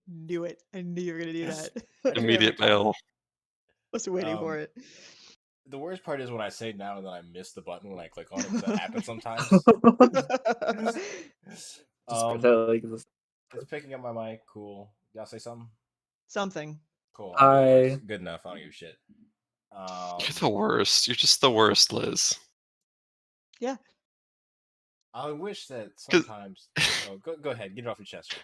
Knew it. I knew you were gonna do that. Every Immediate time. bail. Was waiting for Um, it. the worst part is when I say now and then I miss the button when I click on it because that happens sometimes. Just um, pathetic. it's picking up my mic. Cool. Y'all say something? Something. Cool. I know it works. I Good enough. I don't give a shit. You're the worst. You're just the worst, Liz. Yeah. I wish that 'Cause sometimes. Oh, go ahead. Get it off your chest. Joe.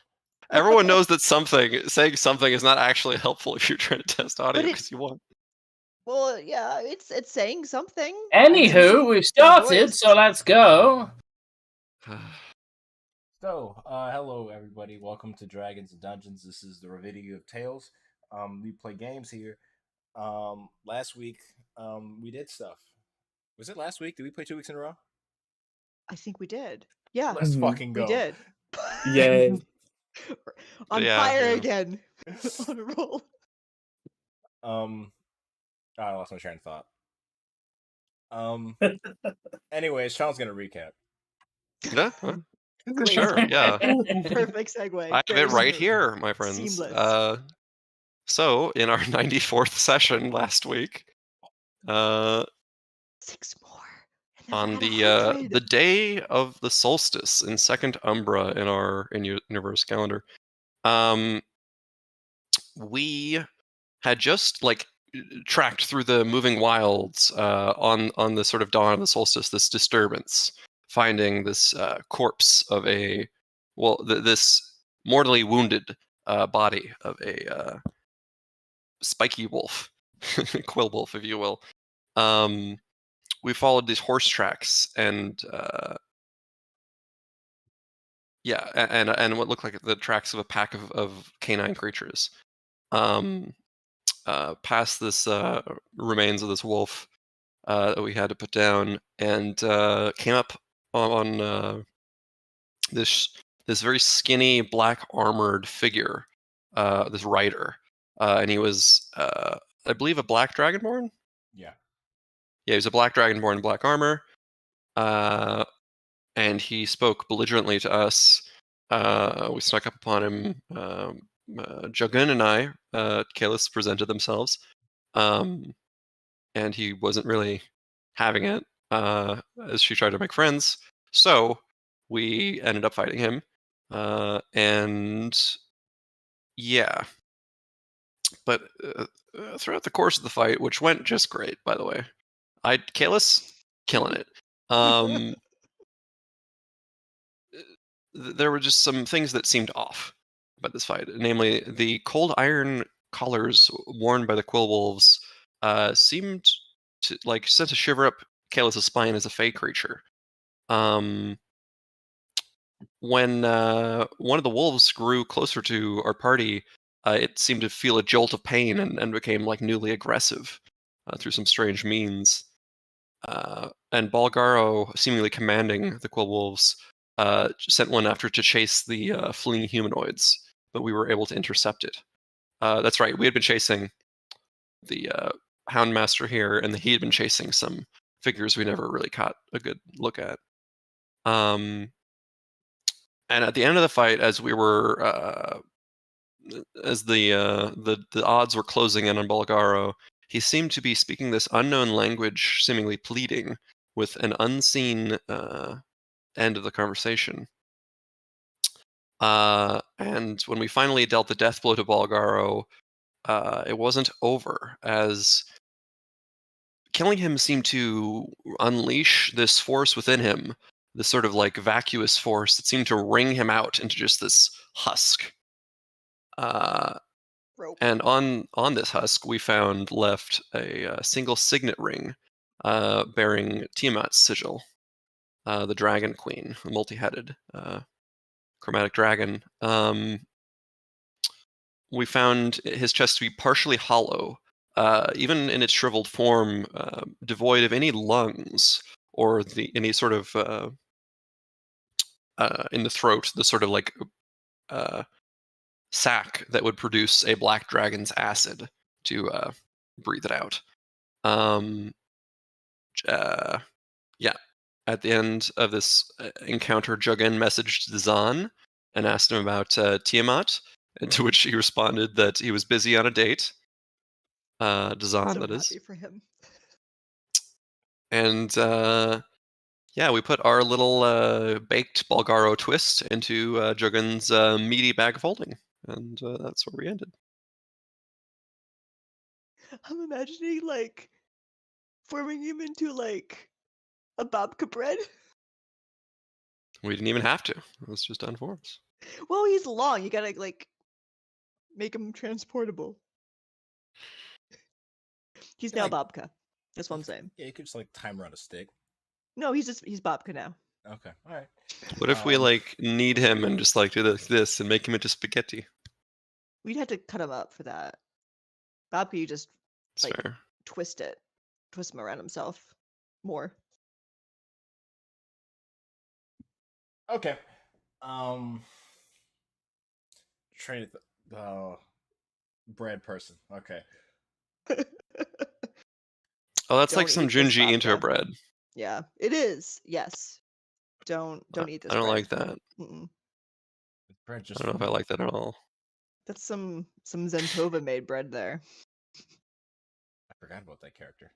everyone knows that saying something is not actually helpful if you're trying to test audio But it because you want. well, yeah, it's saying something. Anywho, we've It's got a started, voice. so let's go. So, hello everybody. Welcome to Dragons and Dungeons. This is the Revedia of Tales. We play games here. Last week, we did stuff. Was it last week? Did we play 2 weeks in a row? I think we did. Yeah, Let's Mhm. fucking we go. did. Yay. On Yeah, fire yeah. again. On a roll. I lost my train of thought. Anyways, Sean's gonna recap. Yeah. Huh? Great. Sure. Yeah. Perfect segue. I have Very it right smooth. here, my friends. Seamless. So in our 94th session last week, 6 more. And then on we're at 100. the day of the solstice in Second Umbra in our universe calendar, we had just tracked through the moving wilds on the sort of dawn of the solstice, this disturbance, finding this corpse of this mortally wounded body of a spiky wolf, quill wolf, if you will. We followed these horse tracks and and what looked like the tracks of a pack of canine creatures. Past this remains of this wolf that we had to put down, and came up on this very skinny black armored figure, this rider, and he was I believe a black dragonborn. Yeah. Yeah, he was a black dragonborn in black armor, and he spoke belligerently to us. We snuck up upon him. Jogun and I, Kalis, presented themselves, and he wasn't really having it as she tried to make friends. So we ended up fighting him, and yeah. But throughout the course of the fight, which went just great, by the way, Kalis killing it. There were just some things that seemed off about this fight. Namely, the cold iron collars worn by the Quill Wolves seemed to sent a shiver up Kalis' spine as a fey creature. When one of the wolves grew closer to our party, it seemed to feel a jolt of pain and became newly aggressive through some strange means. And Balgaro, seemingly commanding the Quill Wolves, sent one after to chase the fleeing humanoids, but we were able to intercept it. That's right, we had been chasing the Houndmaster here, and he had been chasing some figures we never really caught a good look at. And at the end of the fight, as we were, as the odds were closing in on Balgaro, he seemed to be speaking this unknown language, seemingly pleading, with an unseen end of the conversation. And when we finally dealt the death blow to Balgaro, it wasn't over, as killing him seemed to unleash this force within him, this sort of vacuous force that seemed to wring him out into just this husk. And on this husk, we found left a single signet ring bearing Tiamat's sigil, the Dragon Queen, the multi-headed chromatic dragon. We found his chest to be partially hollow, even in its shriveled form, devoid of any lungs or any sort of in the throat, the sort of sac that would produce a black dragon's acid to breathe it out. Yeah. At the end of this encounter, Jugin messaged Zahn and asked him about Tiamat, And to which he responded that he was busy on a date, Dazan, So that is. happy for him. And yeah, we put our little baked Bulgaro twist into Jugun's meaty bag of holding. And that's where we ended. I'm imagining like forming him into like a babka bread. We didn't even have to. It was just done for us. Well, he's long. You gotta like make him transportable. He's You now like, babka. That's what I'm saying. yeah, you could just like time around a stick. No, he's babka now. Okay, all right. What if we like knead him and just like do this and make him into spaghetti? We'd have to cut him up for that. Babka, you just It's like fair. twist him around himself more. Okay. Train bread person. Okay. Oh, that's like Don't some eat this Junji Ito babka. bread. Yeah, it is. Yes. Don't eat this I don't bread. like that. Mm-mm. Bread I just don't know if I like that at all. That's some Zentova made bread there. I forgot about that character.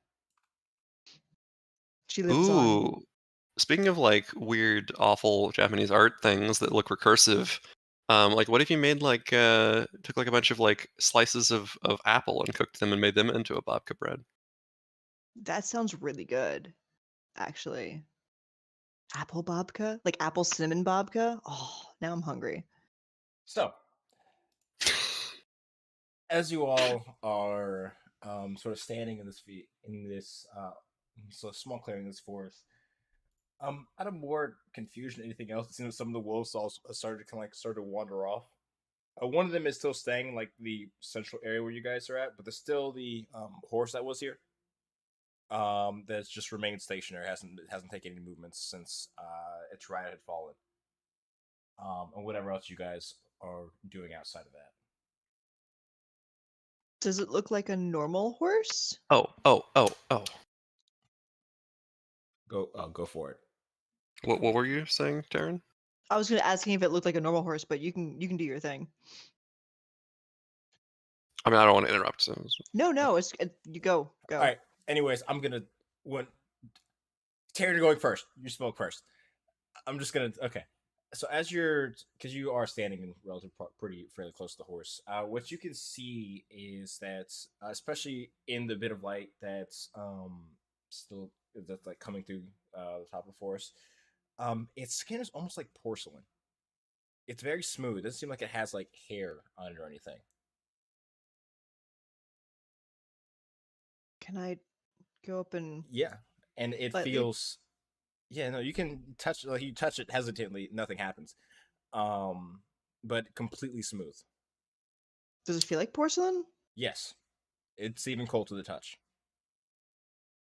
She lives on. Ooh, speaking of like weird, awful Japanese art things that look recursive, like what if you made like took like a bunch of like slices of apple and cooked them and made them into a babka bread? That sounds really good, actually. Apple babka? Like apple cinnamon babka? Oh, now I'm hungry. So, as you all are sort of standing in this so small clearing in this forest, out of more confusion than anything else, it seems some of the wolves also started to start to wander off. One of them is still staying in like the central area where you guys are at, but there's still the horse that was here. That's just remained stationary. Hasn't taken any movements since its rider had fallen. And whatever else you guys are doing outside of that. Does it look like a normal horse? Oh. Go for it. What were you saying, Darren? I was gonna ask if it looked like a normal horse, but you can do your thing. I mean, I don't want to interrupt. So No, you go. All right. Anyways, I'm gonna when Terry, you're going first. You spoke first. I'm just gonna okay. So as you're because you are standing in relative pretty fairly close to the horse, what you can see is that especially in the bit of light that's still that's like coming through the top of the forest, its skin is almost like porcelain. It's very smooth. It doesn't seem like it has like hair on it or anything. Can I go up and Yeah, and it slightly? feels. Yeah, no, you can touch. Like you touch it hesitantly, nothing happens. But completely smooth. Does it feel like porcelain? Yes, it's even cold to the touch.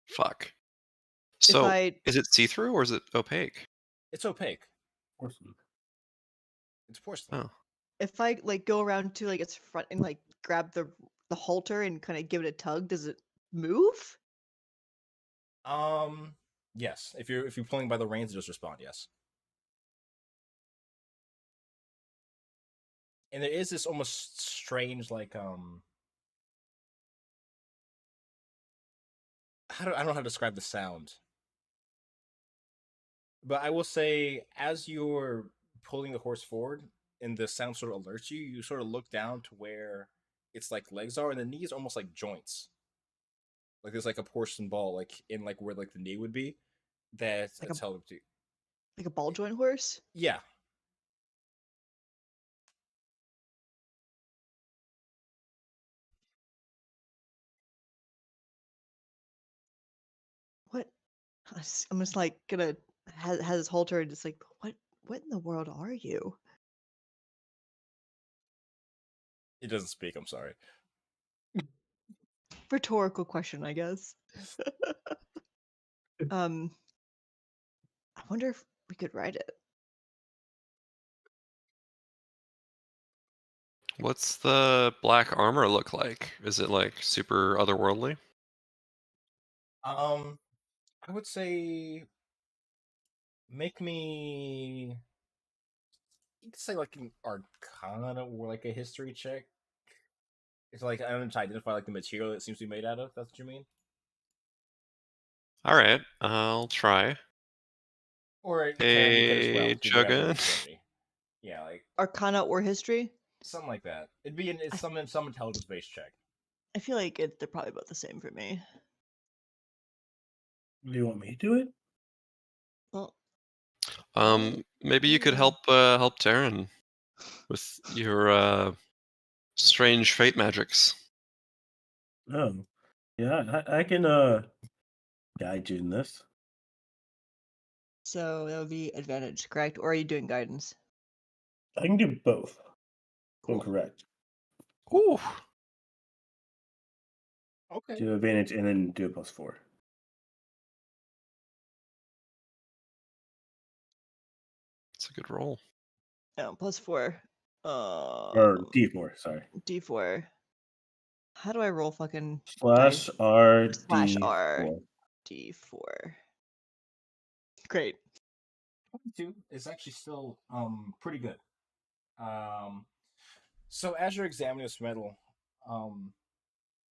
fuck. If So I is it see through or is it opaque? It's opaque. Porcelain. It's porcelain. Oh, if I like go around to like its front and like grab the halter and kind of give it a tug, does it move? Yes. If you're pulling by the reins, just respond yes. And there is this almost strange I don't know how to describe the sound. But I will say, as you're pulling the horse forward and the sound sort of alerts you, you sort of look down to where its like legs are, and the knees are almost like joints. Like there's like a porcelain ball, like in like where like the knee would be. That Like a it's held up to. like a ball joint horse? Yeah, What? I'm just like gonna has his halter and just like what in the world are you? it doesn't speak. I'm sorry. Rhetorical question, I guess. um, I wonder if we could ride it. what's the black armor look like? Is it like super otherworldly? Um, I would say make me you could say like an arcana or like a history check. It's like I don't know to identify like the material it seems to be made out of. That's what you mean? All right, I'll try. Or it can be good as well Hey, because you have Juggin. initiative. Yeah, like Arcana or history? something like that. It'd be it's I, some intelligence based check. I feel like they're probably about the same for me. Do you want me to do it? Well, Maybe you could yeah. help Taryn with your strange fate magics. Oh, yeah. I can guide you in this. So that would be advantage, correct? Or are you doing guidance? I can do both. Cool. Correct. Ooh, Okay. Do advantage and then do a +4. it's a good roll. No, +4. Or D4. Sorry. D4. How do I roll fucking Slash dice? R Slash R D4. D4. Great. 22 is actually still pretty good. So as you're examining this metal,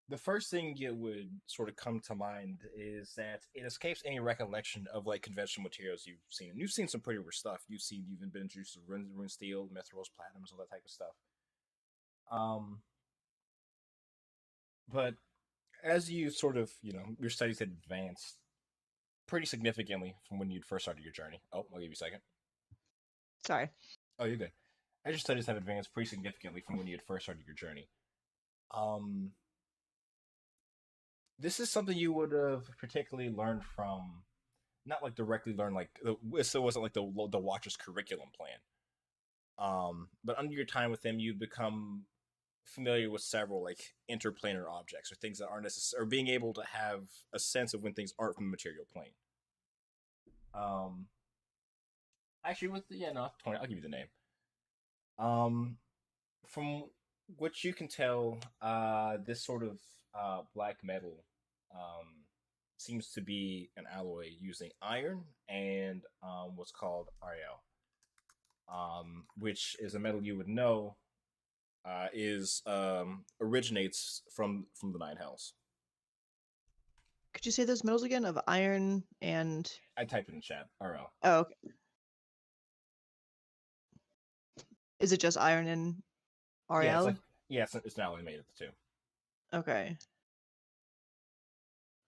the first thing you would sort of come to mind is that it escapes any recollection of like conventional materials you've seen. And you've seen some pretty rare stuff. You've even been introduced to rune steel, mithrils, platinums, all that type of stuff. But as you sort of, your studies had advanced pretty significantly from when you'd first started your journey. Oh, I'll give you a second. Sorry. Oh, you're good. As your studies have advanced pretty significantly from when you had first started your journey. This is something you would have particularly learned from, not like directly learned like this wasn't like the Watcher's curriculum plan. But under your time with them, you become familiar with several like interplanar objects or things that aren't necessary, or being able to have a sense of when things aren't from the material plane. Actually, Tony, I'll give you the name. From what you can tell, this sort of black metal seems to be an alloy using iron and what's called Ariel, which is a metal you would know is originates from the Nine Hells. Could you say those metals again of iron and? I typed it in chat. Ariel. Oh, okay. Is it just iron and RL? It's an alloy made of the two. Okay.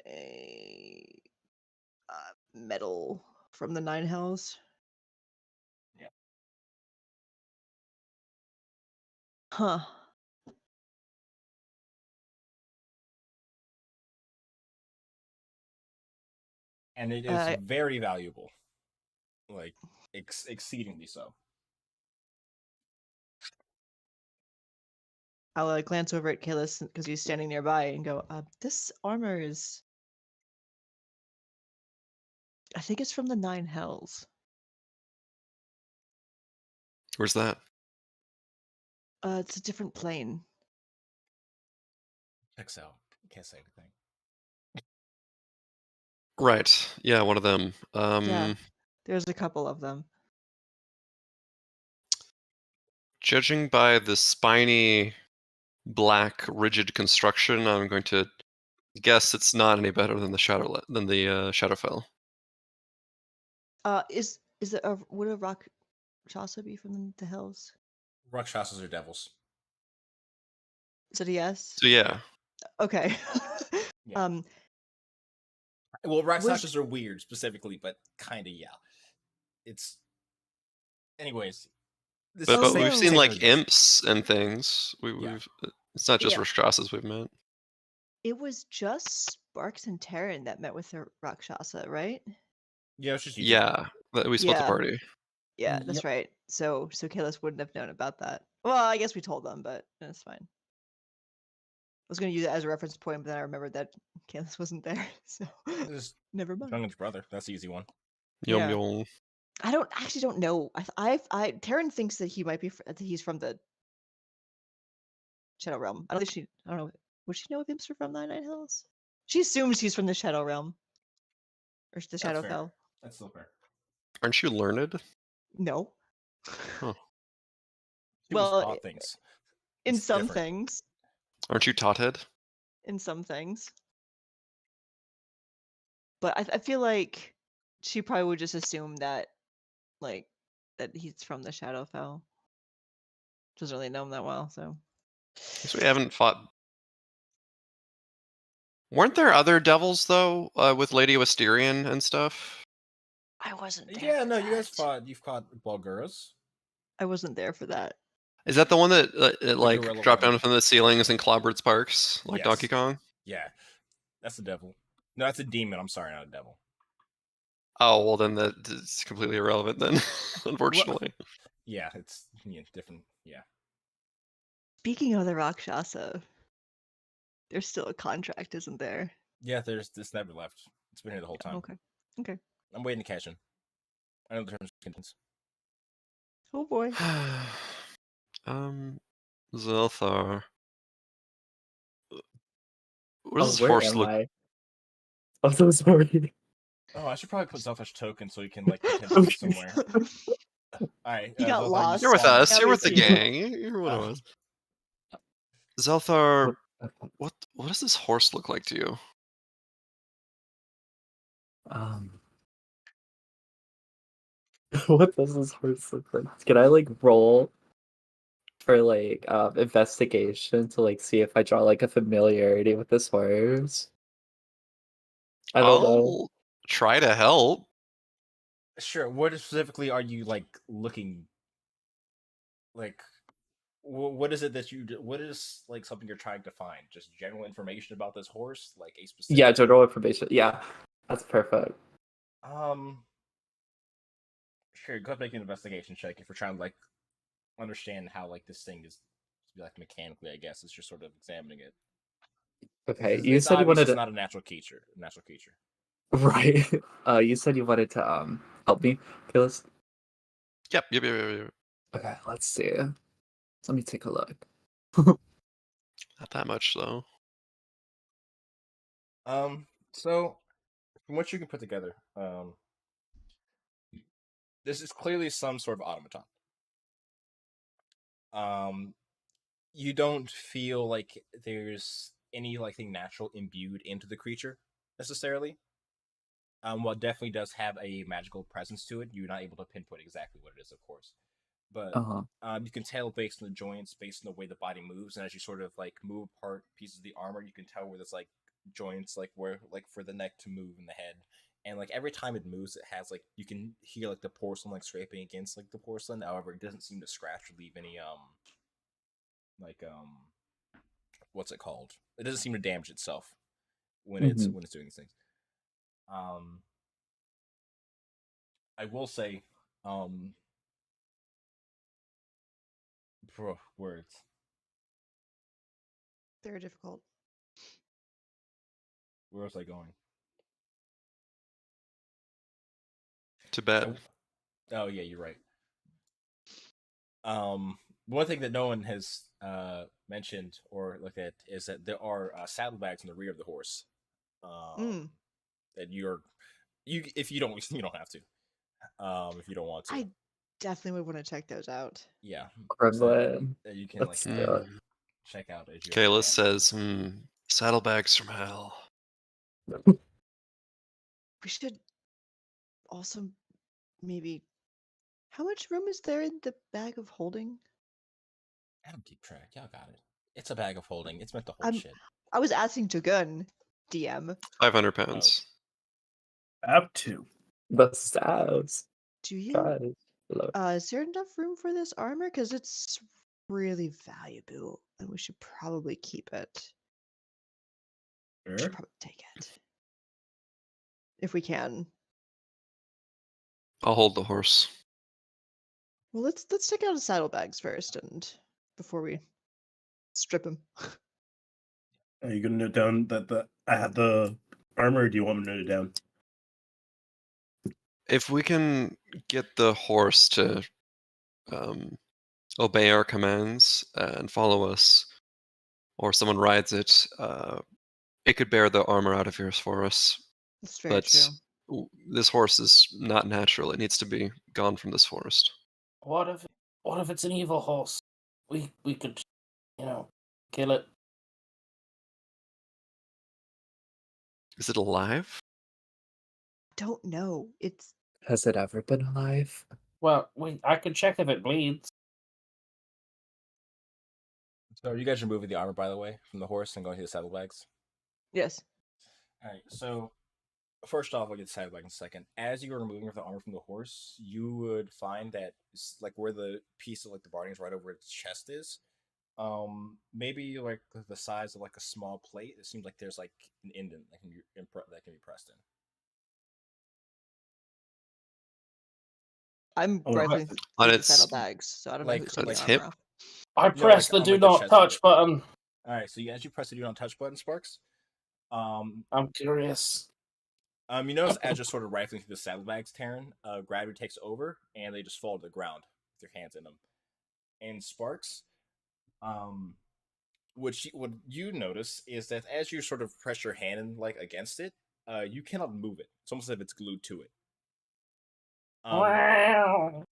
A metal from the Nine Hells. Yeah. Huh. And it is very valuable, like exceedingly so. I'll glance over at Kalis because he's standing nearby and go, this armor is. I think it's from the Nine Hells. Where's that? It's a different plane. Checks out. Can't say anything. Right. Yeah, one of them. Yeah, there's a couple of them. Judging by the spiny, black, rigid construction, I'm going to guess it's not any better than the Shadowfell. Is it would a rock Shasa be from the Hells? Rakshasas are devils. Is it a yes? So yeah. Okay. Yeah. Well, Rakshasas are weird specifically, but kind of yeah. It's, anyways. But we've seen like imps and things. We've it's not just Rakshasas we've met. It was just Sparks and Terran that met with the Rakshasa, right? Yeah, it's just we split the party. Yeah, that's right. So Kalis wouldn't have known about that. Well, I guess we told them, but that's fine. I was going to use it as a reference point, but then I remembered that Kalis wasn't there, so never mind. Dungan's brother. That's the easy one. Yum yum. I actually don't know. Terran thinks that he might be. That he's from the Shadow Realm. I don't know. Would she know if imps are from the Nine Hills? She assumes he's from the Shadow Realm or the Shadowfell. That's still fair. Aren't you learned? No. Huh. She was Well, taught things. in It's some different. things. Aren't you Tothead? In some things. But I feel like she probably would just assume that, like, that he's from the Shadowfell. Doesn't really know him that well, so. Guess we haven't fought. Weren't there other devils though, with Lady Wisterian and stuff? I wasn't there. Yeah, for no, you guys that. fought. You've fought Bulguras. I wasn't there for that. Is that the one that it, like gorilla dropped one. down from the ceilings and clobbered sparks like Yes. Donkey Kong? Yeah, that's the devil. No, that's a demon. I'm sorry, not a devil. Oh well, then that's completely irrelevant then, unfortunately. Yeah, it's different. Yeah. Speaking of the Rakshasa, there's still a contract, isn't there? Yeah, there's this never left. It's been here the whole time. Okay. Okay. I'm waiting to cash in. I know the terms and conditions. Oh boy. Zelthar. What does this where horse am look? I? I'm so sorry. Oh, I should probably put Zelfish token so he can like pretend to be somewhere. All right, He got Zelthar, lost. You're with Yeah, us. You're we with the see. gang. You're one of us. Zelthar, what does this horse look like to you? What does this horse look like? Can I like roll for like investigation to like see if I draw like a familiarity with this horse? I don't know. I'll try to help. Sure. What specifically are you like looking? Like, what is it that you? What is like something you're trying to find? Just general information about this horse, like a specific. Yeah, general information. Yeah, that's perfect. Sure. Go ahead and make an investigation check if we're trying to like understand how like this thing is like mechanically. I guess it's just sort of examining it. Okay, It's, you it's said you obvious wanted it's to not a natural creature. right. You said you wanted to help me, Phyllis. Yep. Okay, let's see. Let me take a look. Not that much though. So from what you can put together, this is clearly some sort of automaton. You don't feel like there's any like thing natural imbued into the creature necessarily. What definitely does have a magical presence to it. You're not able to pinpoint exactly what it is, of course, but you can tell based on the joints, based on the way the body moves, and as you sort of like move apart pieces of the armor, you can tell where there's like joints, like where like for the neck to move in the head, and like every time it moves, it has like you can hear like the porcelain like scraping against like the porcelain. However, it doesn't seem to scratch or leave any like what's it called? It doesn't seem to damage itself when it's doing these things. I will say, words. They're difficult. Where was I going? To bed. Oh yeah, you're right. One thing that no one has mentioned or looked at is that there are saddlebags in the rear of the horse. That you if you don't have to. If you don't want to. I definitely would want to check those out. Yeah. Gremlin. So you can check out as you. Kayla says, saddlebags from hell. We should also maybe. How much room is there in the bag of holding? I don't keep track. Y'all got it. It's a bag of holding. It's meant to hold shit. I was asking Jagun, DM. 500 pounds. Up to. The stabs. Do you? Guys, is there enough room for this armor? Because it's really valuable, and we should probably keep it. We Sure. should probably take it if we can. I'll hold the horse. Well, let's check out his saddlebags first, and before we strip him. Are you gonna note down that I have the armor, or do you want me to note it down? If we can get the horse to obey our commands and follow us, or someone rides it, it could bear the armor out of here for us. That's very true. This horse is not natural. It needs to be gone from this forest. What if it's an evil horse? we could, kill it. Is it alive? Don't know. It's Has it ever been alive? Well, I could check if it bleeds. So you guys removing the armor, by the way, from the horse and going to the saddlebags? yes. All right. So first off, I'll get the saddlebag in a second. As you were removing the armor from the horse, you would find that like where the piece of like the barding is right over its chest is. Maybe like the size of like a small plate. It seems like there's like an indent that can be pressed in. I'm Oh, rifling On through the its- saddlebags, so I don't know like- who's taking its the hip? armor off. I No, pressed like, the on, do like, the not chest of touch it. button. All right. So as you press the do not touch button, Sparks, I'm curious. you notice as you're sort of rifling through the saddlebags, Taryn, gravity takes over and they just fall to the ground with your hands in them. And Sparks, what you notice is that as you sort of press your hand in, like against it, you cannot move it. It's almost as if it's glued to it. Wow.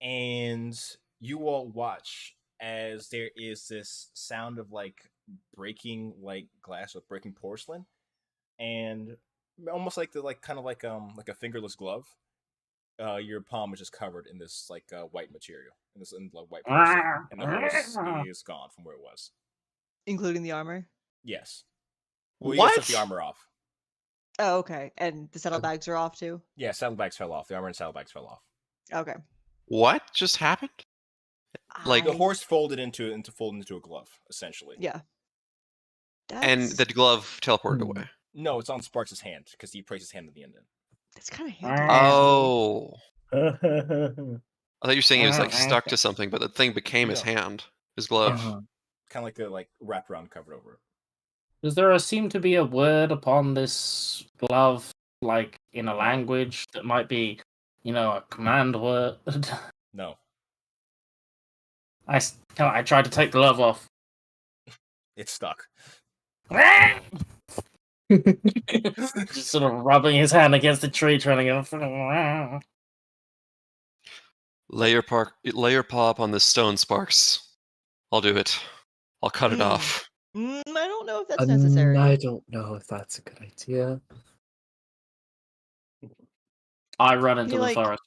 And you all watch as there is this sound of like breaking like glass with breaking porcelain, and almost like the like kind of like a fingerless glove. Your palm is just covered in this like white material, in like white porcelain, and the horse is gone from where it was. Including the armor? Yes. Well, you guys What? took the armor off. Oh, okay. And the saddlebags are off too? Yeah, saddlebags fell off. The armor and saddlebags fell off. Okay. What just happened? Like- The I- horse folded into a glove, essentially. Yeah. And That's, the glove teleported away. No, it's on Sparks' hand because he placed his hand at the indent. that's kind of handy. Oh. Oh. I thought you were saying it was like stuck to something, but the thing became his No. hand, his glove. Uh-huh. Kind of like the like wrapped around, covered over it. Does there seem to be a word upon this glove, like in a language that might be, a command word? No, I tried to take the glove off. it's stuck. Just sort of rubbing his hand against the tree, trying to go. Lay your paw up on this stone, Sparks. I'll do it. I'll cut it Mm. off. I don't know if that's necessary. I don't know if that's a good idea. I run into You the like- forest.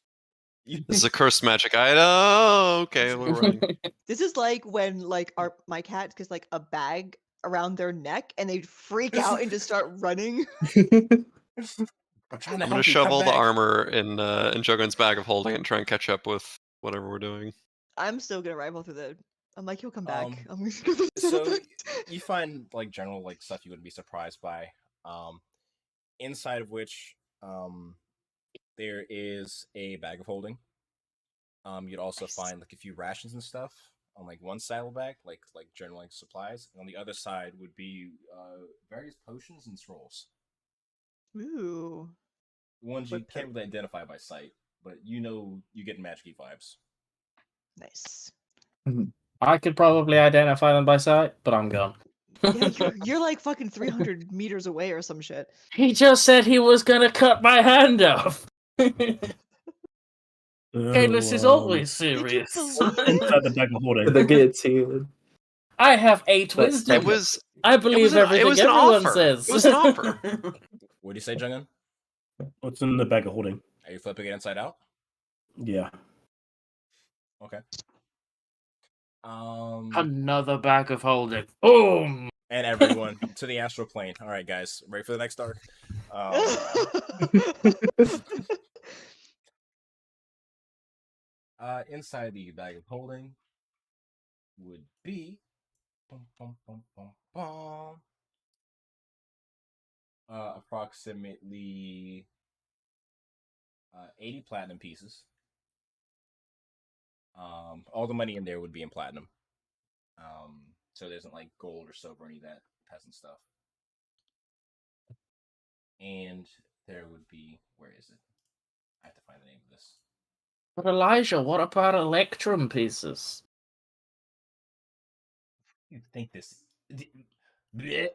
This is a cursed magic item. Oh, okay, we're running. This is like when like my cat gets like a bag around their neck and they freak out and just start running. I'm trying to I'm help gonna you, shove come all the back. armor in Jogun's bag of holding and try and catch up with whatever we're doing. I'm still gonna rifle through the. I'm like, he'll come back. I'm gonna go through the So saddlebags. you find like general like stuff you wouldn't be surprised by. Inside of which there is a bag of holding. You'd also Nice. find like a few rations and stuff on like one saddlebag, like general like supplies, and on the other side would be various potions and scrolls. Ooh. Ones you What can't really identify by sight, but you get magic vibes. Nice. I could probably identify them by sight, but I'm gone. Yeah, you're like fucking 300 meters away or some shit. He just said he was gonna cut my hand off. Kalis is always serious. believe it? Inside the bag of holding. The guillotine. I have 8 But wisdom. It was I believe an- it everything was an everyone offer. says. It was an offer. What do you say, Jungan? What's in the bag of holding? Are you flipping it inside out? Yeah. Okay. Another bag of holding. Boom! And everyone to the astral plane. All right, guys, ready for the next arc? Inside the bag of holding would be approximately 80 platinum pieces. All the money in there would be in platinum. So there isn't like gold or silver or any of that peasant stuff. And there would be, where is it? I have to find the name of this. But Elijah, what about electrum pieces? You think this? You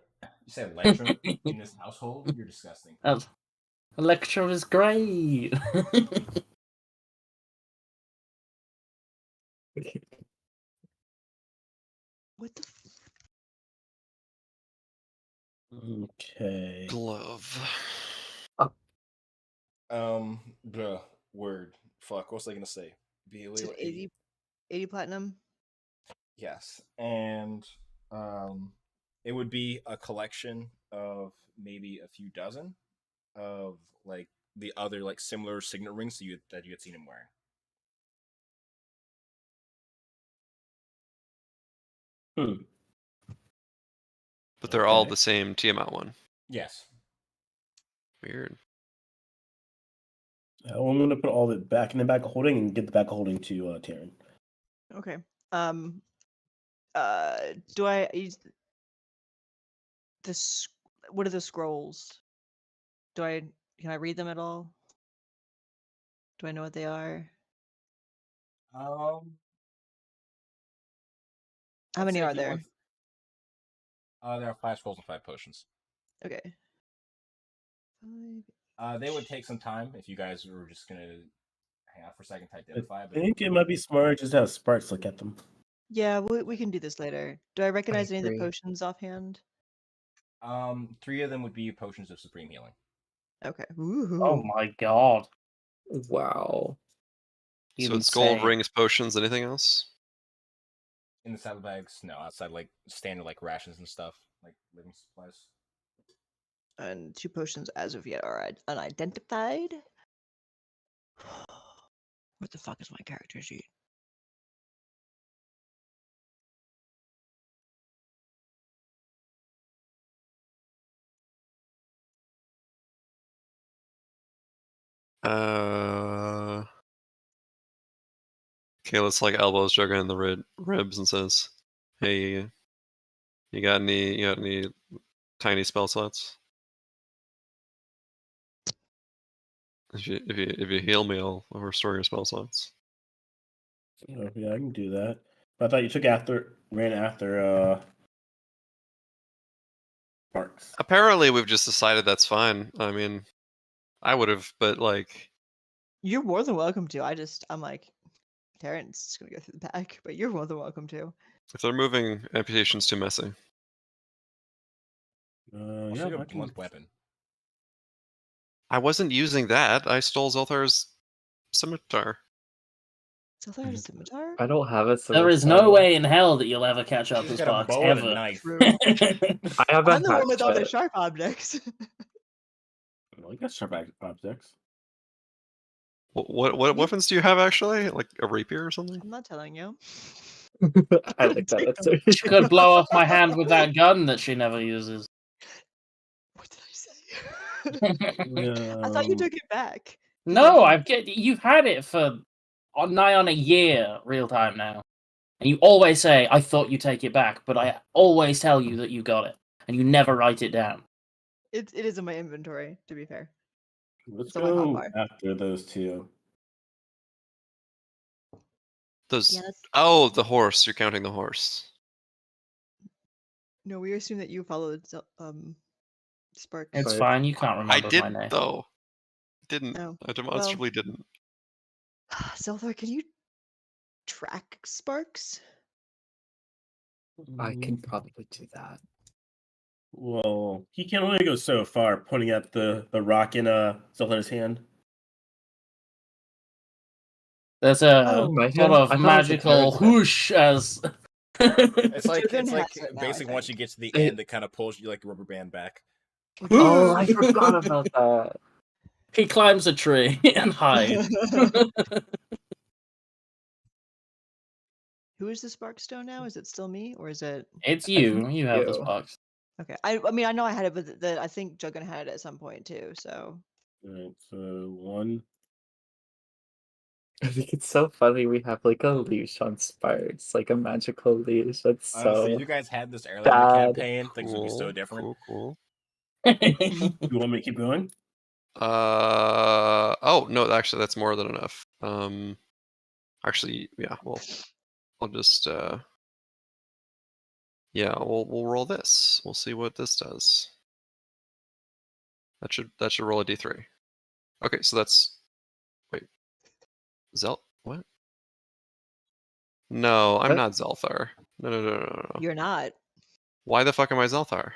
said electrum in this household? You're disgusting. Electrum is great. What the? Okay. Glove. Bruh, word. Fuck, what was I gonna say? Be Is it 80 platinum? Yes, and it would be a collection of maybe a few dozen of like the other like similar signet rings that you had seen him wearing. Hmm. But they're all Okay. the same Tiamat one. Yes. Weird. I'm gonna put all of it back in the bag of holding and give the bag of holding to Taryn. Okay. Do I use this? What are the scrolls? Can I read them at all? Do I know what they are? Um, How I'd many say if are you there? there are 5 scrolls and 5 potions. Okay. 5. They would take some time if you guys were just gonna hang out for a second to I identify. But think it might be smarter just to have Sparks look at them. Yeah, we can do this later. Do I recognize any of the agree. potions offhand? 3 of them would be potions of supreme healing. Okay. Oh Ooh. my god. Wow. So it's gold Insane. rings, potions, anything else? In the saddlebags, no, outside like standard like rations and stuff, like living supplies. And 2 potions as of yet are unidentified. What the fuck is my character sheet? Kayla's like elbows Jugger in the ribs and says, "Hey, you got any tiny spell slots? If you heal me, I'll restore your spell slots." Oh, yeah, I can do that. But I thought you ran after Sparks. Apparently, we've just decided that's fine. I mean, I would have, but like, You're more than welcome to. I'm like, Terrence is gonna go through the back, but you're more than welcome to. if they're moving, amputation's too messy. Also, Yeah, you I have a can. blunt weapon. I wasn't using that. I stole Zelthar's scimitar. Zelthar has a scimitar? I don't have a There is no way in hell that you'll ever catch up He's to got a Sparks, bow and a ever. knife. True. I have a I'm the one with all the hatchet. sharp objects. Well, I got sharp objects. What You- weapons do you have actually? Like a rapier or something? I'm not telling you. I like that Take them. answer. She could blow off my hand with that gun that she never uses. What did I say? I thought you took it back. 'Cause No, like, you've had it for nigh on a year, real time now, and you always say, "I thought you take it back," but I always tell you that you got it, and you never write it down. it is in my inventory. To be fair, Let's it's on my go hotbar. after those two. Those. Yeah, Oh, the horse. You're counting the horse. no, we assume that you followed Sparks. It's But fine. You can't I remember my didn't name. though. Didn't. Oh, I demonstrably didn't. Zelthar, can you track Sparks? I can probably do that. Well, he can only go so far, pointing at the rock in Zelda's hand. There's a Oh, My sort hand? of I thought it was a magical carrot hand. whoosh as. It's like Jurgen has it now, I basically once you think. get to the It- end, it kind of pulls you like a rubber band back. Oh, I forgot about that. He climbs a tree and hides. Who is the Sparkstone now? Is it still me or is it? It's I you. think You have the you. sparks. Okay, I mean I know I had it, but I think Juggen had it at some point too. So Alright, so 1. I think it's so funny we have like a leash on Sparks, like a magical leash. That's Honestly, so if you guys had this earlier in the bad. campaign, things would be so different. Cool. You want me to keep going? Oh no, actually that's more than enough. Actually, yeah. Well, I'll just yeah, we'll roll this. We'll see what this does. That should roll a d3. Okay, so that's wait. What? No, I'm What? not Zelthar. No. You're not. Why the fuck am I Zelthar?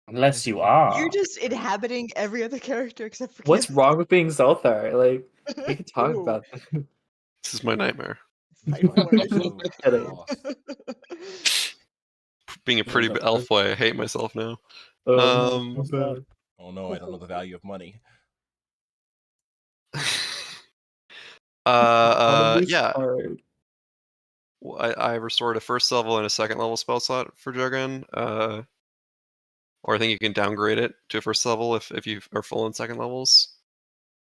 Unless you can't- are. You're just inhabiting every other character except for What's Caleb. wrong with being Zelthar? Like, we can talk Ooh, about that. This is my nightmare. fight for it. So Kidding. lost. Being a pretty that's elf boy, I hate myself now. Oh, Um, what's that? Oh no, I don't know the value of money. Economy's Yeah. hard. I restored a first level and a second level spell slot for Jogan. Or I think you can downgrade it to a first level if you are full in second levels.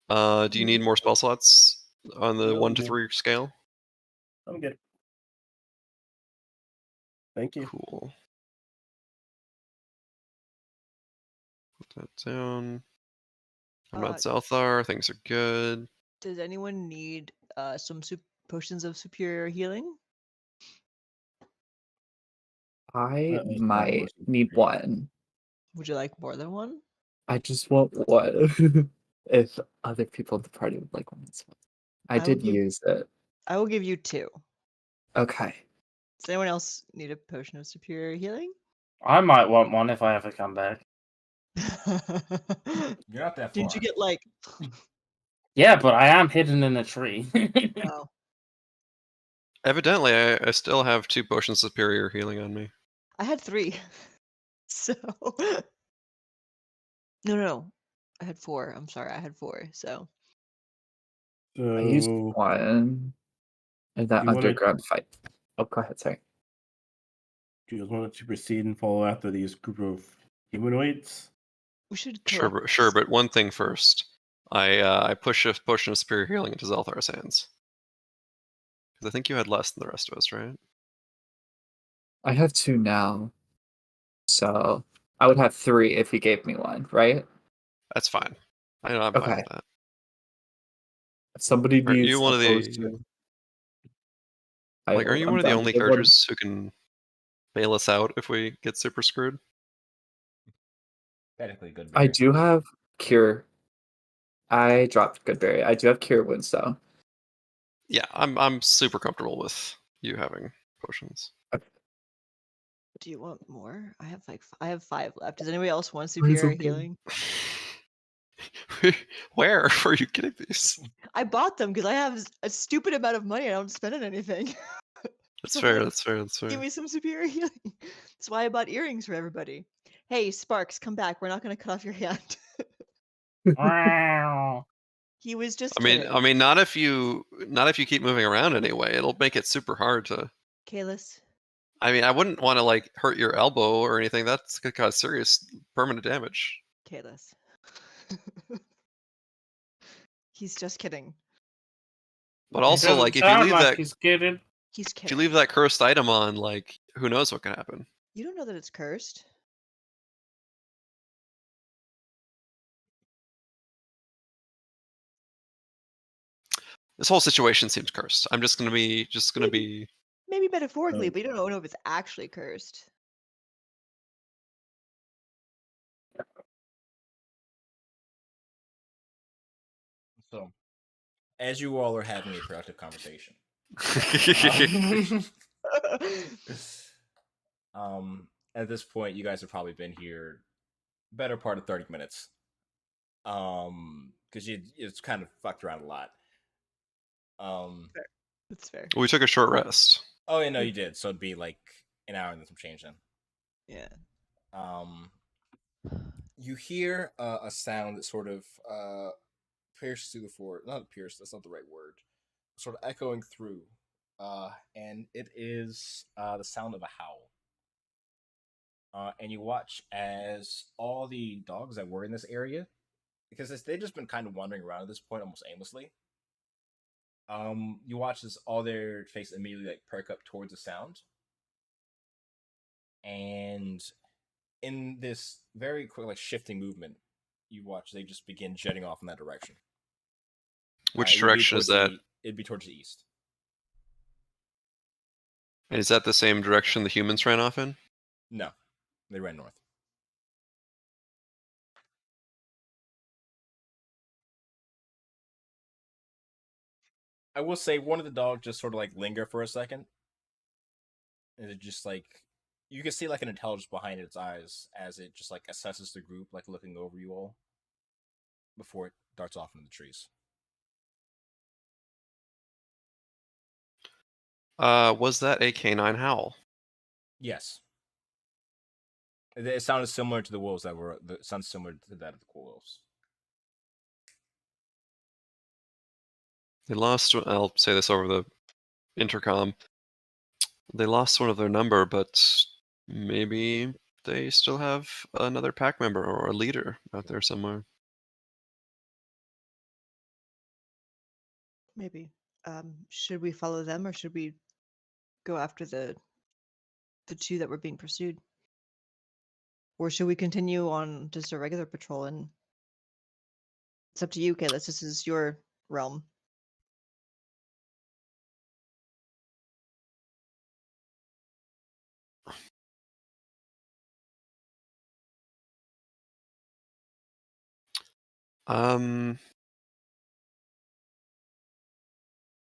Do you need more spell slots on the No, 1 to no. 3 scale? I'm good. Thank you. Cool. Put that down. I'm not Zelthar. Things are good. Does anyone need some potions of superior healing? I Probably might some need great. one. Would you like more than one? I just want one. If other people in the party would like one as well. I I will did give- use it. I will give you 2. Okay. Does anyone else need a potion of superior healing? I might want one if I ever come back. You're not that far. Didn't you get like? Yeah, but I am hidden in a tree. Oh, Evidently, I still have 2 potions of superior healing on me. I had 3. So no. I had 4. I'm sorry, I had 4. So I used So, one in that you wanna- underground fight. Oh, go ahead, sorry. do you guys want to proceed and follow after these group of humanoids? we should Sure, collect. but one thing first. I push a potion of superior healing into Zelthar's hands. Because I think you had less than the rest of us, right? I have 2 now. So I would have 3 if he gave me one, right? That's fine. I know I'm fine Okay. with that. If somebody Are needs you one a of potion, the I like? Are will- you I'm one of the down to only give one. characters who can bail us out if we get super screwed? Technically good. I do have cure. I dropped Goodberry. I do have cure wounds though. Yeah, I'm super comfortable with you having potions. Do you want more? I have 5 left. Does anybody else want Please, superior okay. healing? Where are you getting these? I bought them because I have a stupid amount of money. I don't spend it on anything. That's So, fair. like, That's fair. That's Give fair. me some superior healing. That's why I bought earrings for everybody. Hey, Sparks, come back. We're not going to cut off your hand. Wow. He was just I kidding. mean, not if you keep moving around anyway. It'll make it super hard to. Kalis, I mean, I wouldn't want to like hurt your elbow or anything. That's gonna cause serious permanent damage. Kalis. He's just kidding. But It also, doesn't like, if you sound leave like that he's kidding. He's if you kidding. leave that cursed item on, like, who knows what can happen? You don't know that it's cursed. This whole situation seems cursed. I'm just gonna be Maybe metaphorically, Um, but you don't know if it's actually cursed. So, as you all are having a productive conversation, at this point, you guys have probably been here better part of 30 minutes. Because it's kind of fucked around a lot. That's fair. We took a short rest. Oh yeah, no, you did. So it'd be like an hour and then some change then. Yeah. You hear a sound that sort of pierces through the floor. Not pierce. That's not the right word. Sort of echoing through, and it is the sound of a howl. And you watch as all the dogs that were in this area, because they've just been kind of wandering around at this point almost aimlessly. You watch as all their faces immediately like perk up towards the sound, and in this very quick like shifting movement, you watch they just begin jetting off in that direction. Which It would be direction is towards that? It'd be towards the east. And is that the same direction the humans ran off in? No, they ran north. I will say one of the dogs just sort of like linger for a second, And it just like you can see like an intelligence behind its eyes as it just like assesses the group, like looking over you all before it darts off into the trees. Was that a canine howl? Yes. It sounded similar to the wolves that were. It sounds similar to that of the cool wolves. They lost. I'll say this over the intercom. They lost one of their number, but maybe they still have another pack member or a leader out there somewhere. Maybe. Should we follow them or should we go after the two that were being pursued? Or should we continue on just a regular patrol? And it's up to you, Kalis. This is your realm.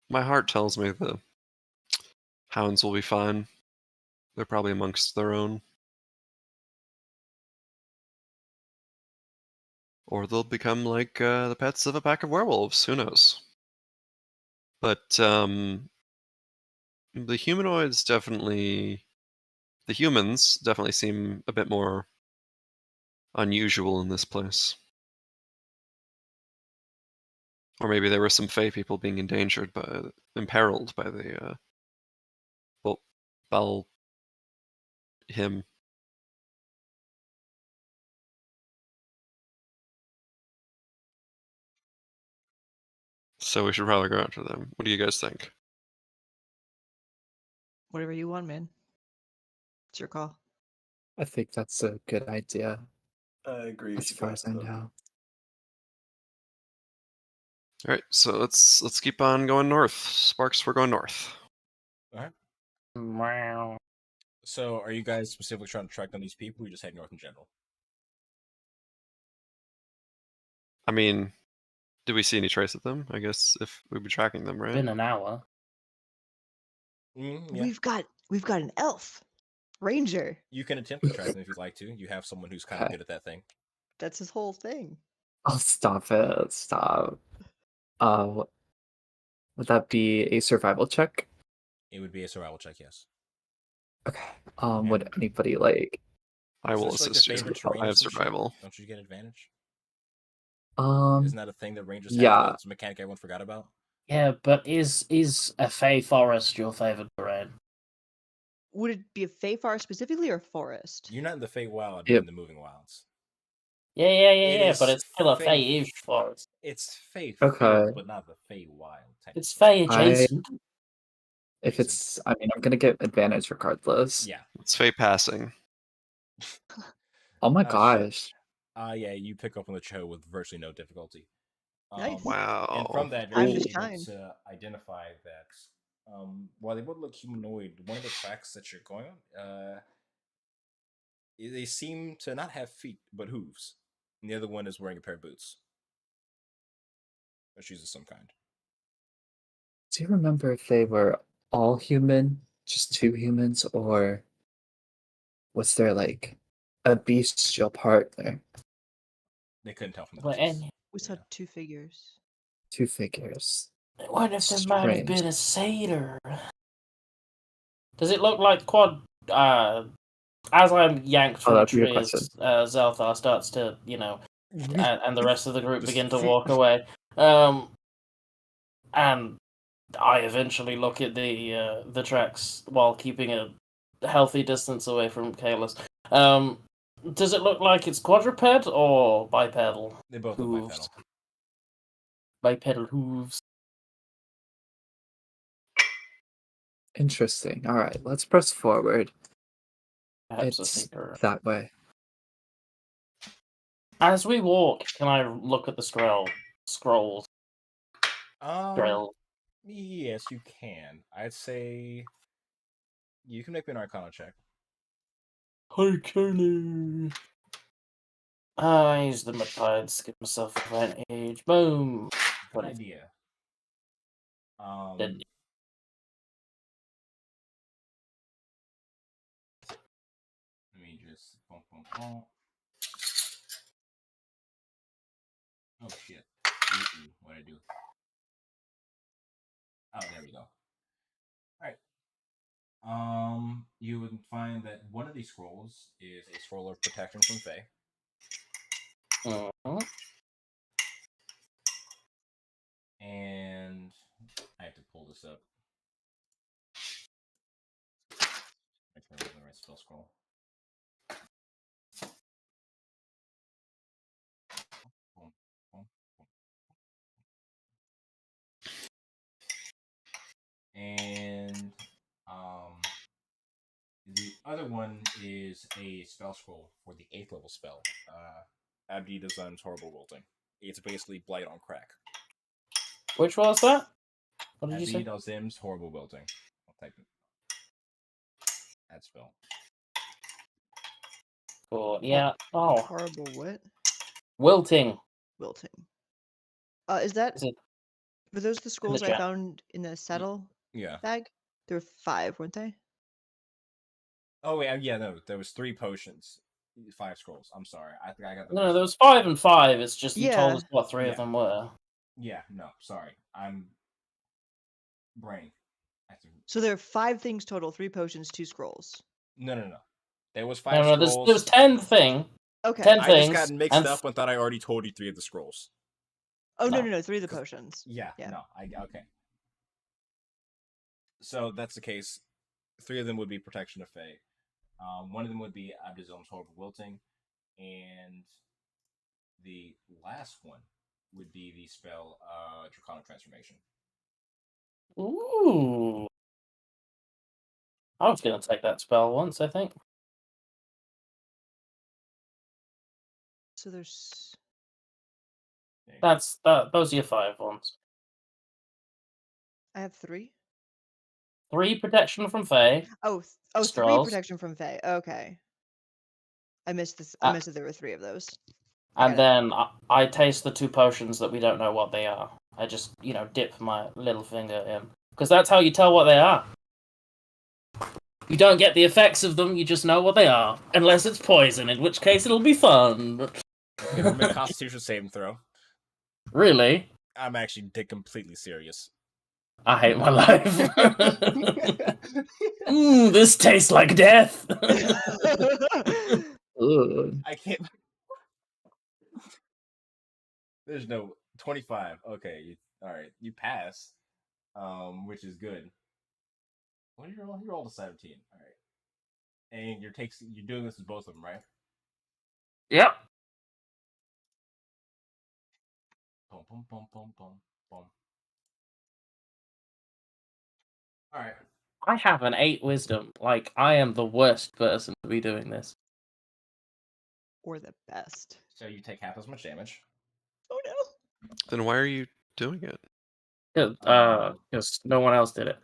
My heart tells me the hounds will be fine. They're probably amongst their own. Or they'll become like the pets of a pack of werewolves. Who knows? But the humans definitely seem a bit more unusual in this place. Or maybe there were some Fey people being imperiled by the him. So we should probably go after them. What do you guys think? Whatever you want, man. It's your call. I think that's a good idea. I agree. As far as I know. All right, so let's keep on going north. Sparks, we're going north. All right. Wow. So, are you guys specifically trying to track down these people, or you just head north in general? I mean, do we see any trace of them? I guess if we'd be tracking them, right? Been an hour. Yeah. We've got an elf ranger. You can attempt to track them if you'd like to. You have someone who's kind of Okay. good at that thing. That's his whole thing. Oh, stop it. Stop. Would that be a survival check? It would be a survival check, yes. Okay. Would anybody like? I will Is this like assist the you. favorite terrain I or have some shit? survival. Don't you get advantage? Um. Isn't that a thing that rangers have? Yeah. That's a mechanic everyone forgot about. Yeah, but is a Fey forest your favorite terrain? Would it be a Fey forest specifically or forest? You're not in the Feywild, Yep. you're in the Moving Wilds. Yeah, but is it's still a Fey- Fey-ish forest. It's Fey Okay. filled, but not the Feywild. It's Fey adjacent. If it's, I mean, I'm gonna get advantage regardless. Yeah. It's Fey passing. Oh my Oh, gosh. Yeah, you pick up on the Cho with virtually no difficulty. Nice. Wow. And from that, you're I'm actually just able kind. to identify that while they would look humanoid, one of the tracks that you're going on, they seem to not have feet but hooves, and the other one is wearing a pair of boots or shoes of some kind. Do you remember if they were all human, just two humans, or was there like a bestial part there? They couldn't tell from the But distance. We saw Yeah. two figures. Two figures. what if there might have Strange. been a satyr? Does it look like quad? As I'm yanked from the that's a good trees, question. Zelthar starts to, and the rest of the group begin to walk away. And I eventually look at the tracks while keeping a healthy distance away from Kalis. Does it look like it's quadruped or bipedal? They both look Hooves. bipedal. Bipedal hooves. Interesting. All right, let's press forward. Perhaps a It's seeker. that way. As we walk, can I look at the scrolls? Yes, you can. I'd say you can make me an Arcana check. Arcana. I use the metides to give myself advantage. Boom. Good idea. Didn't just boom, boom, boom. Oh shit! What did I do? Oh, there we go. All right. You would find that one of these scrolls is a scroll of protection from Fae. And I have to pull this up. Make sure I have the right spell scroll. Boom, boom, boom. And the other one is a spell scroll for the 8th level spell. Abdi Dazim's Horrible Wilting. It's basically Blight on crack. Which was that? What did you say? Abdi Dazim's Horrible Wilting. I'll type it. That spell. Cool. Yeah. Oh, Horrible what? wilting. Wilting. Is that Is it? were those the scrolls I chat. found in the saddle Yeah. bag? There were 5, weren't they? Oh wait, yeah, no, there was 3 potions, 5 scrolls. I'm sorry, I think I got the. No, there was 5 and 5. It's just you told Yeah. us what 3 of Yeah. them were. Yeah, no, sorry, I'm brain. I have to... So there are 5 things total: 3 potions, 2 scrolls. No. There was 5 No, scrolls. there's 10 thing. Okay. 10 I things. just got mixed and up and thought I already told you 3 of the scrolls. Oh No. no, 3 of the potions. Yeah, Yeah. no, okay. So that's the case. 3 of them would be Protection of Fae. One of them would be Abdizom's Horrible Wilting, and the last one would be the spell Draconic Transformation. Ooh. I was going to take that spell once, I think. So there's Those are your 5 ones. I have 3. 3 protection from Fae. Oh, 3 Scrolls. protection from Fae. Okay. I missed this. I missed that there were 3 of those. And then I taste the 2 potions that we don't know what they are. I just, dip my little finger in. Because that's how you tell what they are. You don't get the effects of them, you just know what they are. Unless it's poison, in which case it'll be fun. Give them a Constitution saving throw. Really? I'm actually completely serious. I hate my life. This tastes like death. I can't. There's no 25. Okay, all right, you pass, which is good. What did you roll? You rolled a 17. All right, and you're doing this with both of them, right? Yep. Boom, boom, boom, boom, boom, boom. All right. I have an 8 wisdom. Like, I am the worst person to be doing this. Or the best. So you take half as much damage. Oh no. Then why are you doing it? Because no one else did it.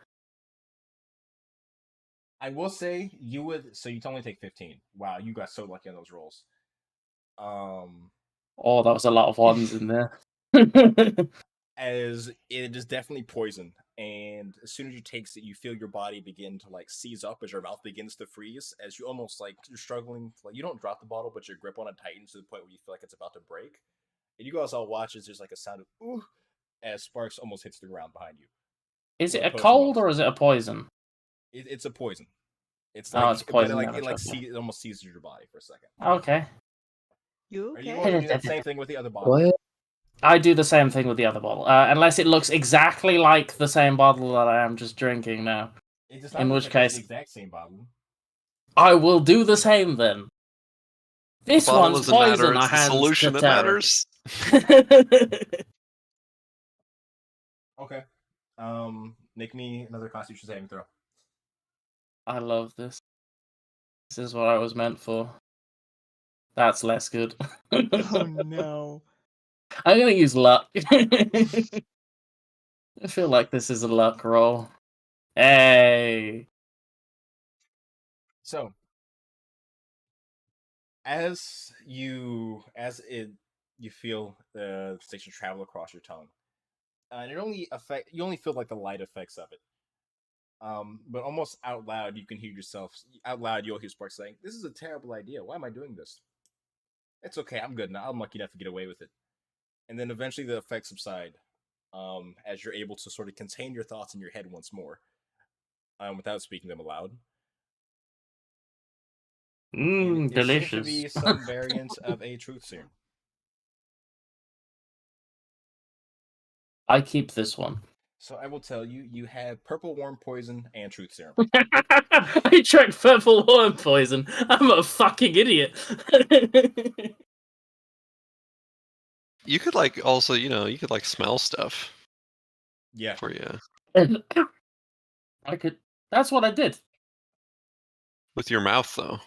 I will say you would. So you only take 15. Wow, you got so lucky on those rolls. Oh, that was a lot of ones in there. As it is definitely poison, and as soon as you taste it, you feel your body begin to like seize up as your mouth begins to freeze. As you almost like you're struggling, like you don't drop the bottle, but your grip on it tightens to the point where you feel like it's about to break. And you guys all watch as there's like a sound of ooh, as sparks almost hits the ground behind you. Is it a cold or is it a poison? It's a poison. It's like, it's poison. It almost seizes your body for a second. Okay. You okay? Are you okay? going to do that same thing with the other bottle? What? I do the same thing with the other bottle, unless it looks exactly like the same bottle that I am just drinking now. It does not in look which like case, the exact same bottle. I will do the same then. This one's poison. It's the solution that matters. Okay. Make me another Constitution saving throw. I love this. This is what I was meant for. That's less good. Oh no. I'm gonna use luck. I feel like this is a luck roll. Hey. So, as you feel the sensation travel across your tongue, and you only feel like the light effects of it. But almost out loud, you can hear yourself out loud. You'll hear Spark saying, "This is a terrible idea. Why am I doing this? It's okay. I'm good now. I'm lucky enough to get away with it." And then eventually the effects subside, as you're able to sort of contain your thoughts in your head once more, without speaking them aloud. And it seems to be Delicious. some variant of a truth serum. I keep this one. So I will tell you, you have purple worm poison and truth serum. I drank purple worm poison. I'm a fucking idiot. You could like also, you could like smell stuff Yeah. for you I could. That's what I did. with your mouth though.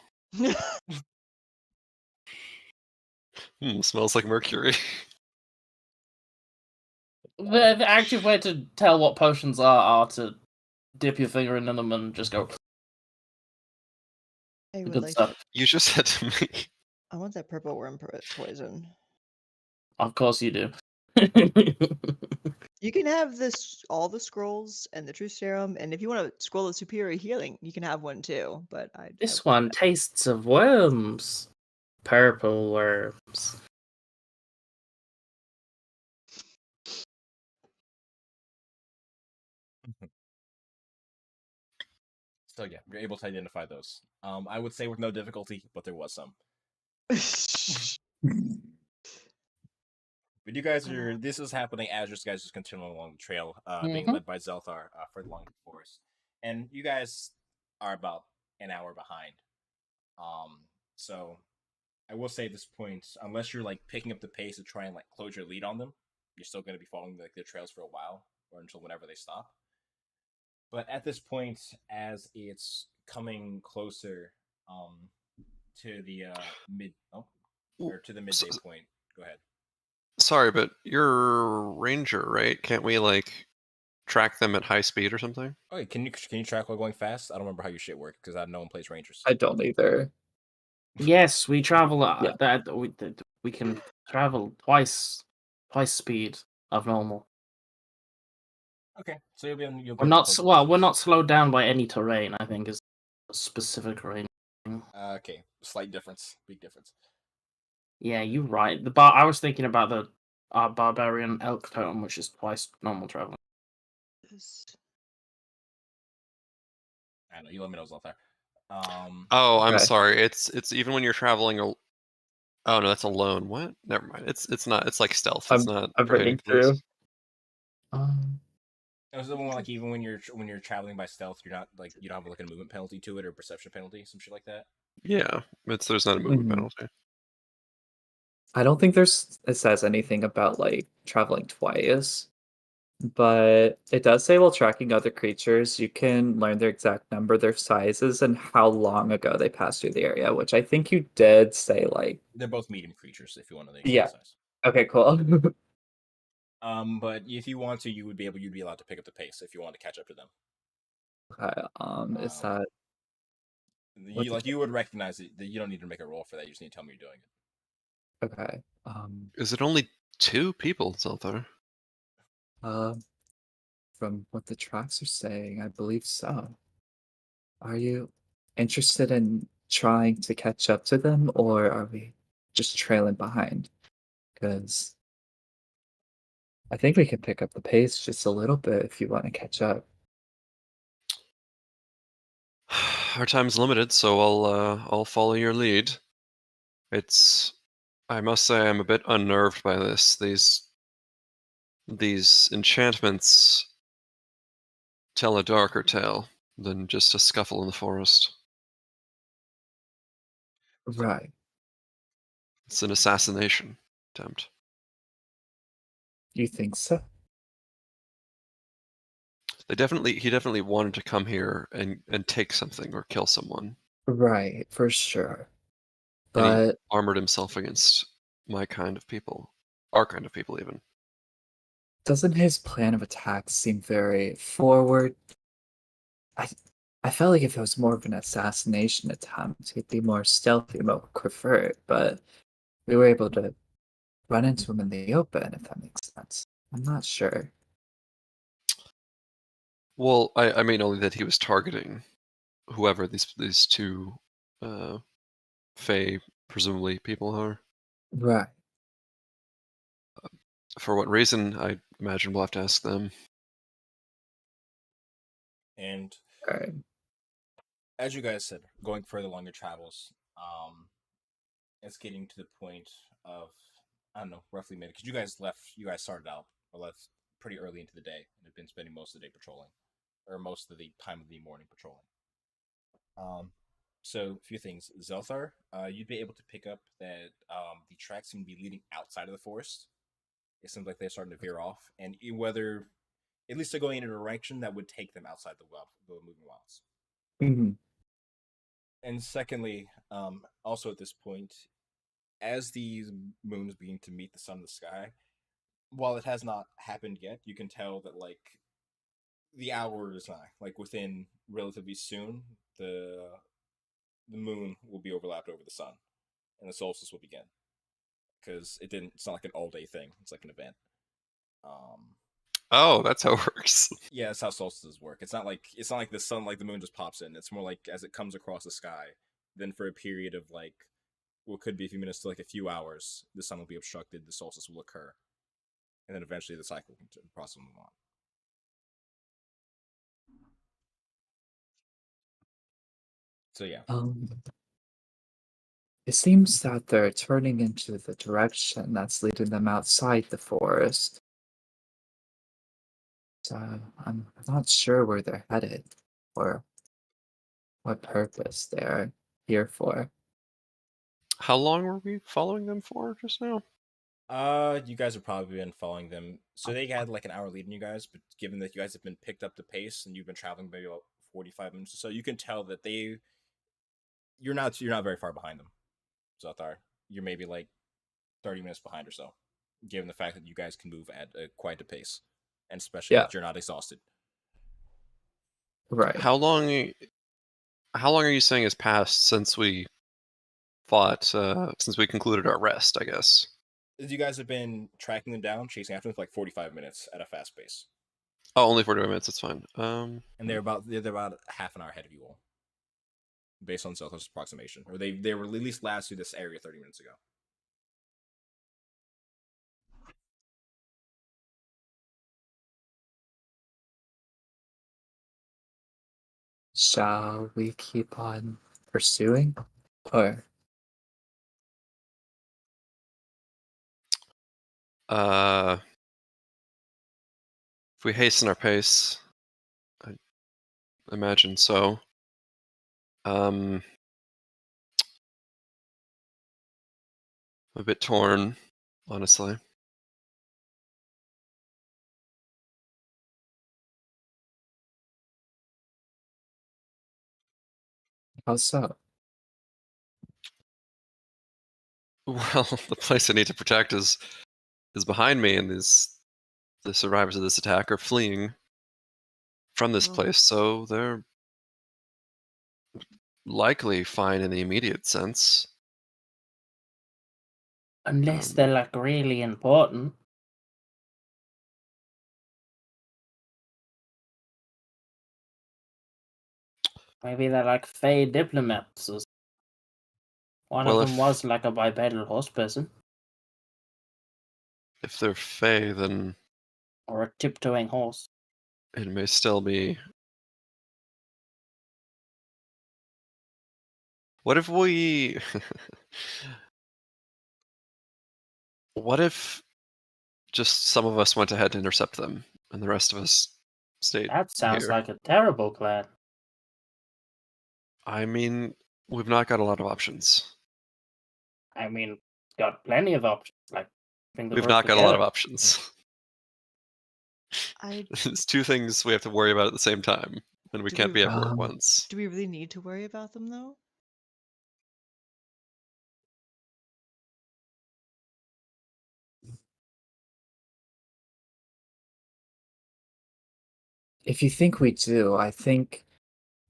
Smells like mercury. The active way to tell what potions are to dip your finger into them and just go. I would Good like. stuff. You just said to me. I want that purple worm poison. Of course you do. You can have all the scrolls and the truth serum, and if you want a scroll of superior healing, you can have one too. But This one tastes of worms. Purple worms. So yeah, you're able to identify those. I would say with no difficulty, but there was some. But you guys are. This is happening as you guys just continuing along the trail, being led by Zelthar further along the forest, and you guys are about an hour behind. So I will say at this point, unless you're like picking up the pace to try and like close your lead on them, you're still going to be following like their trails for a while or until whenever they stop. But at this point, as it's coming closer to the to the midday point, go ahead. Sorry, but you're a ranger, right? Can't we like track them at high speed or something? Okay, can you track while going fast? I don't remember how your shit worked because no one plays rangers. I don't either. Yes, we travel. Yeah. We can travel twice speed of normal. Okay, so you'll We're not we're not slowed down by any terrain. I think is a specific rain. Okay, slight difference, big difference. Yeah, you're right. I was thinking about the barbarian elk totem, which is twice normal travel. I know you let me know what's out there. Oh, I'm Okay. sorry. It's even when you're traveling. Oh no, that's alone. What? Never mind. It's not. It's like stealth. It's not. I'm reading pertaining to this. through. It was the one like even when you're traveling by stealth, you're not like you don't have like a movement penalty to it or perception penalty, some shit like that. Yeah, there's not a movement Mhm. penalty. I don't think it says anything about like traveling twice, but it does say while tracking other creatures, you can learn their exact number, their sizes, and how long ago they passed through the area, which I think you did say like. They're both medium creatures if you want to know Yeah. size. Okay, cool. But if you want to, you'd be allowed to pick up the pace if you want to catch up to them. Okay, is that you would recognize it? You don't need to make a roll for that. You just need to tell me you're doing it. okay? Is it only 2 people, Zelthar? From what the tracks are saying, I believe so. Are you interested in trying to catch up to them, or are we just trailing behind? Because I think we can pick up the pace just a little bit if you want to catch up. Our time's limited, so I'll follow your lead. I must say I'm a bit unnerved by this. These enchantments tell a darker tale than just a scuffle in the forest. Right. It's an assassination attempt. You think so? He definitely wanted to come here and take something or kill someone. Right, for sure. And he But armored himself against my kind of people. Our kind of people, even. doesn't his plan of attack seem very forward? I felt like if it was more of an assassination attempt, he'd be more stealthy, more covert, but we were able to run into him in the open, if that makes sense. I'm not sure. Well, I mean only that he was targeting whoever these two Fey, presumably people are. Right. For what reason, I imagine we'll have to ask them. And Right. as you guys said, going further along your travels, it's getting to the point of, I don't know, roughly mid. Because you guys started out or left pretty early into the day and have been spending most of the day patrolling, or most of the time of the morning patrolling. So a few things. Zelthar, you'd be able to pick up that the tracks seem to be leading outside of the forest. It seems like they're starting to veer off, and whether at least they're going in a direction that would take them outside the moving wilds. Hmm. And secondly, also at this point, as these moons begin to meet the sun in the sky, while it has not happened yet, you can tell that like the hour is nigh. Like within relatively soon, the moon will be overlapped over the sun, and the solstice will begin. Because it's not like an all day thing. It's like an event. Oh, that's how it works. Yeah, that's how solstices work. It's not like the sun, like the moon just pops in. It's more like as it comes across the sky, then for a period of like what could be a few minutes to like a few hours, the sun will be obstructed, the solstice will occur, and then eventually the cycle can process will move on. So yeah, It seems that they're turning into the direction that's leading them outside the forest. So I'm not sure where they're headed or what purpose they're here for. How long were we following them for just now? you guys have probably been following them. So they had like an hour lead in you guys, but given that you guys have been picked up the pace and you've been traveling maybe about 45 minutes or so, you can tell that you're not very far behind them. Zothar, you're maybe like 30 minutes behind or so, given the fact that you guys can move at quite a pace, and especially Yeah. that you're not exhausted. Right. How long are you saying has passed since we fought, since we concluded our rest, I guess? You guys have been tracking them down, chasing after them for like 45 minutes at a fast pace. Oh, only 45 minutes, that's fine. And they're about half an hour ahead of you all, based on Zelthar's approximation. Or they were at least last through this area 30 minutes ago. Shall we keep on pursuing? Or if we hasten our pace, I imagine so. I'm a bit torn, honestly. how so? Well, the place I need to protect is behind me, and the survivors of this attack are fleeing from this Well, place, so they're likely fine in the immediate sense. Unless they're like really important. Maybe they're like Fey diplomats. Or one Well, of them was like a bipedal horse person. if they're Fey, then Or a tiptoeing horse. it may still be. What if we... What if just some of us went ahead to intercept them, and the rest of us stayed That sounds here? like a terrible plan. I mean, we've not got a lot of options. I mean, got plenty of options. Like, We've not got a lot of options. I There's two things we have to worry about at the same time, and we Do can't we- be everywhere at once. do we really need to worry about them though? If you think we do, I think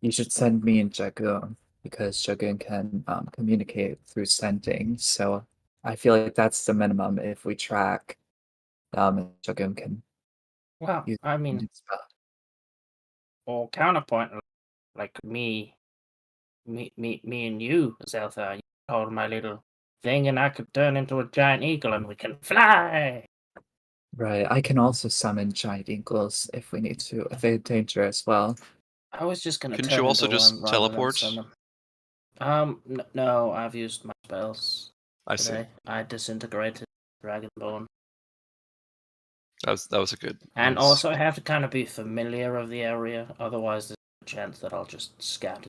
you should send me and Jagoon, because Jagoon can communicate through sending. So I feel like that's the minimum if we track. Jagoon can Well, use I mean, spell. or counterpoint, like me and you, Zeltha. You hold my little thing, and I could turn into a giant eagle, and we can fly. Right. I can also summon giant eagles if we need to. They're dangerous as well. I was just gonna Couldn't turn you also into just one rather teleport? than summon. No, I've used my spells I see. today. I disintegrated Dragonborn. That was a good And use. also, I have to kind of be familiar of the area, otherwise there's a chance that I'll just scatter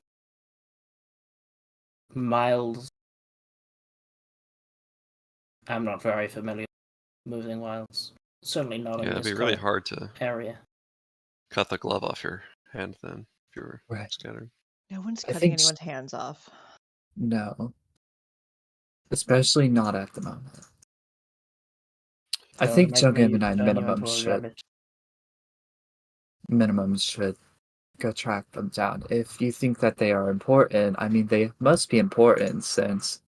miles. I'm not very familiar with moving wilds. Certainly not Yeah, in it'd this be really current hard to area. cut the glove off your hand then if you were Right. scattered. No one's I cutting think anyone's hands off. No. Especially not at the moment. I Don't think make Joe Game me and I turn you into a rabbit. should go track them down. If you think that they are important, I mean, they must be important since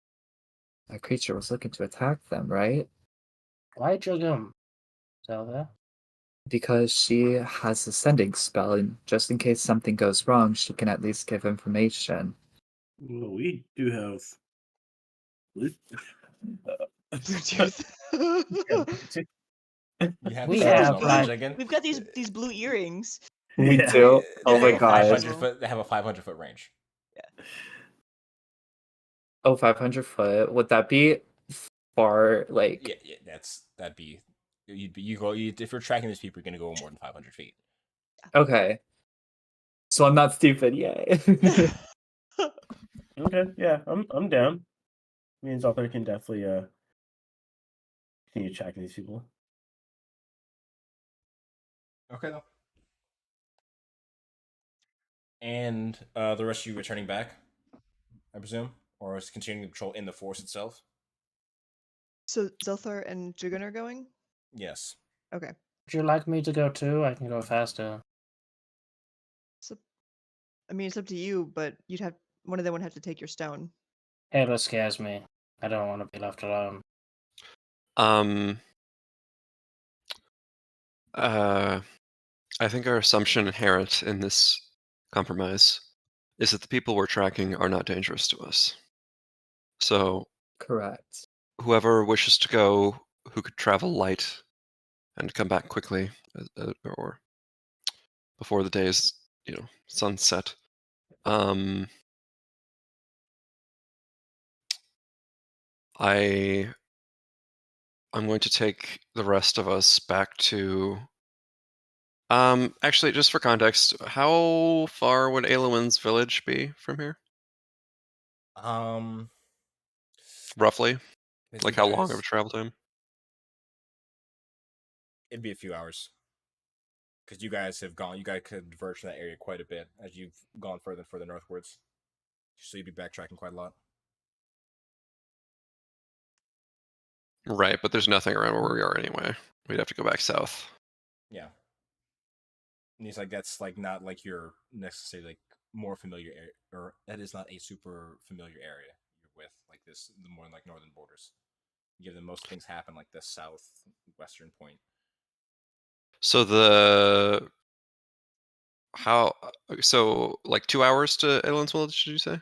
that creature was looking to attack them, right? Why Jugum? Zelda? Because she has a sending spell, and just in case something goes wrong, she can at least give information. Well, we do have. Bluetooth. You have We We the got these have, signal blue. bridge again. We've got these blue earrings. We Yeah. do? They Oh my have a god. 500 foot. They have a 500-foot range. Oh, 500 foot. Would that be far, like... Yeah, that'd be. If you're tracking these people, you're gonna go more than 500 feet. Okay. So I'm not stupid, yay. Okay, yeah, I'm down. Me and Zoltar can definitely continue tracking these people. Okay, though. And the rest of you returning back, I presume, or is continuing to patrol in the forest itself? So Zelthar and Jugun are going? Yes. Okay. Would you like me to go too? I can go faster. So, I mean, it's up to you, but one of them would have to take your stone. Halo scares me. I don't want to be left alone. I think our assumption inherent in this compromise is that the people we're tracking are not dangerous to us. So Correct. whoever wishes to go, who could travel light and come back quickly, or before the day is, sunset. I'm going to take the rest of us back to. Actually, just for context, how far would Aelowyn's village be from here? Roughly, With like you how long of guys, a travel time? it'd be a few hours. Because you guys could diverge from that area quite a bit as you've gone further and further northwards. So you'd be backtracking quite a lot. Right, but there's nothing around where we are anyway. We'd have to go back south. Yeah. And he's like, that's like not like your necessarily like more familiar area, or that is not a super familiar area you're with, like this, the more like northern borders. Given most things happen like the southwestern point. So like 2 hours to Aelowyn's village, did you say?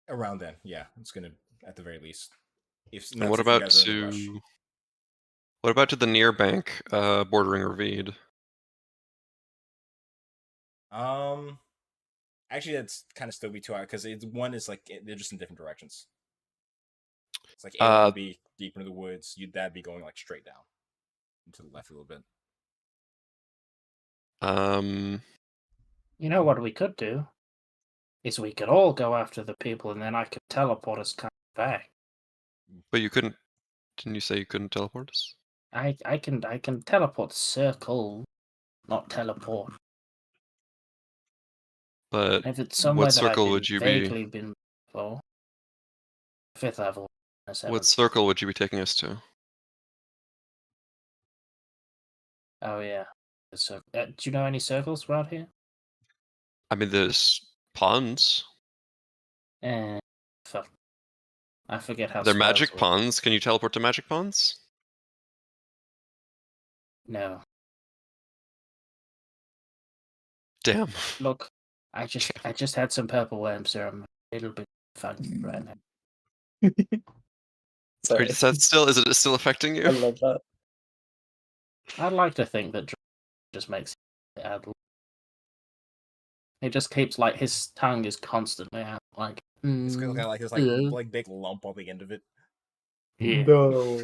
Around then, yeah, it's gonna at the very least. If And not, what if you about guys are in a rush. to the near bank, bordering Revedia? Actually, that's kind of still be 2 hours because one is like they're just in different directions. It's like Aelin would be deep into the woods. That'd be going like straight down to the left a little bit. You know what we could do? Is we could all go after the people, and then I could teleport us back. But you couldn't. Didn't you say you couldn't teleport us? I can teleport circle, not teleport. But If it's somewhere what that I've circle been would you vaguely been before. 5th level. What circle would you be taking us to? Oh yeah. So, do you know any circles around here? I mean, there's ponds. Fuck. I forget how They're spells magic work. ponds. Can you teleport to magic ponds? No. Damn. Look, I just had some purple worm serum. A little bit funky right now. Sorry. Is it still affecting I you? love that. I'd like to think that just makes it out. It just keeps like his tongue is constantly out, like. It's kind of like this like big lump on the end of it. Yeah. No.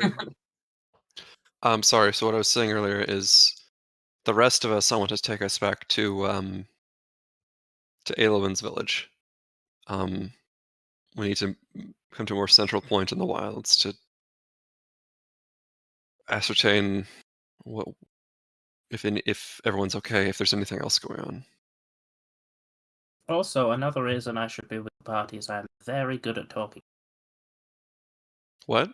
I'm sorry. So what I was saying earlier is the rest of us, I want to take us back to Aelowin's village. We need to come to a more central point in the wilds to ascertain what if everyone's okay, if there's anything else going on. Also, another reason I should be with the party is I'm very good at talking. What?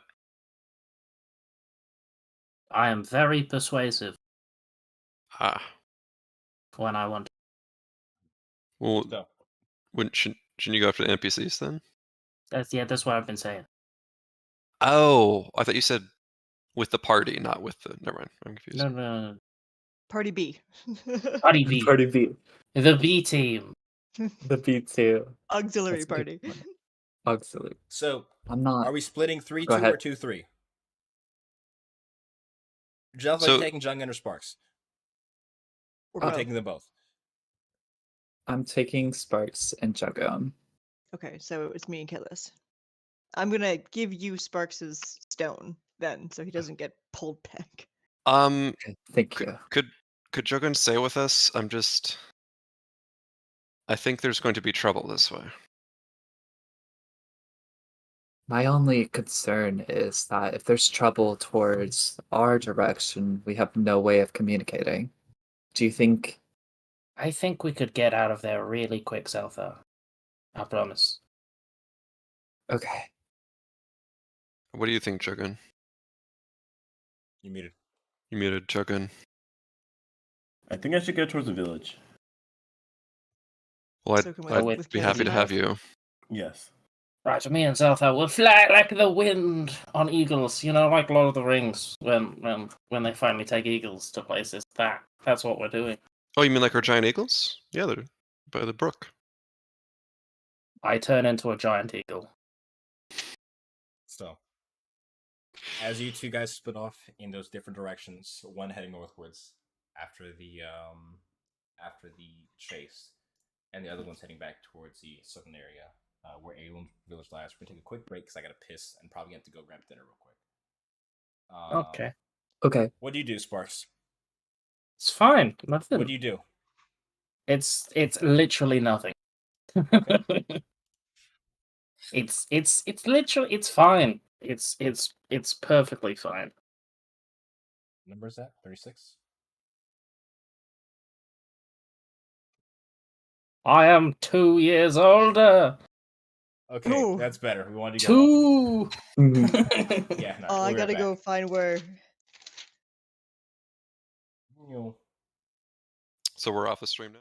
I am very persuasive Ah. when I want to. Well, So, shouldn't you go after the NPCs then? That's what I've been saying. Oh, I thought you said with the party, not with the. Never mind, I'm confused. No. Party B. Party B. Party B. The B team. The B2. Auxiliary That's a good party. point. Auxiliary. so I'm not. are we splitting 3-2 Go or ahead. 2-3? Jeff, are So- you taking Jungen or Sparks? Or Or both. taking them both? I'm taking Sparks and Jugon. Okay, so it's me and Killis. I'm gonna give you Sparks's stone then, so he doesn't get pulled back. Okay, thank you. Could Jogun stay with us? I think there's going to be trouble this way. My only concern is that if there's trouble towards our direction, we have no way of communicating. Do you think? I think we could get out of there really quick, Zeltha. I promise. Okay. What do you think, Jogun? You muted. You muted, Jogun. I think I should go towards the village. Well, So can we I'd with be Killis happy to and have Jeff? you. Yes. Right, so me and Zeltha will fly like the wind on eagles. You know, like Lord of the Rings, when they finally take eagles to places. That's what we're doing. Oh, you mean like our giant eagles? Yeah, they're by the brook. I turn into a giant eagle. So, as you two guys split off in those different directions, one heading northwards after the chase, and the other one's heading back towards the southern area where Aelon's village lies. We're gonna take a quick break because I gotta piss and probably have to go grab dinner real quick. Okay. Okay. What do you do, Sparks? It's fine. Nothing. What do you do? It's literally nothing. It's literally it's fine. It's perfectly fine. Number is that 36? I am 2 years older. Okay, Ooh. that's better. We wanted to go. 2. Mhm. Yeah, no. Oh, we'll I be right gotta back. go find where. So we're off a stream now.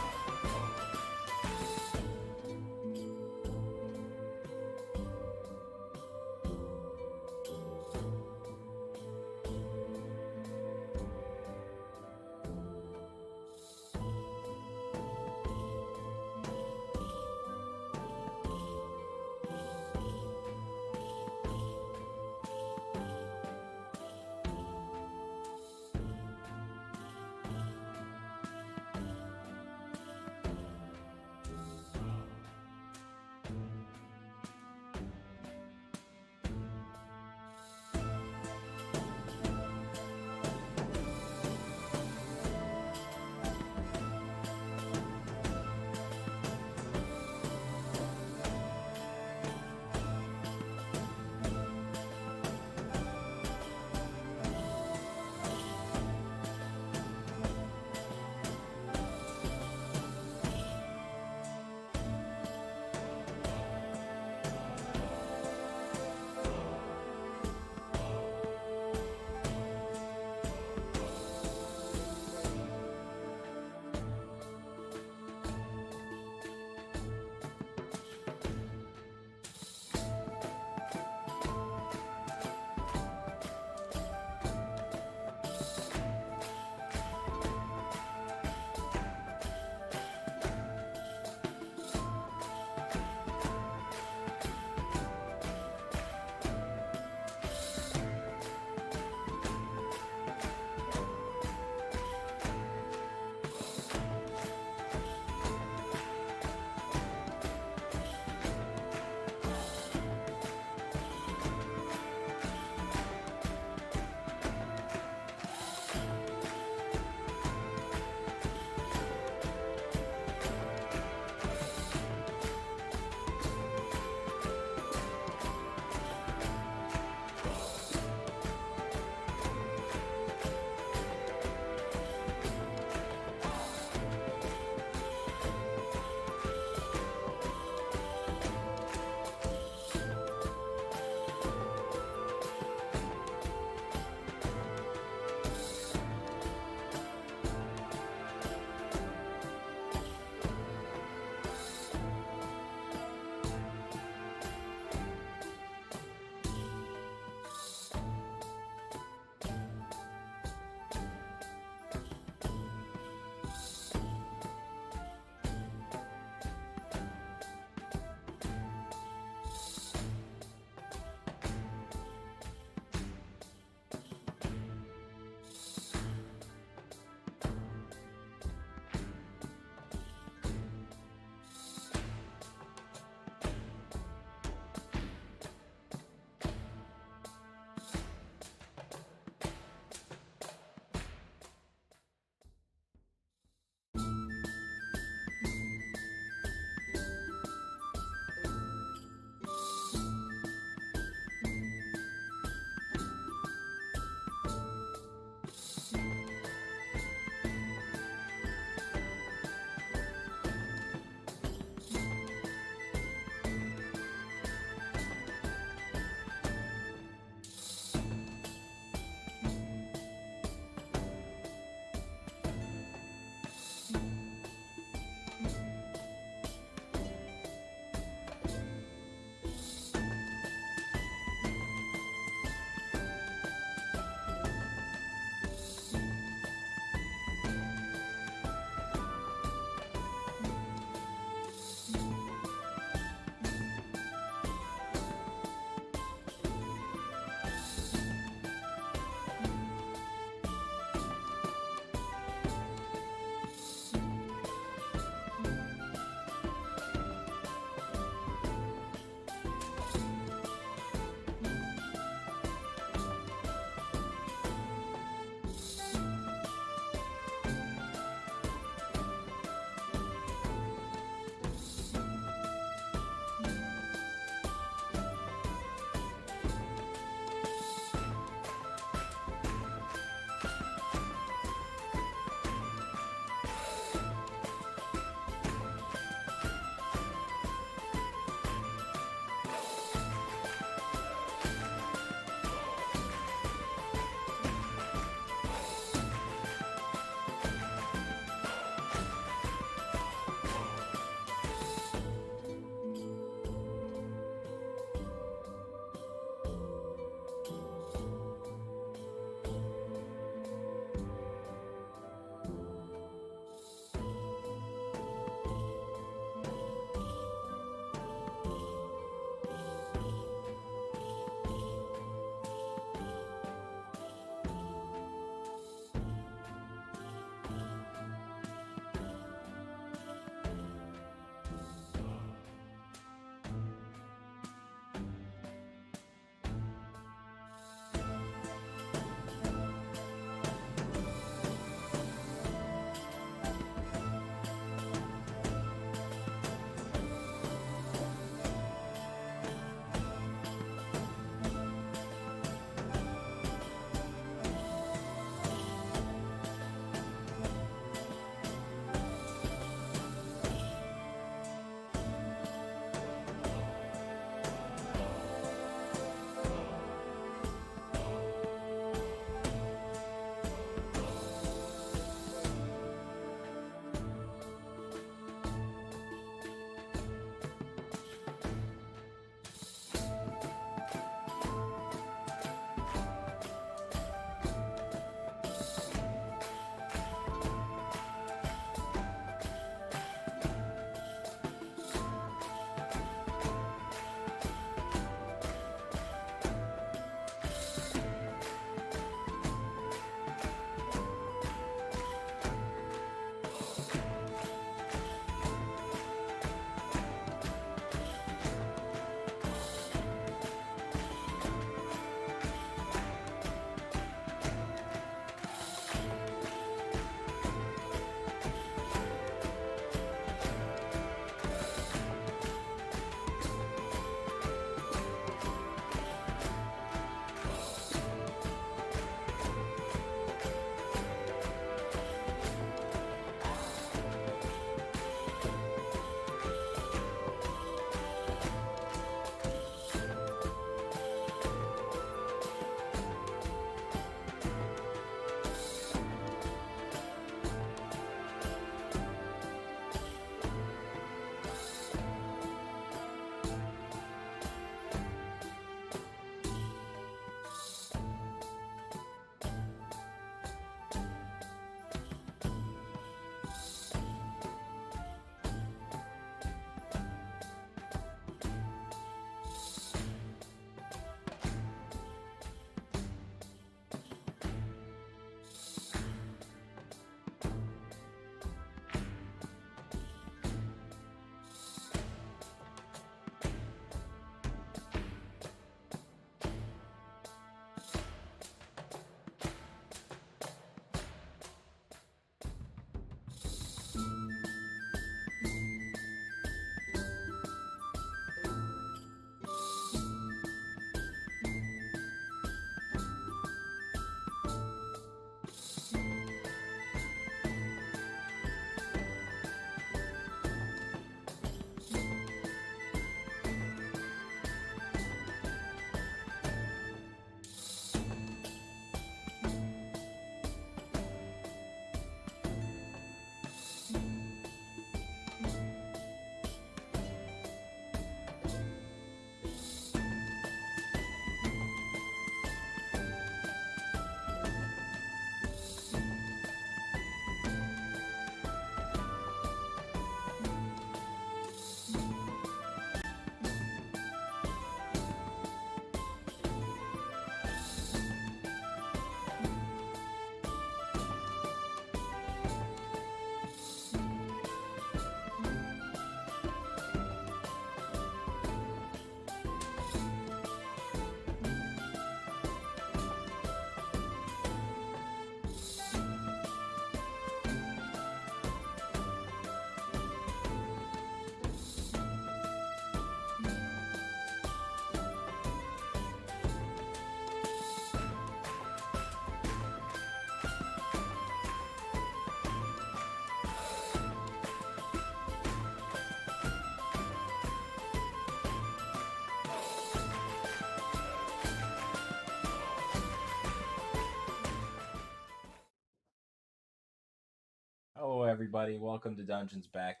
everybody. Welcome to Dungeons Back.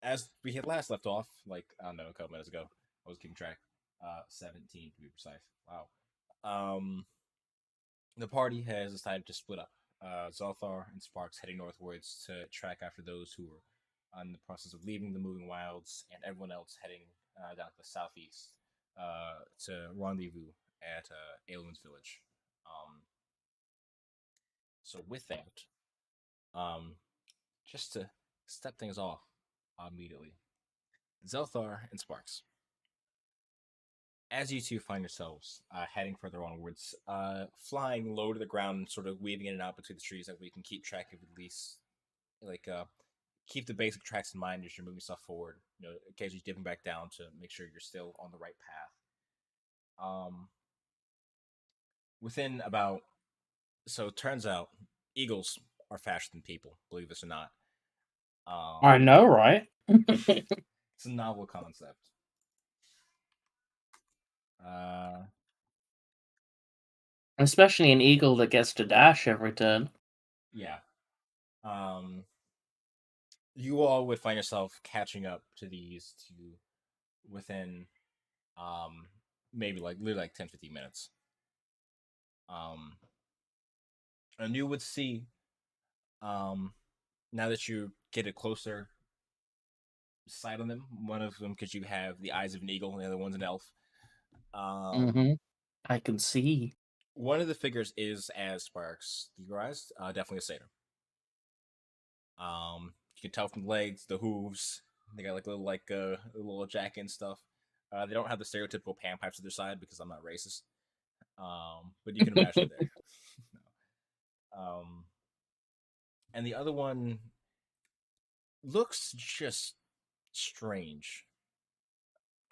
As we had last left off, like, I don't know, a couple minutes ago, I was keeping track. 17 to be precise. Wow. The party has decided to split up. Zothar and Sparks heading northwards to track after those who were in the process of leaving the Moving Wilds, and everyone else heading down to the southeast to rendezvous at Aelun's village. So with that, just to step things off immediately, Zelthar and Sparks, as you two find yourselves heading further onwards, flying low to the ground and sort of weaving in and out between the trees, that we can keep track of at least, like, keep the basic tracks in mind as you're moving stuff forward. Occasionally dipping back down to make sure you're still on the right path. Within about, so it turns out eagles are faster than people, believe this or not. I know, right? It's a novel concept. Especially an eagle that gets to dash every turn. Yeah. You all would find yourself catching up to these two within maybe literally 10-15 minutes. And you would see now that you get a closer sight on them, one of them, because you have the eyes of an eagle and the other one's an elf. I can see. One of the figures is, as Sparks theorized, definitely a satyr. You can tell from the legs, the hooves. They got a little jacket and stuff. They don't have the stereotypical panpipes at their side because I'm not racist. But you can imagine there. And the other one looks just strange.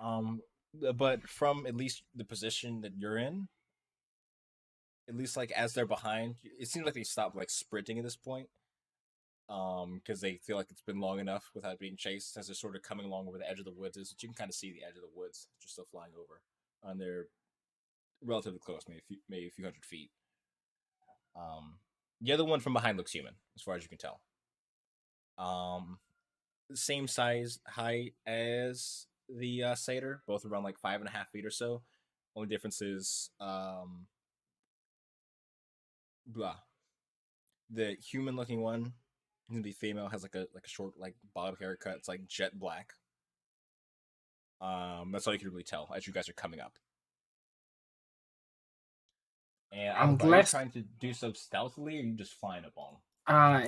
But from at least the position that you're in, at least like as they're behind, it seems like they stopped like sprinting at this point. Because they feel like it's been long enough without being chased, as they're sort of coming along where the edge of the woods is. But you can kind of see the edge of the woods just still flying over, and they're relatively close, maybe a few hundred feet. The other one from behind looks human, as far as you can tell. Same size, height as the satyr, both around like 5.5 feet or so. Only difference is the human-looking one, gonna be female, has like a short like bob haircut. It's like jet black. That's all you can really tell as you guys are coming up. And are you trying to do so stealthily, or are you just flying up on them?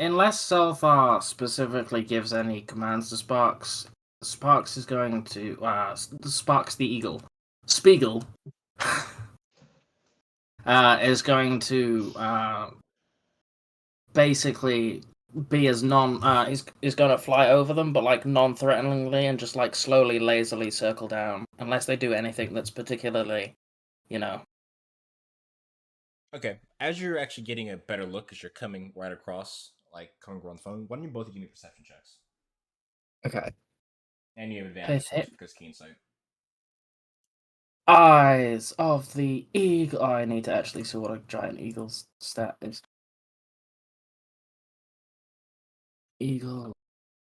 Unless Selthar specifically gives any commands to Sparks, Sparks is going to Sparks the Eagle, Spiegel, is going to basically be as is going to fly over them, but like non-threateningly, and just like slowly, lazily circle down, unless they do anything that's particularly, Okay, as you're actually getting a better look, because you're coming right across, like coming around the phone, why don't you both give me perception checks? Okay. And you have advantage because keen sight. Eyes of the eagle. Oh, I need to actually see what a giant eagle's stat is. Eagle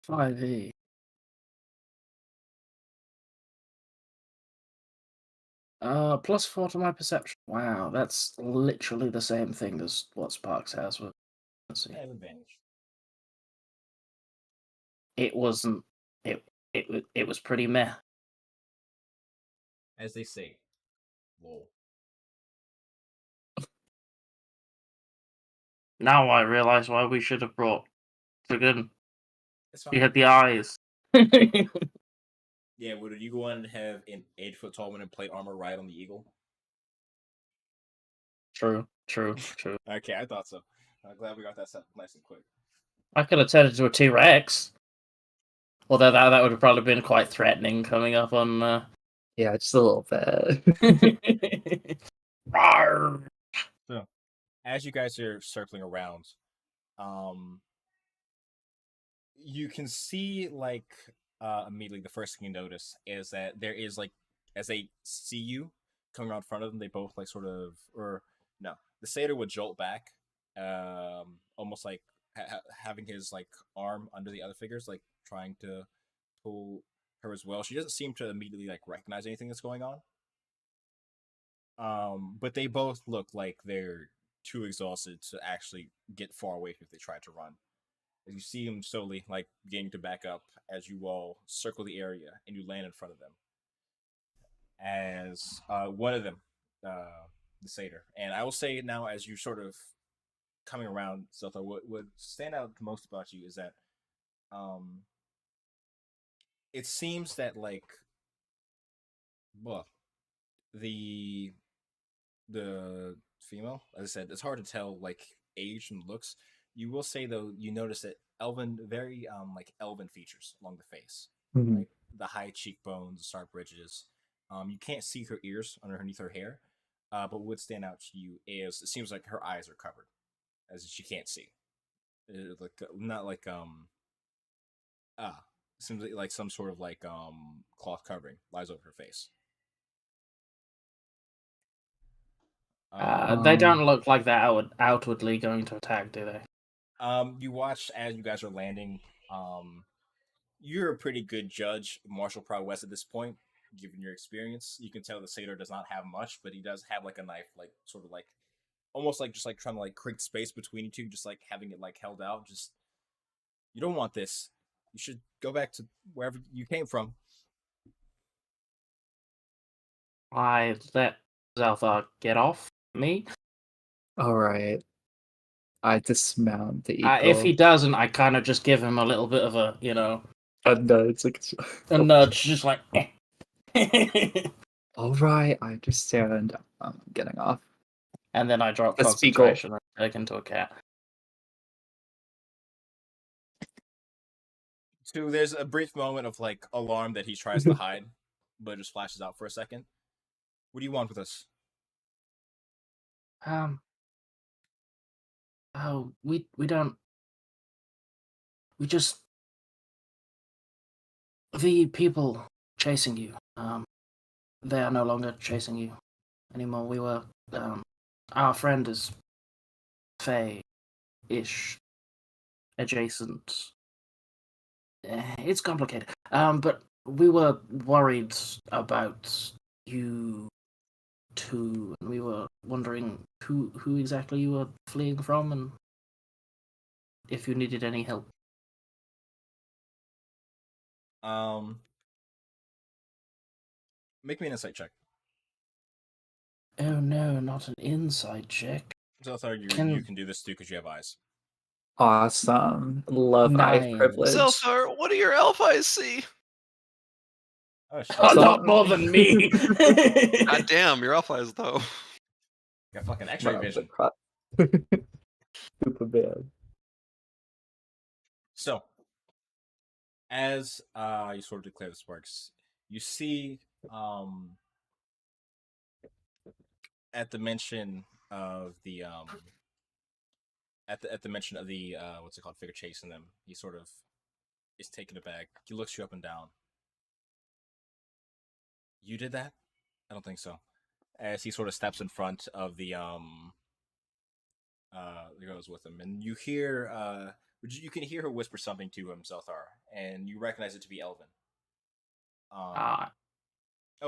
5e. +4 to my perception. Wow, that's literally the same thing as what Sparks has. Let's see. I have advantage. It wasn't. It was pretty meh. As they say, lol. Now I realize why we should have brought Dragon. It's He fine. had the eyes. Yeah, would you go on and have an 8-foot tall one in plate armor ride on the eagle? True. Okay, I thought so. I'm glad we got that set nice and quick. I could have turned it into a T-Rex. Although that would have probably been quite threatening coming up on. Yeah, just a little bit. So, as you guys are circling around, you can see immediately the first thing you notice is that there is as they see you coming around in front of them, they both the satyr would jolt back, almost like having his like arm under the other figures, like trying to pull her as well. She doesn't seem to immediately like recognize anything that's going on. But they both look like they're too exhausted to actually get far away if they try to run. As you see them slowly like beginning to back up as you all circle the area and you land in front of them. As one of them, the satyr, and I will say now as you sort of coming around, Zelthar, what would stand out most about you is that it seems that like well the female, as I said, it's hard to tell like age and looks. You will say though, you notice that elven, very like elven features along the face, Mhm. like the high cheekbones, the sharp ridges. You can't see her ears underneath her hair, but what would stand out to you is it seems like her eyes are covered, as she can't see. Like not like seems like some sort of like cloth covering lies over her face. They don't look like they're outwardly going to attack, do they? You watch as you guys are landing. You're a pretty good judge of martial prowess at this point, given your experience. You can tell the satyr does not have much, but he does have like a knife, like sort of like almost like just like trying to like create space between you two, just like having it like held out. Just you don't want this. You should go back to wherever you came from. I let Zelthar get off me. All right. I dismount the If he eagle. doesn't, I kind of just give him a little bit of a, No, it's like a nudge, just like. all right. I understand. I'm getting off. And then I drop A speaker. concentration and take into a cat. So there's a brief moment of like alarm that he tries to hide, but it just flashes out for a second. What do you want with us? Oh, we don't. We just the people chasing you. They are no longer chasing you anymore. We were. Our friend is Fey-ish, adjacent. It's complicated. But we were worried about you two, and we were wondering who exactly you were fleeing from, and if you needed any help. Make me an insight check. Oh no, not an inside check. So I thought you can do this too because you have eyes. Awesome. Love eye 9. privilege. Zelthar, what do your elf eyes see? Oh shit! A So- lot more than me. God damn, your elf eyes though. Got fucking X-ray Wow, vision. Super bad. So, as you sort of declare the sparks, you see at the mention of the at the mention of the what's it called, figure chasing them, he sort of is taken aback. He looks you up and down. You did that? I don't think so. As he sort of steps in front of the girls with him, and you hear you can hear her whisper something to him, Zelthar, and you recognize it to be Elven. Oh,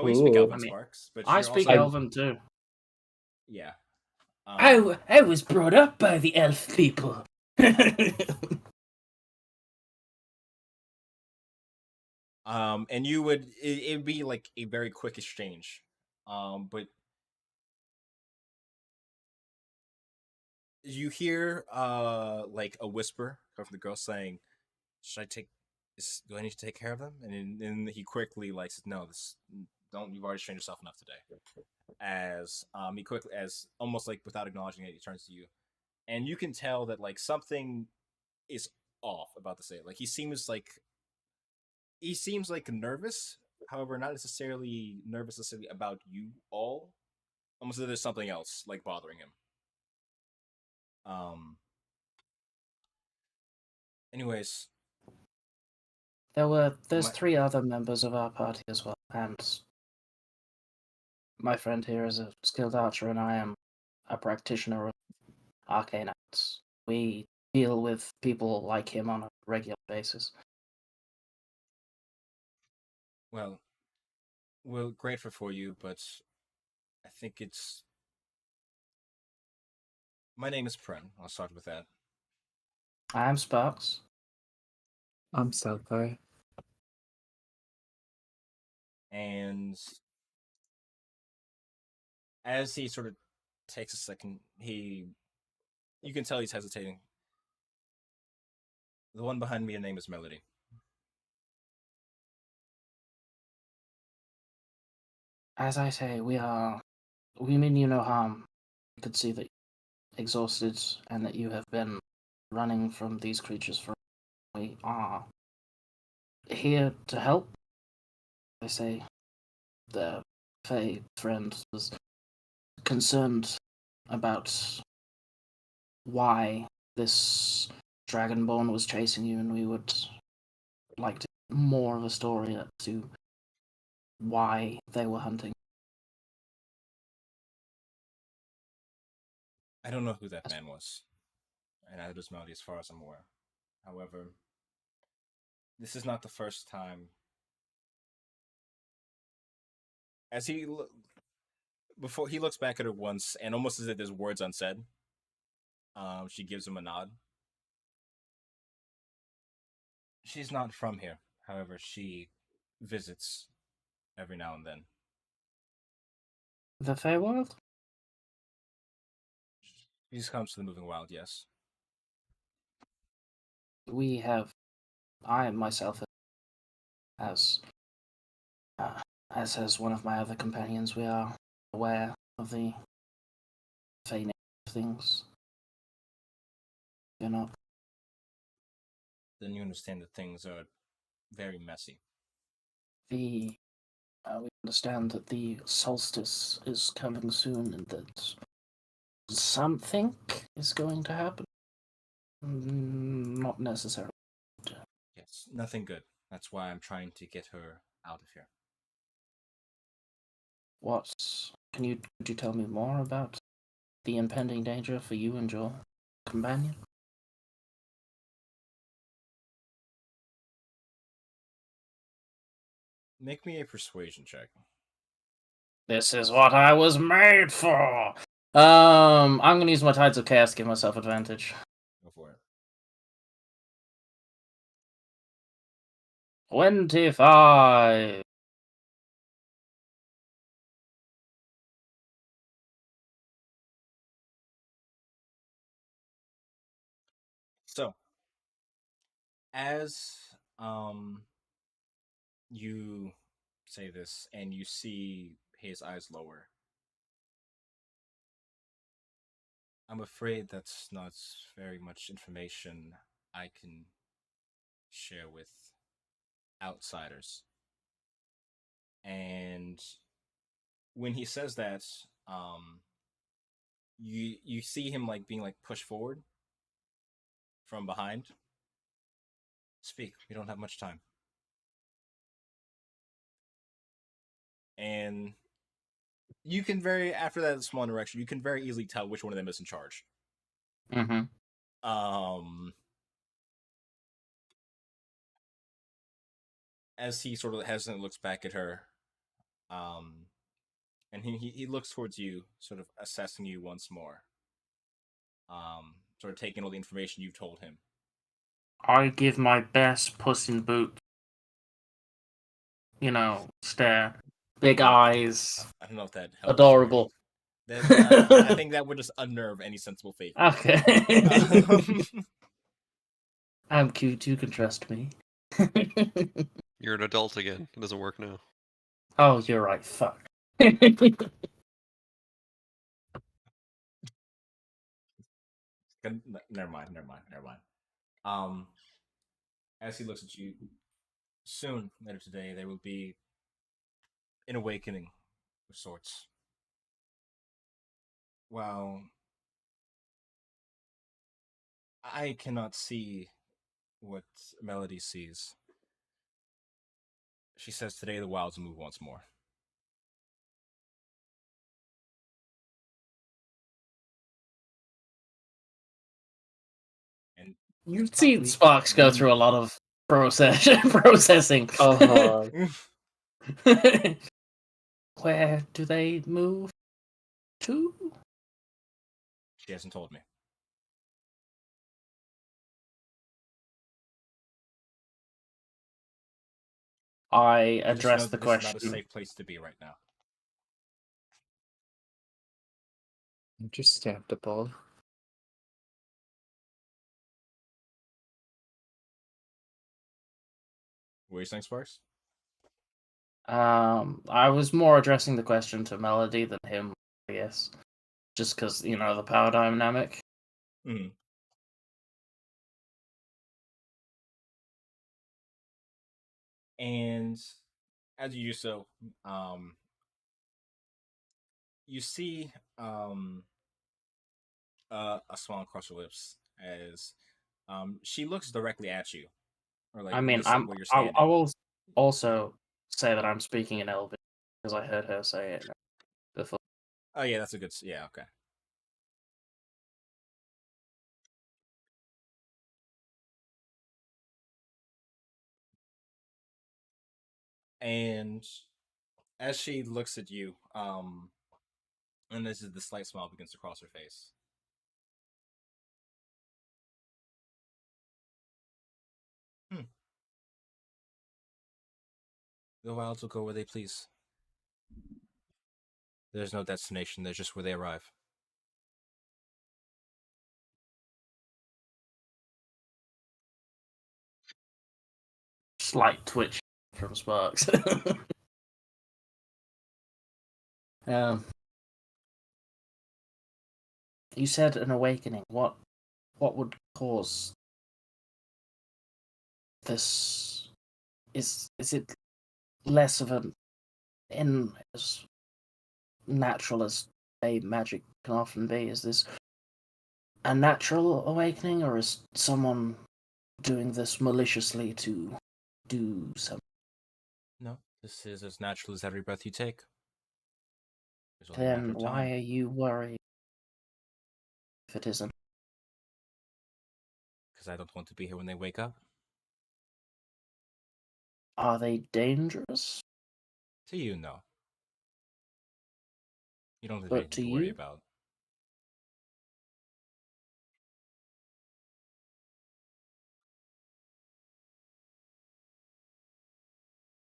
you speak Ooh. Elven, I mean, Sparks, but I you're speak also Elven too. yeah. I was brought up by the elf people. And you would it'd be like a very quick exchange, but you hear like a whisper from the girl saying, "Should I take? Do I need to take care of them?" And then he quickly like says, "No, this don't. You've already strained yourself enough today." As he quickly, as almost like without acknowledging it, he turns to you, and you can tell that like something is off about the say. Like he seems like nervous. However, not necessarily nervous necessarily about you all. Almost as there's something else like bothering him. Anyways, There's 3 other members of our party as well, and my friend here is a skilled archer, and I am a practitioner of arcane arts. We deal with people like him on a regular basis. Well, we're grateful for you, but I think it's. My name is Pren. I'll start with that. I'm Sparks. I'm Southbar. And as he sort of takes a second, you can tell he's hesitating. The one behind me, her name is Melody. As I say, we mean you no harm. We could see that you're exhausted and that you have been running from these creatures for. We are here to help. I say, the Fae friend was concerned about why this Dragonborn was chasing you, and we would like to get more of a story as to why they were hunting. I don't know who that man was, and neither does Melody, as far as I'm aware. However, this is not the first time. As before he looks back at her once, and almost as if there's words unsaid, she gives him a nod. She's not from here. However, she visits every now and then. The Feywild? She just comes to the Moving Wild, yes. I myself, as has one of my other companions, we are aware of the Fey nature of things. You're not. Then you understand that things are very messy. We understand that the solstice is coming soon and that something is going to happen. Not necessarily. Yes, nothing good. That's why I'm trying to get her out of here. Could you tell me more about the impending danger for you and your companion? Make me a persuasion check. This is what I was made for. I'm gonna use my Tides of Chaos to give myself advantage. Go for it. 25. So, as you say this and you see his eyes lower, I'm afraid that's not very much information I can share with outsiders. And when he says that, you see him like being like pushed forward from behind. Speak. We don't have much time. And you can after that small interaction, you can very easily tell which one of them is in charge. Mm-hmm. As he sort of hesitantly looks back at her, and he looks towards you, sort of assessing you once more, sort of taking all the information you've told him. I give my best Puss in Boot, stare. Big eyes. I don't know if that helps. Adorable. I think that would just unnerve any sensible fake. Okay. I'm cute, you can trust me. You're an adult again. It doesn't work now. Oh, you're right, fuck. Never mind. As he looks at you, soon, later today, there will be an awakening of sorts. Well, I cannot see what Melody sees. She says today the wilds will move once more. And You've seen Sparks go through a lot of processing. Oh, Where do they move to? She hasn't told me. I I just know addressed the that this is not a question. safe place to be right now. understandable. What are you saying, Sparks? I was more addressing the question to Melody than him, I guess. Just because, you know, the power dynamic. Mm-hmm. And as you do so, you see a smile across her lips as she looks directly at you, or like I mean, this where you're standing. I will also say that I'm speaking in Elvish because I heard her say it before. Oh yeah, that's a good. Yeah, okay. And as she looks at you, and this is the slight smile begins to cross her face. The wilds will go where they please. There's no destination, there's just where they arrive. Slight twitch from Sparks. You said an awakening. What would cause this? Is it less of an in as natural as a magic can often be? Is this a natural awakening, or is someone doing this maliciously to do something? No, this is as natural as every breath you take. There's only a matter Then of why time. are you worried if it isn't? Because I don't want to be here when they wake up. Are they dangerous? To you, no. You don't have But anything to to worry you? about.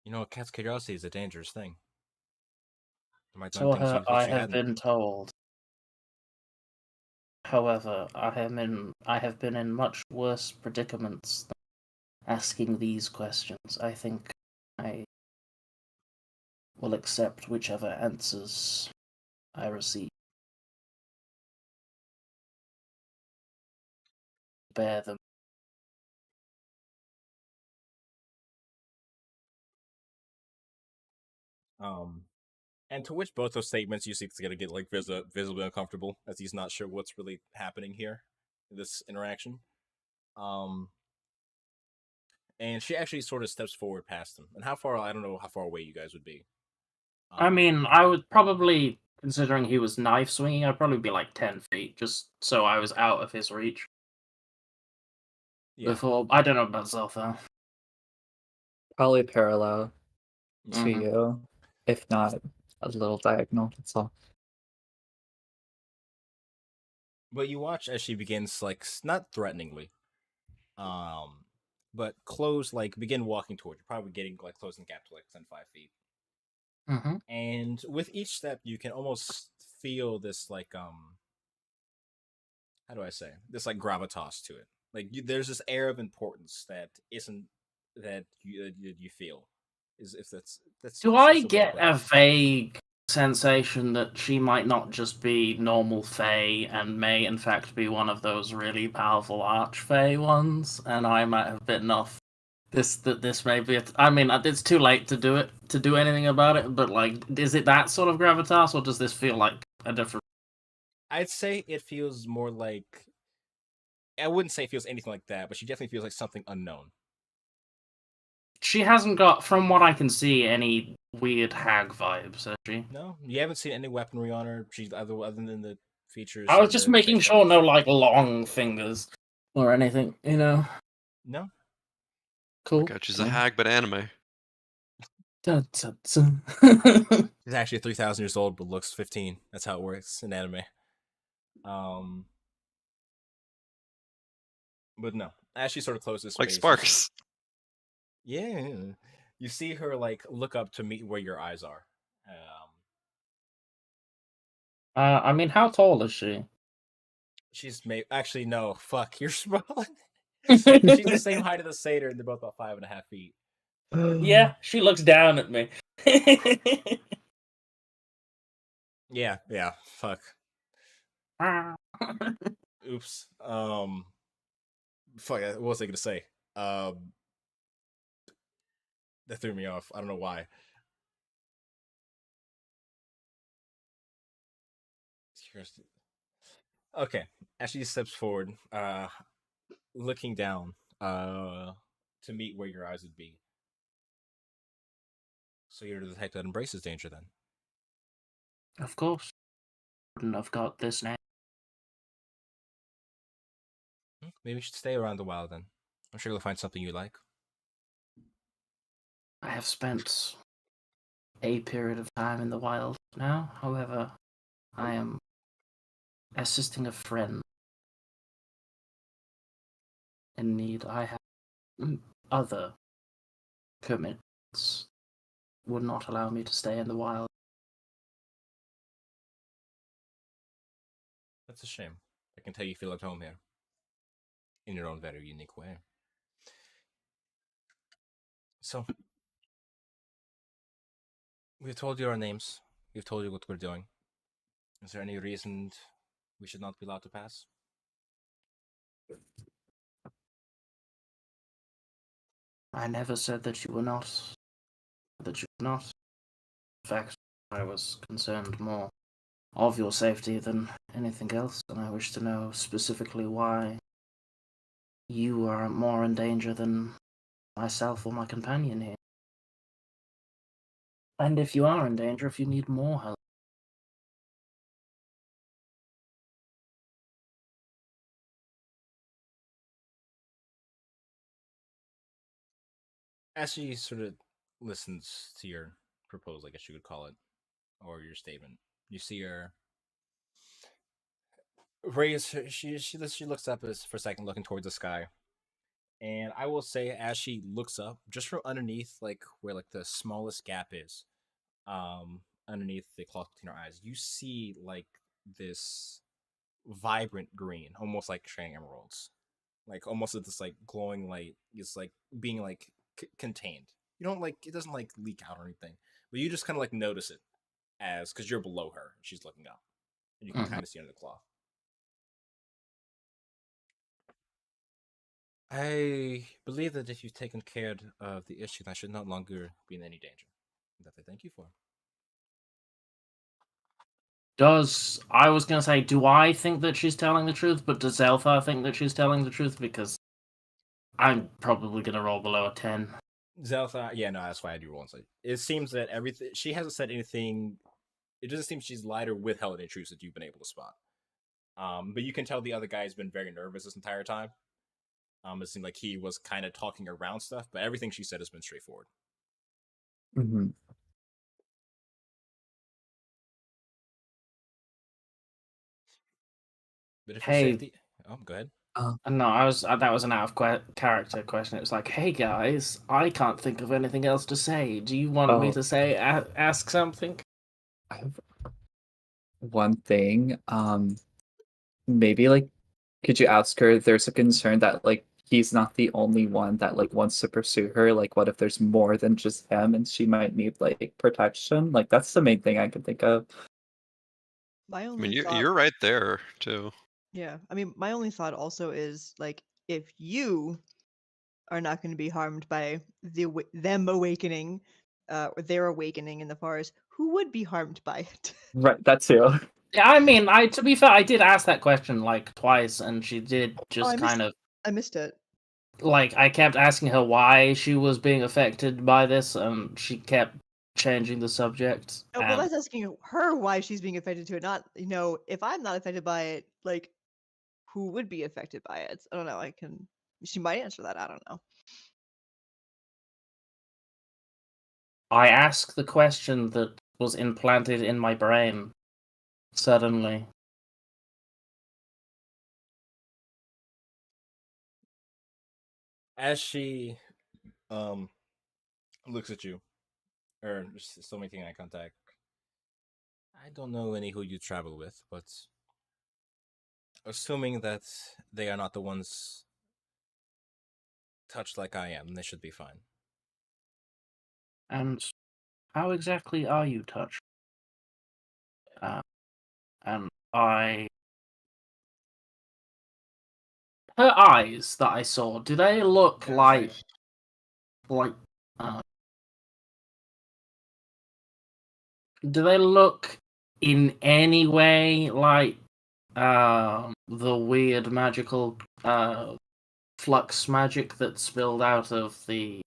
You know, a cat's curiosity is a dangerous thing. You might learn So things you I wish you have hadn't. been told. However, I have been in much worse predicaments than asking these questions. I think I will accept whichever answers I receive. Bear them. And to which both those statements you see it's gonna get like visibly uncomfortable as he's not sure what's really happening here in this interaction. Um, and she actually sort of steps forward past him. And how far? I don't know how far away you guys would be. I mean, I would probably, considering he was knife swinging, I'd probably be like 10 feet, just so I was out of his reach. Yeah. Before, I don't know about Zeltha. Probably parallel to Mhm. you, if not a little diagonal. That's all. But you watch as she begins like not threateningly, um, but begin walking toward you, probably getting like closing the gap to like 5 feet. Mm-hmm. And with each step, you can almost feel this like how do I say this like gravitas to it. Like there's this air of importance that isn't that you feel. Is if that's Do just I the way to get put a it. vague sensation that she might not just be normal Fae and may in fact be one of those really powerful Archfey ones, and I might have bitten off this may be I mean, it's too late to do anything about it, but like, is it that sort of gravitas, or does this feel like a different? I'd say it feels more like I wouldn't say it feels anything like that, but she definitely feels like something unknown. She hasn't got, from what I can see, any weird hag vibes, has she? No, you haven't seen any weaponry on her. She's other than the features. I was And just the making face sure marks. no like long fingers. or anything, you know. No. Cool. God, she's a hag, but anime. Dun, dun, dun. She's actually 3,000 years old, but looks 15. That's how it works in anime. But no, as she sort of closes Like space, Sparks. yeah, you see her like look up to meet where your eyes are. I mean, how tall is she? She's actually no, fuck, you're smiling. She's the same height as the satyr, and they're both about 5.5 feet. Yeah, she looks down at me. Yeah, fuck. Oops. Fuck. What was I gonna say? That threw me off. I don't know why. Okay. As she steps forward, looking down, to meet where your eyes would be. So you're the type that embraces danger, then? Of course. Wouldn't have got this now. Maybe you should stay around a while then. I'm sure you'll find something you like. I have spent a period of time in the wild now. However, I am assisting a friend in need. I have other commitments would not allow me to stay in the wild. That's a shame. I can tell you feel at home here. In your own very unique way. So, we've told you our names. We've told you what we're doing. Is there any reason we should not be allowed to pass? I never said that you were not. That you were not. In fact, I was concerned more of your safety than anything else, and I wish to know specifically why you are more in danger than myself or my companion here. And if you are in danger, if you need more help. As she sort of listens to your proposal, I guess you could call it, or your statement, you see her raise her, she looks up for a second, looking towards the sky. And I will say, as she looks up, just from underneath, like where like the smallest gap is, underneath the cloth between her eyes, you see like this vibrant green, almost like shining emeralds, like almost this like glowing light is like being like contained. You don't like it doesn't like leak out or anything, but you just kind of like notice it as because you're below her, she's looking up, and you can kind of see under the cloth. I believe that if you've taken care of the issue, I should not longer be in any danger. That I thank you for. I was going to say, do I think that she's telling the truth, but does Zelfa think that she's telling the truth? Because I'm probably going to roll below a 10. Zelfa, yeah, no, that's why I do roll insight. It seems that everything, she hasn't said anything, it doesn't seem she's lied or withheld any truths that you've been able to spot. But you can tell the other guy has been very nervous this entire time. It seemed like he was kind of talking around stuff, but everything she said has been straightforward. Mm-hmm. But if Hey. your safety, go ahead. No, that was an out of character question. It was like, hey guys, I can't think of anything else to say. Do you want me to say ask something? I have one thing. Maybe like, could you ask her? There's a concern that like he's not the only one that like wants to pursue her. Like, what if there's more than just him, and she might need like protection? Like, that's the main thing I can think of. My I only mean, thought, you're right there too. yeah, I mean, my only thought also is like if you are not going to be harmed by them awakening, or their awakening in the forest, who would be harmed by it? Right, that too. Yeah, I mean, to be fair, I did ask that question like twice, and she did just I missed it. Like, I kept asking her why she was being affected by this, and she kept changing the subject. Oh, well, that's asking her why she's being affected to it, not, if I'm not affected by it, like, who would be affected by it. I don't know. She might answer that. I don't know. I ask the question that was implanted in my brain suddenly. As she looks at you, or still making eye contact. I don't know any who you travel with, but assuming that they are not the ones touched like I am, they should be fine. And how exactly are you touched? And her eyes that I saw, do they look like do they look in any way like the weird magical flux magic that spilled out of the,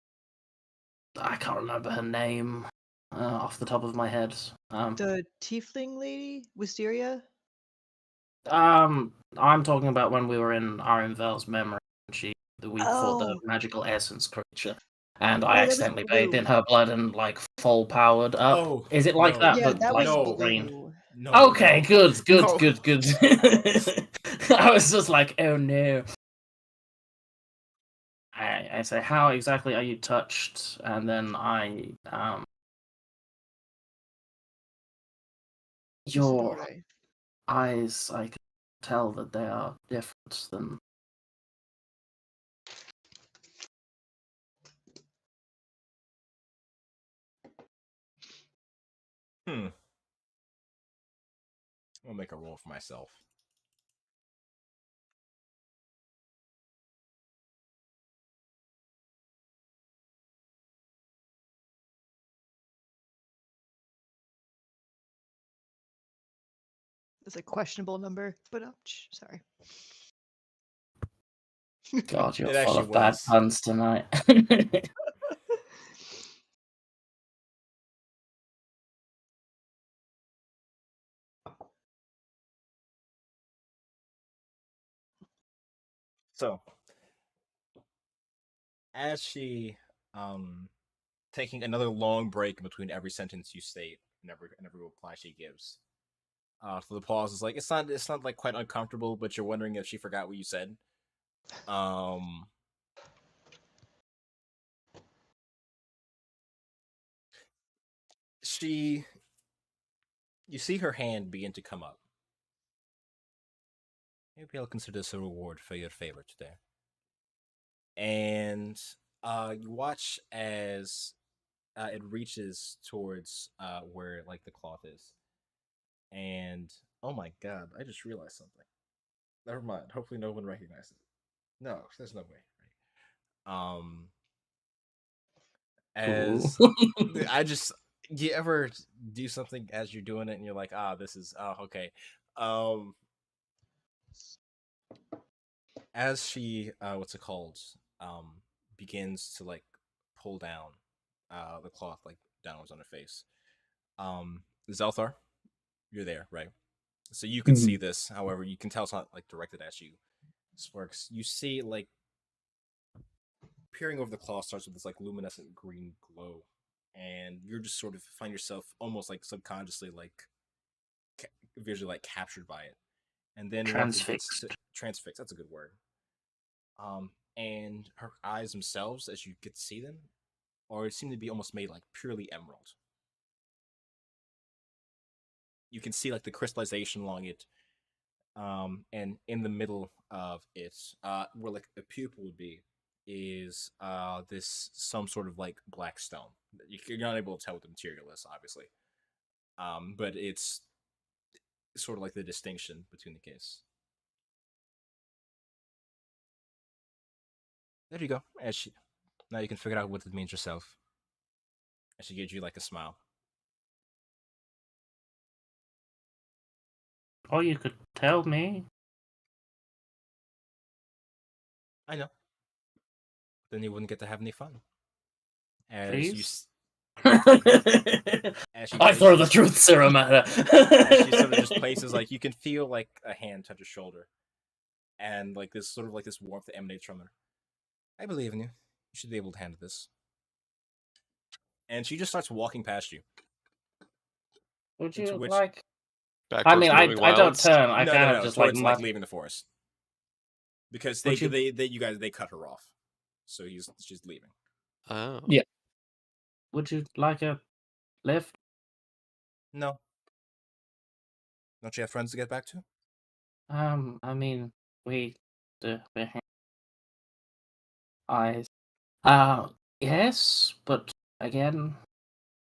I can't remember her name off the top of my head. The tiefling lady, Wisteria. I'm talking about when we were in Arinvel's memory. We fought the magical essence creature, and I that was accidentally bathed in blue. her blood and like full powered up. Oh, Is it like no. that? Yeah, But that like was green. blue. No. Okay, no. good. No. I was just like, oh no. I say, how exactly are you touched? And then your Isidore. eyes, I can tell that they are different than. I'll make a roll for myself. It's a questionable number, but sorry. God, you're It full actually of bad was. puns tonight. So, as she taking another long break between every sentence you state and every reply she gives. So the pause is like it's not like quite uncomfortable, but you're wondering if she forgot what you said. You see her hand begin to come up. Maybe I'll consider this a reward for your favor today. And you watch as it reaches towards where like the cloth is, and oh my god, I just realized something. Never mind. Hopefully, no one recognizes it. No, there's no way. Right? As I just, you ever do something as you're doing it, and you're like, this is okay. As she, what's it called? Begins to like pull down the cloth like downwards on her face. Zelthar, you're there, right? So you can see this. However, you can tell it's not like directed at you. Sparks, you see like peering over the cloth starts with this like luminescent green glow, and you're just sort of find yourself almost like subconsciously like visually like captured by it, and then Transfixed. Transfixed. That's a good word. And her eyes themselves, as you get to see them, or seem to be almost made like purely emerald. You can see like the crystallization along it, and in the middle of it, where like a pupil would be, is this some sort of like black stone. You're not able to tell what the material is, obviously, but it's sort of like the distinction between the case. There you go. Now you can figure out what it means yourself. And she gives you like a smile. Or you could tell me. I know. Then you wouldn't get to have any fun. As Please? as she I throw the places- truth serum at her. as she sort of just places like you can feel like a hand touch her shoulder, and like this sort of like this warmth that emanates from her. I believe in you. You should be able to handle this. And she just starts walking past you. Would Into you which- like? Back I towards mean, the I moving don't wilds. turn. I kind of no, just like towards like leaving the forest. Because they you guys cut her off. So she's leaving. Oh. Yeah. Would you like a lift? No. Don't you have friends to get back to? I mean, we do. Yes, but again,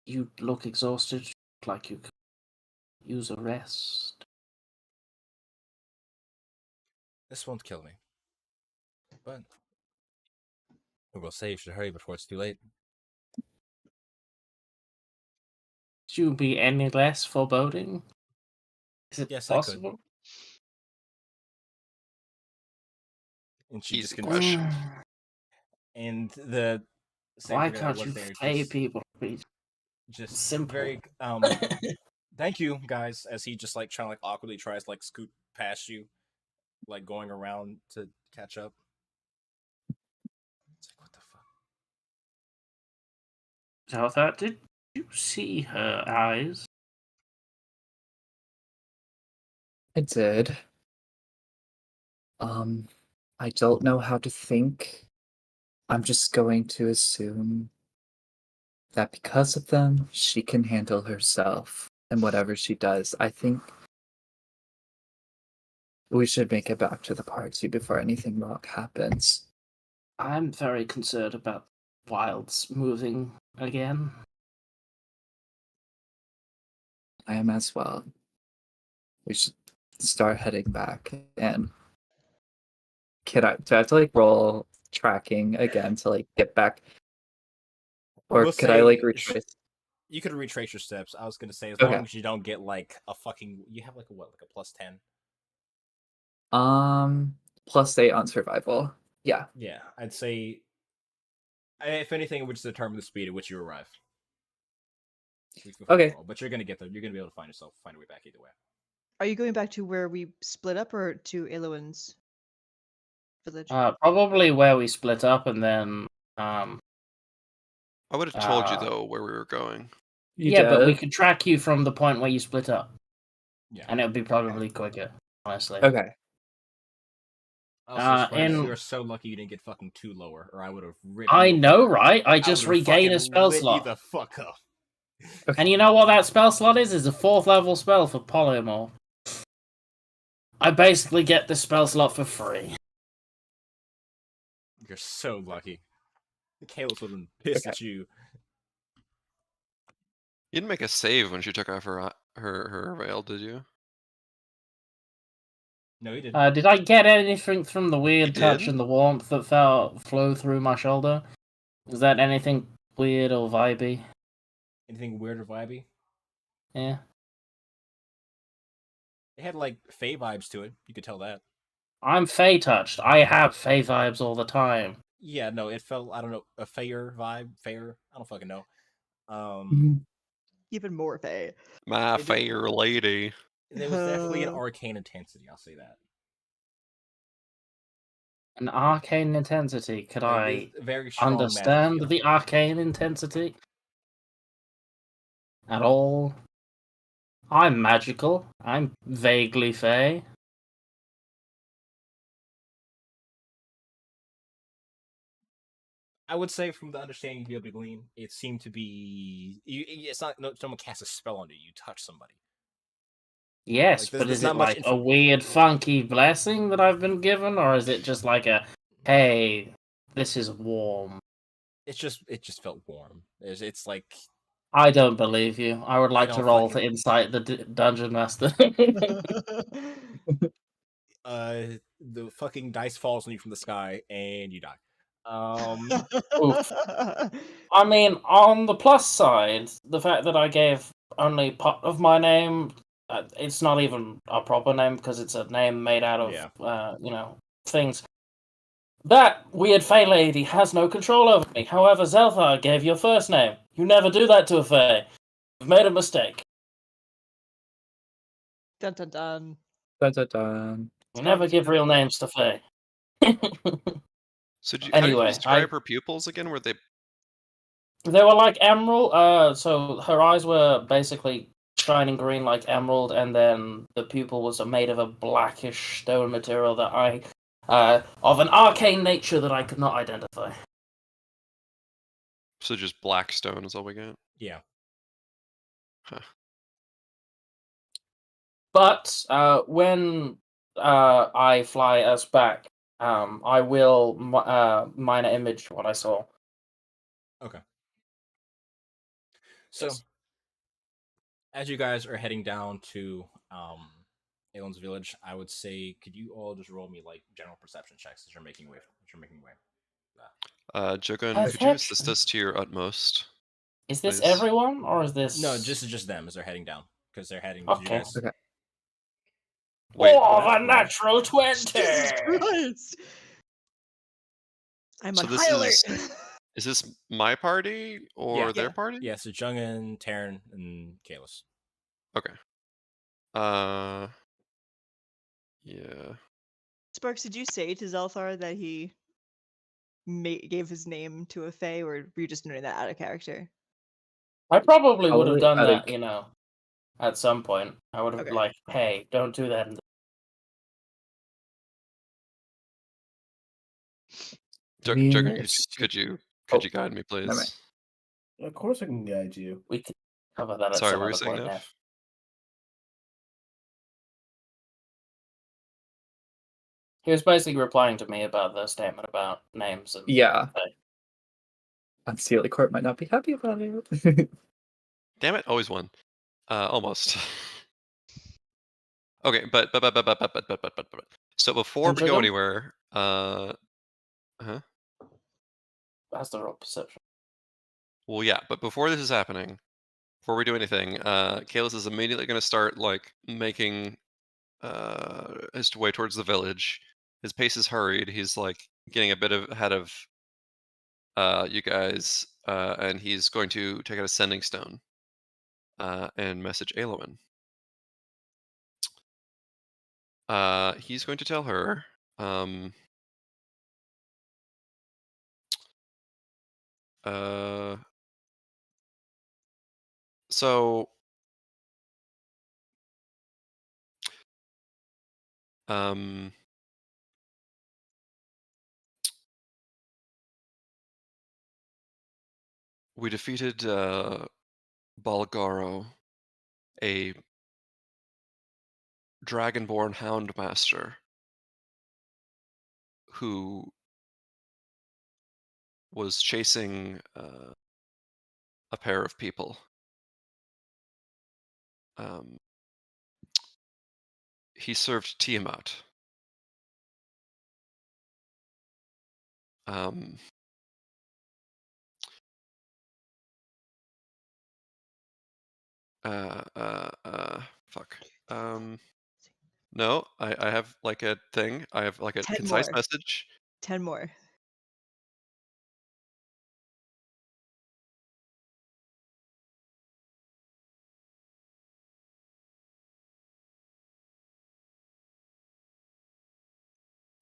you look exhausted, like you could use a rest. This won't kill me. But I will say you should hurry before it's too late. Should you be any less foreboding? Is it Yes, I could. possible? And she Easy just question. and the Why guy that can't was you there pay people to be just simple? very thank you guys, as he just like trying to like awkwardly tries to like scoot past you, like going around to catch up. It's like, what the fuck? Zelda, did you see her eyes? I did. I don't know how to think. I'm just going to assume that because of them, she can handle herself and whatever she does. I think we should make it back to the party before anything wrong happens. I'm very concerned about wilds moving again. I am as well. We should start heading back. And do I have to like roll tracking again to like get back? Or We'll could I say like retrace? You could retrace your steps. I was gonna say, as Okay. long as you don't get like a fucking, you have like a what, like a +10. +8 on survival. Yeah. Yeah, I'd say. If anything, it would just determine the speed at which you arrive. Okay. But you're gonna get there. You're gonna be able to find a way back either way. Are you going back to where we split up or to Eloin's village? Probably where we split up, and then I would have told you Uh, though where we were going. You yeah, but we did? could track you from the point where you split up, Yeah. and it would be probably quicker, honestly. Okay. Also, Sparks, in- you are so lucky you didn't get fucking 2 lower, or I would have ripped. I you know, apart. right? I I just would've regained a fucking spell lit you slot. the fuck up. And you know what that spell slot is? It's a 4th level spell for polymorph. I basically get this spell slot for free. You're so lucky. Kalos would have been pissed Okay. at you. You didn't make a save when she took off her veil, did you? No, he didn't. Did I get anything from the weird You touch did? and the warmth that flow through my shoulder? Was that anything weird or vibey? Anything weird or vibey? Yeah. It had like Fey vibes to it. You could tell that. I'm Fey touched. I have Fey vibes all the time. Yeah, no, it felt, I don't know, a Fayer vibe. Fayer, I don't fucking know. Even more Faye. My It did- fair lady. There was definitely an arcane intensity. I'll say that. An arcane intensity. Could Like, I there's very strong magic understand feel. the arcane intensity at all? I'm magical. I'm vaguely Fey. I would say, from the understanding you'd be able to glean, it seemed to be. It's not someone casts a spell on you. You touch somebody. Yes, Like, there's- but there's is not it much like a info. weird, funky blessing that I've been given, or is it just like a, hey, this is warm? It just felt warm. It's like I don't believe you. I would like to don't roll fucking- to insight the dungeon master. the fucking dice falls on you from the sky and you die. Oof. I mean, on the plus side, the fact that I gave only part of my name, it's not even a proper name because it's a name made out of, things. That weird Fey lady has no control over me. However, Zelthar gave your first name. You never do that to a Fey. You've made a mistake. Dun dun dun. Dun, dun, dun. We never give real names to Faye. So how did you Anyway, describe her pupils again? Were they? They were like emerald. So her eyes were basically shining green like emerald, and then the pupil was made of a blackish stone material that of an arcane nature that I could not identify. So just black stone is all we got? Yeah. Huh. But when I fly us back, I will minor image what I saw. Okay. So, Yes. as you guys are heading down to Aelin's village, I would say, could you all just roll me like general perception checks as you're making way? Jogun, could you assist us to your utmost? Is this please? Everyone, or is this? No, just them as they're heading down because they're heading. Okay. You guys... Okay. Wait. Oh, the natural 20! Jesus Christ! I'm So on this high is- alert. Is this my party or Yeah. their party? Yeah, so Jungin, Taryn, and Kalis. Okay. Yeah. Sparks, did you say to Zelthar that he gave his name to a fae, or were you just doing that out of character? I probably would have Probably done out that, of- at some point. I would have Okay. like, hey, don't do that. I mean, Jogun, it's could you Oh, guide me, please? mind. Of course, I can guide you. We could cover that at Sorry, some were you other saying point. that? Nev. He was basically replying to me about the statement about names. And Yeah. Unseelie Court might not be happy about it. Damn it, always one. Almost. Okay, but. So before we go Jogun? anywhere, That's the real perception. well, yeah, but before this is happening, before we do anything, Kalis is immediately going to start like making his way towards the village. His pace is hurried. He's like getting a bit ahead of you guys, and he's going to take out a sending stone and message Eowyn. He's going to tell her. So. We defeated Balgaro, a dragonborn hound master who was chasing a pair of people. He served Tiamat. Fuck. No, I have like a thing. I have like a 10 concise more. message. 10 more.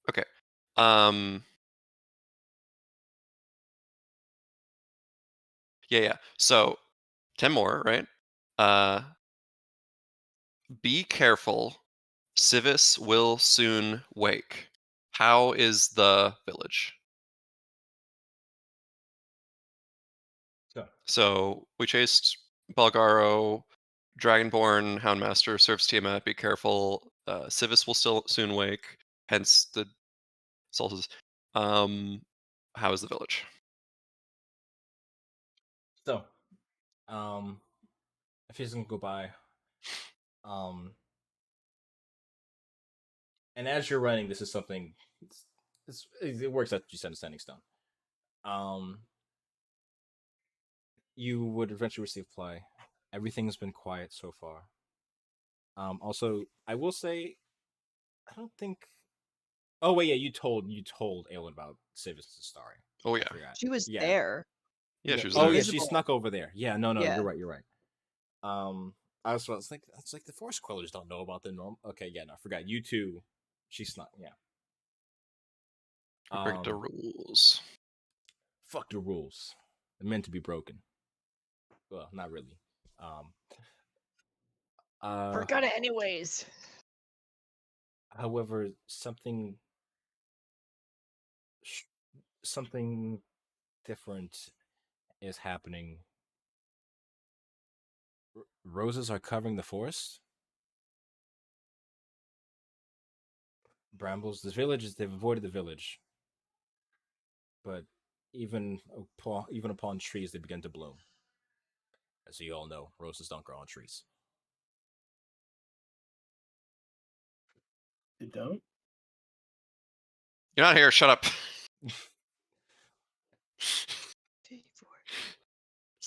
Okay. Yeah. So 10 more, right? Be careful. Civis will soon wake. How is the village? So we chased Balgaro, Dragonborn, Houndmaster, serves Tiamat. Be careful. Civis will still soon wake. Hence the solstice. How is the village? So, if he doesn't go by, and as you're running, this is something. It works out. You send a standing stone. You would eventually receive reply. Everything's been quiet so far. Also, I will say, I don't think. Oh wait, yeah, you told Aelin about Civis' story. Oh yeah, She was Yeah. there. yeah. She was Oh there. yeah, she Invisible. snuck over there. Yeah, no, Yeah. you're right. I was like, it's like the Force Quellers don't know about the norm. Okay, yeah, no, I forgot. You two She's not. Yeah. We break the rules. Fuck the rules. They're meant to be broken. Well, not really. Forgot it anyways. However, something different is happening. Roses are covering the forest. Brambles. They've avoided the village. But even upon trees, they begin to bloom. As you all know, roses don't grow on trees. They don't? You're not here. Shut up.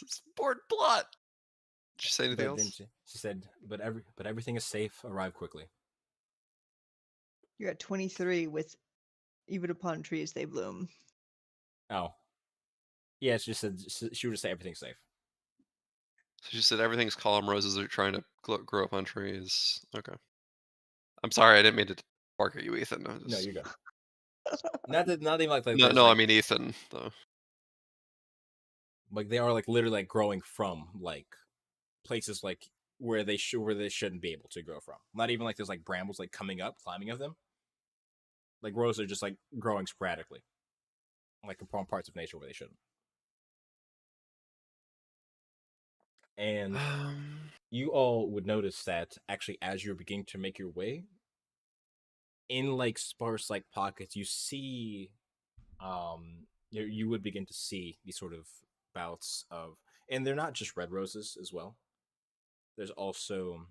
It's board plot. Did you say anything else? She said, but everything is safe. Arrive quickly. You're at 23 with even upon trees they bloom. Oh. Yeah, she said she would just say everything's safe. So she said everything's calm. Roses are trying to grow up on trees. Okay. I'm sorry. I didn't mean to bark at you, Ethan. No, you're good. not even like no. I mean Ethan though. Like they are like literally like growing from like places like where they shouldn't be able to grow from. Not even like there's like brambles like coming up, climbing of them. Like roses are just like growing sporadically, like upon parts of nature where they shouldn't. And you all would notice that actually as you're beginning to make your way in like sparse like pockets, you see you would begin to see these sort of bouts of, and they're not just red roses as well. There's also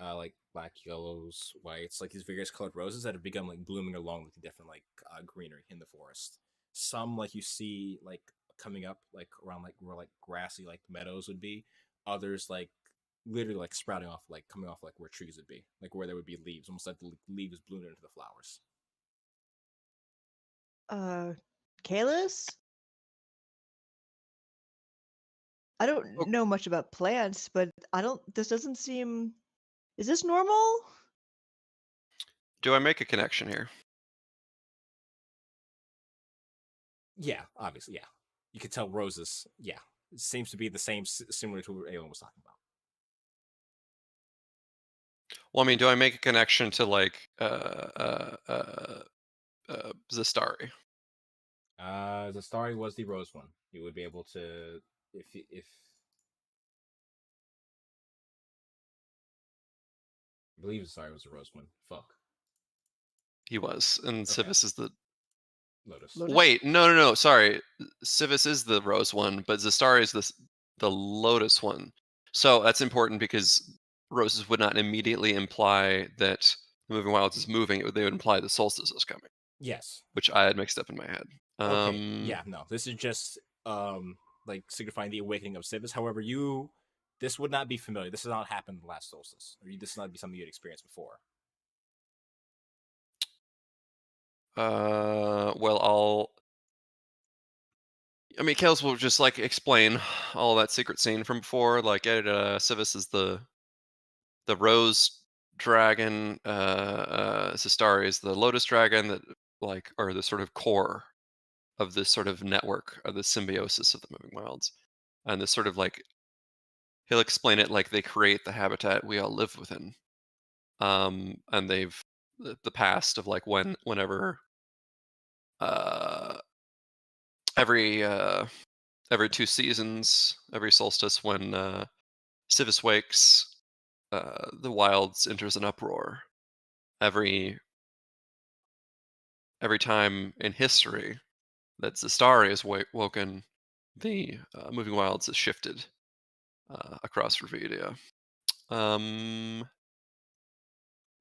like black, yellows, whites, like these various colored roses that have begun like blooming along with the different like greenery in the forest. Some like you see like coming up like around like where like grassy like meadows would be. Others like literally like sprouting off like coming off like where trees would be, like where there would be leaves, almost like the leaves blooming into the flowers. Kalis? I don't know much about plants, but this doesn't seem. Is this normal? Do I make a connection here? Yeah, obviously, yeah. You could tell roses, yeah. It seems to be the same, similar to what Aelin was talking about. Well, I mean, do I make a connection to like Zastari? Zastari was the rose one. You would be able to if I believe Zastari was the rose one. Fuck. He was, and Okay. Civis is the Lotus. Wait, no. Sorry, Civis is the rose one, but Zastari is the lotus one. So that's important because roses would not immediately imply that the Moving Wilds is moving. They would imply the solstice is coming. Yes. Which I had mixed up in my head. Okay. Yeah. No. This is just like signifying the awakening of Civis. However, this would not be familiar. This has not happened last solstice, or this would not be something you'd experienced before. Well, I mean, Kales will just like explain all that secret scene from before. Like, Civis is the rose dragon. Sistari is the lotus dragon that like are the sort of core of this sort of network of the symbiosis of the Moving Wilds, and this sort of like he'll explain it like they create the habitat we all live within. And they've the past of like whenever every 2 seasons, every solstice, when Civis wakes, the wilds enters an uproar. Every time in history that Zastari is woken, the Moving Wilds is shifted across Revedia.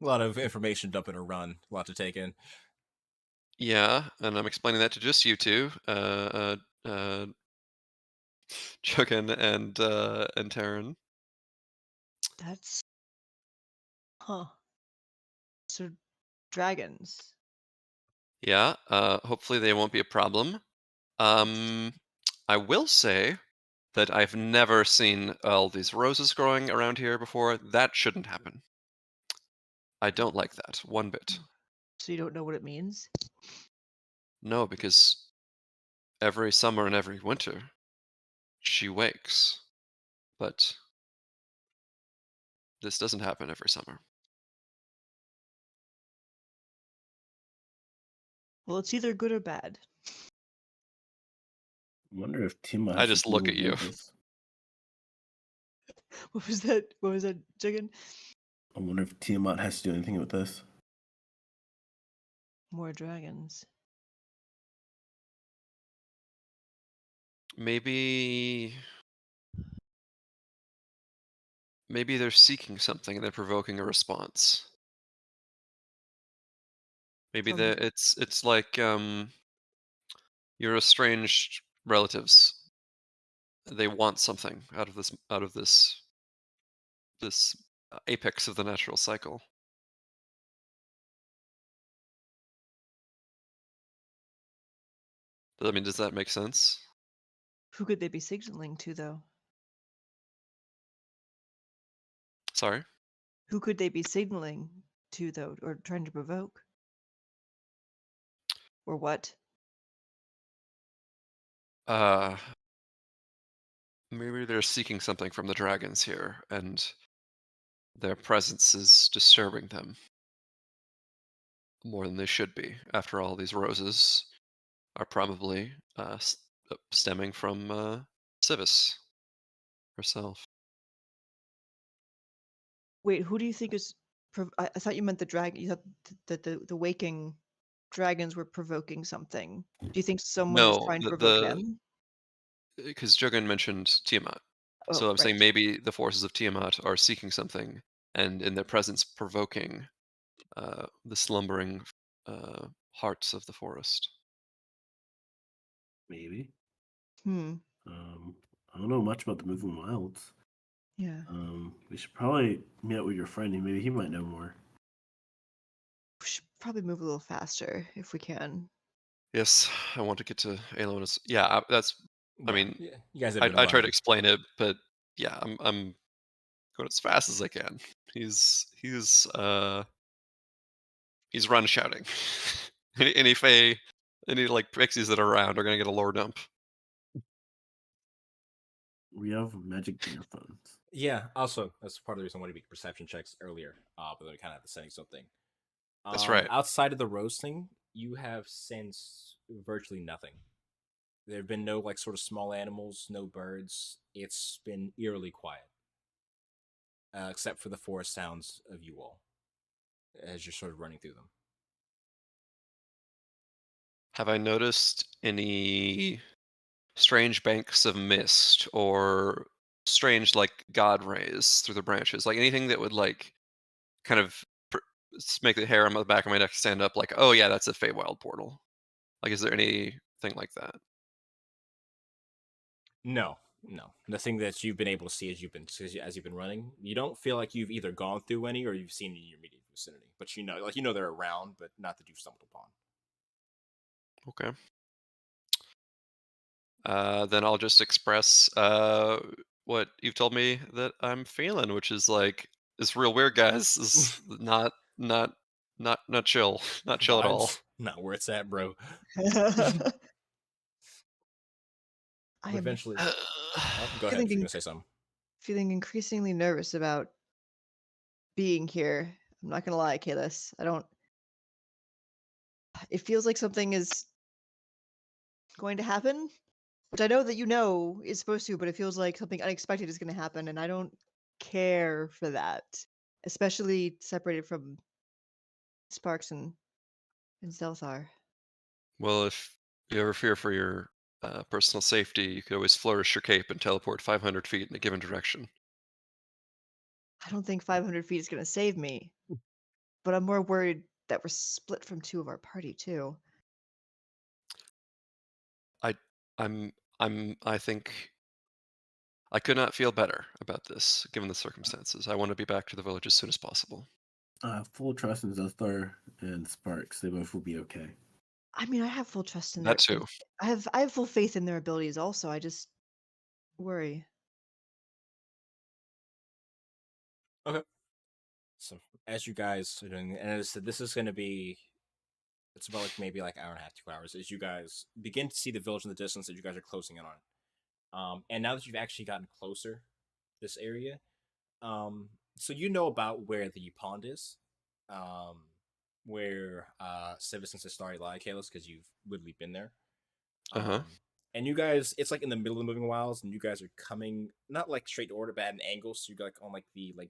A lot of information dump in a run, a lot to take in. Yeah, and I'm explaining that to just you two, Chuggin and Taryn. That's so dragons. Yeah, hopefully they won't be a problem. I will say that I've never seen all these roses growing around here before. That shouldn't happen. I don't like that one bit. So you don't know what it means? No, because every summer and every winter she wakes, but this doesn't happen every summer. Well, it's either good or bad. I wonder if Tiamat I has just something look to at do you. with this. What was that? What was that, Jigen? I wonder if Tiamat has to do anything with this. More dragons. Maybe they're seeking something and they're provoking a response. Maybe From it's like your estranged relatives. They want something out of this apex of the natural cycle. Does that make sense? who could they be signaling to, though? Sorry. Who could they be signaling to, though, or trying to provoke? Or what? Uh, Maybe they're seeking something from the dragons here, and their presence is disturbing them more than they should be. After all, these roses are probably stemming from Civis herself. Wait, who do you think is? I thought you meant the dragon. You thought that the waking dragons were provoking something. Do you think someone is No, trying to provoke the them? because Jurgen mentioned Tiamat. Oh, So I'm saying right. maybe the forces of Tiamat are seeking something, and in their presence provoking the slumbering hearts of the forest. Maybe. Hmm. I don't know much about the moving wilds. Yeah. We should probably meet up with your friend. Maybe he might know more. We should probably move a little faster if we can. Yes, I want to get to Alonis. Yeah, that's. I Well, mean, yeah, you guys have been I try to running. explain it, but yeah, I'm going as fast as I can. He's run shouting. any Fae, any like pixies that are around are gonna get a lore dump. We have magic earphones. Yeah. Also, that's part of the reason I wanted to make perception checks earlier. But then we kind of have to setting something. That's right. Outside of the roasting, you have sensed virtually nothing. There have been no like sort of small animals, no birds. It's been eerily quiet, except for the forest sounds of you all as you're sort of running through them. Have I noticed any strange banks of mist or strange like god rays through the branches? Like anything that would like kind of make the hair on the back of my neck stand up like, oh yeah, that's a Feywild portal. Like, is there anything like that? No, no, nothing that you've been able to see as you've been running. You don't feel like you've either gone through any or you've seen in your immediate vicinity. But you know they're around, but not that you've stumbled upon. Okay. Then I'll just express what you've told me that I'm feeling, which is like it's real weird, guys. This is not chill, not chill at all. Vibes, not where it's at, bro. I But am eventually, oh, go ahead if you're feeling gonna say something. feeling increasingly nervous about being here. I'm not gonna lie, Kalis. I don't. It feels like something is going to happen, which I know that you know is supposed to, but it feels like something unexpected is going to happen, and I don't care for that, especially separated from Sparks and Zelthar. Well, if you ever fear for your personal safety, you could always flourish your cape and teleport 500 feet in a given direction. I don't think 500 feet is going to save me, but I'm more worried that we're split from two of our party too. I, I think I could not feel better about this, given the circumstances. I want to be back to the village as soon as possible. I have full trust in Zethar and Sparks. They both will be okay. I mean, I have full trust in That too. I have full faith in their abilities also. I just worry. Okay. So as you guys are doing, and as I said, this is going to be it's about like maybe like hour and a half, 2 hours, as you guys begin to see the village in the distance that you guys are closing in on it. And now that you've actually gotten closer, this area, so you know about where the pond is, um, where citizens have started like Kalos, because you've literally been there. Uh-huh. And you guys, it's like in the middle of the moving wilds, and you guys are coming not like straight to order, but at an angle, so you're like on like the like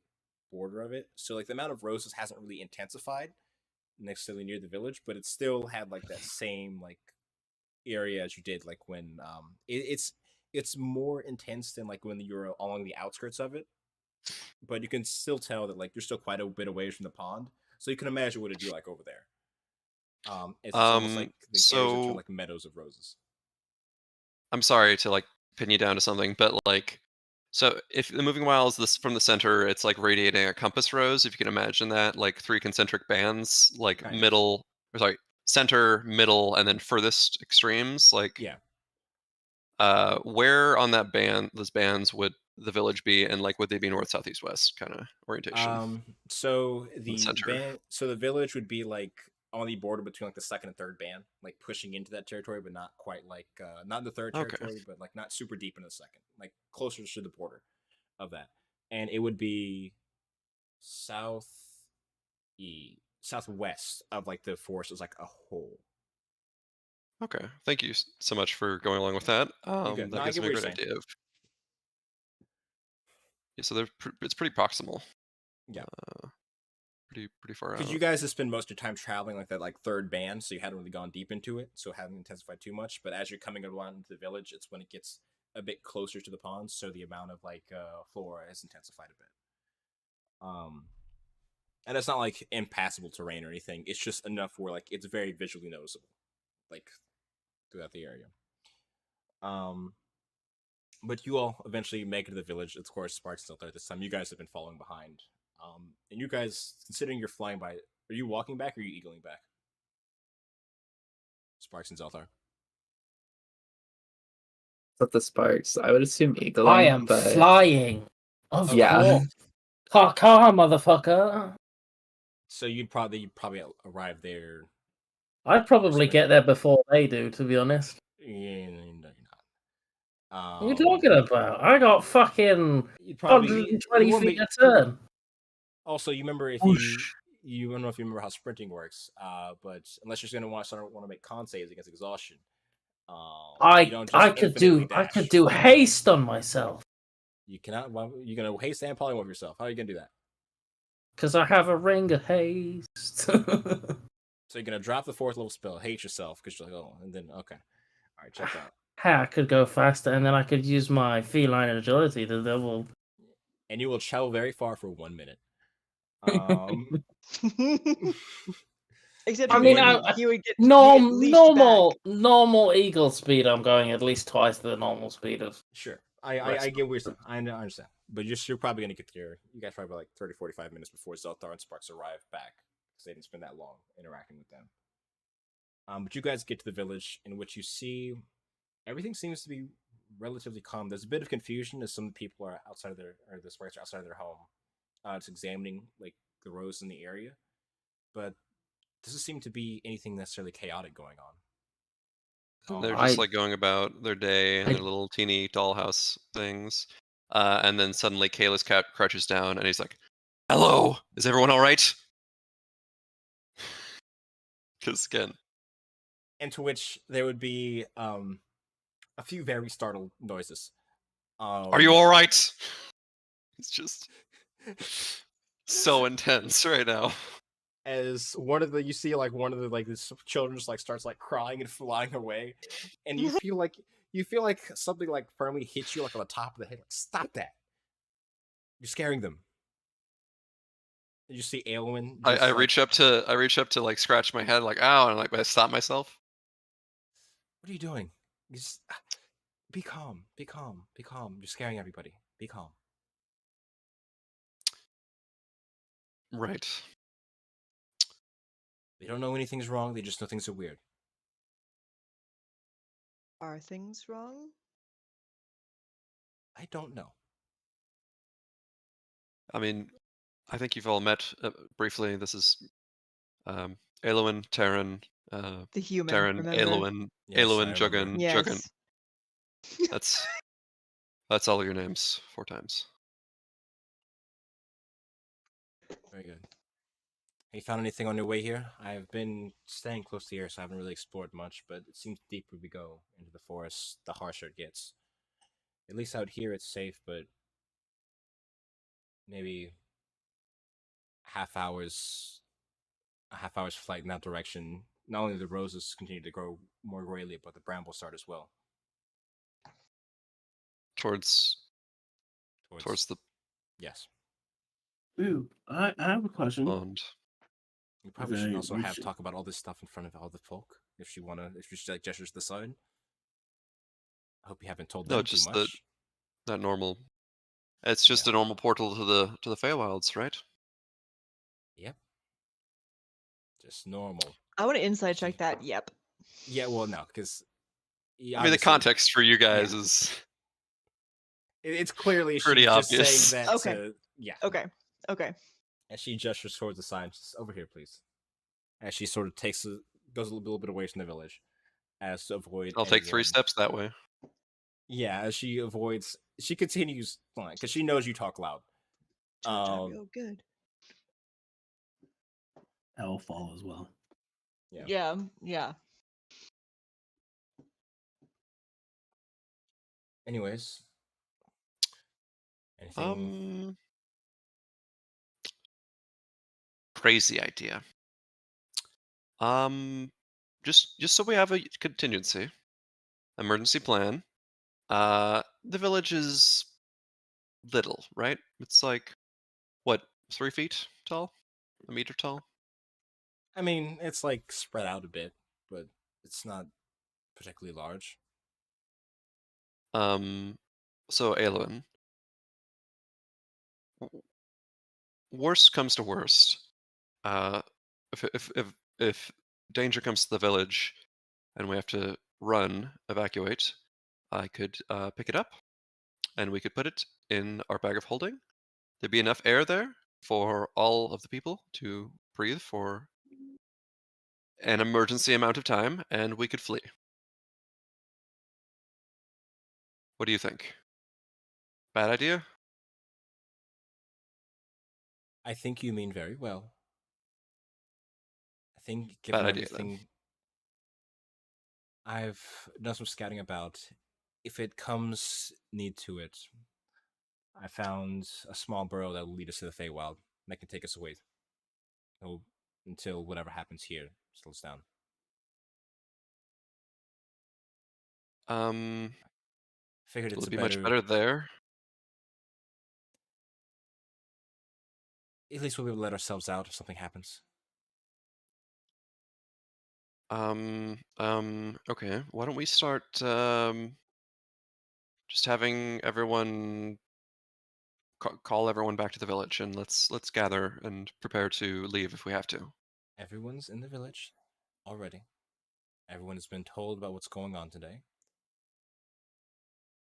border of it. So like the amount of roses hasn't really intensified necessarily near the village, but it still had like that same like area as you did like when it's more intense than like when you're along the outskirts of it, but you can still tell that like you're still quite a bit away from the pond, so you can imagine what it'd be like over there. It's almost like the areas that turn So like meadows of roses. I'm sorry to like pin you down to something, but like, so if the moving wilds this from the center, it's like radiating a compass rose. If you can imagine that, like 3 concentric bands, like Kind of. middle, or sorry, center, middle, and then furthest extremes. Like, Yeah. where on that those bands would the village be, and like would they be north, south, east, west kind of orientation? So In the the center. band, so the village would be like on the border between like the second and third band, like pushing into that territory, but not quite like not in the third Okay. territory, but like not super deep in the second, like closer to the border of that. And it would be southwest of like the forest as like a whole. Okay. Thank you so much for going along with that. You good? No, That I gives get me what a you're great saying. idea of. Yeah, so it's pretty proximal. Yeah. Pretty far Because out. you guys have spent most of your time traveling like that like third band, so you hadn't really gone deep into it, so it hadn't intensified too much. But as you're coming around into the village, it's when it gets a bit closer to the ponds, so the amount of like flora has intensified a bit. And it's not like impassable terrain or anything. It's just enough where like it's very visually noticeable, like throughout the area. But you all eventually make it to the village. Of course, Spark's still there this time. You guys have been following behind. And you guys, considering you're flying by, are you walking back or are you eagling back? Sparks and Zelthar. But the sparks, I would assume eagling. I am but flying. Of Yeah. course. Caw, motherfucker. So you'd probably arrive there. I'd probably Like- get there before they do, to be honest. Yeah, no, you're not. What are you talking about? I got fucking You'd probably 120 you won't feet be- a turn. Also, you remember if Whoosh. you don't know if you remember how sprinting works, but unless you're going to want to make con saves against exhaustion, you don't just I could infinitely dash. do haste on myself You cannot. Well, you're going to haste and polymorph yourself. How are you going to do that? because I have a ring of haste. So you're going to drop the 4th level spell, hate yourself, because you're like, oh, and then okay, all right, check out. I could go faster, and then I could use my feline agility to double. And you will travel very far for 1 minute. Except I he mean, would, he would get normal eagle speed. I'm going at least twice the normal speed of. Sure. I get what you're saying. I understand. But you're probably going to get there. You guys probably like 30, 45 minutes before Zelthar and Sparks arrive back, because they didn't spend that long interacting with them. But you guys get to the village, in which you see everything seems to be relatively calm. There's a bit of confusion as some people are outside of the Sparks are outside of their home. It's examining like the rows in the area. But doesn't seem to be anything necessarily chaotic going on. They're just like going about their day and their little teeny dollhouse things. And then suddenly Kalis crouches down and he's like, "Hello, is everyone all right?" Because again, And to which there would be a few very startled noises. are you all right? It's just so intense right now. As you see like one of the children just like starts like crying and flying away, and you feel like something like firmly hits you like on the top of the head. Like, stop that! You're scaring them. And you see Aelwyn. I reach up to like scratch my head like ow, and like I stop myself. What are you doing? You just be calm. Be calm. Be calm. You're scaring everybody. Be calm. Right. They don't know anything's wrong. They just know things are weird. Are things wrong? I don't know. I mean, I think you've all met briefly. This is Eowyn, Taryn, The human, Darren, remember? Eowyn, Yes, I Eowyn, remember. Juggin, Yes. Juggin. That's all your names 4 times. Very good. Have you found anything on your way here? I've been staying close to here, so I haven't really explored much, but it seems the deeper we go into the forest, the harsher it gets. At least out here it's safe, but maybe half hours a half hour's flight in that direction, not only the roses continue to grow more grayly, but the brambles start as well. Towards the Yes. Ooh, I have a question. pond. We probably They should also have reach- talk about all this stuff in front of all the folk. If she like gestures to the side. I hope you haven't told No, them too just much. that normal. It's just Yeah. a normal portal to the Feywilds, right? Yep. Just normal. I want to inside check that. Yep. Yeah, well, no, because I mean, the context for you guys is it's clearly pretty she's just obvious. saying that Okay. to yeah. Okay. Okay. And she gestures towards the sign, just over here, please. As she sort of goes a little bit away from the village, as to avoid. I'll take 3 anyone. steps that way. Yeah, as she continues flying because she knows you talk loud. Real good. I will follow as well. Yeah. Yeah. Yeah. Anyways, anything? Crazy idea. Just so we have a contingency, emergency plan. The village is little, right? It's like what, 3 feet tall, a meter tall. I mean, it's like spread out a bit, but it's not particularly large. So Aelin, worst comes to worst, if danger comes to the village and we have to evacuate, I could pick it up and we could put it in our bag of holding. There'd be enough air there for all of the people to breathe for an emergency amount of time, and we could flee. What do you think? Bad idea? I think you mean very well. I think given Bad idea, then. everything I've done some scouting about, if it comes need to it, I found a small burrow that will lead us to the Feywild that can take us away until whatever happens here slows down. Figured Will it's it be much better there? At least we'll be able to let ourselves out if something happens. Okay. Why don't we start just having everyone call everyone back to the village, and let's gather and prepare to leave if we have to. Everyone's in the village already. Everyone has been told about what's going on today.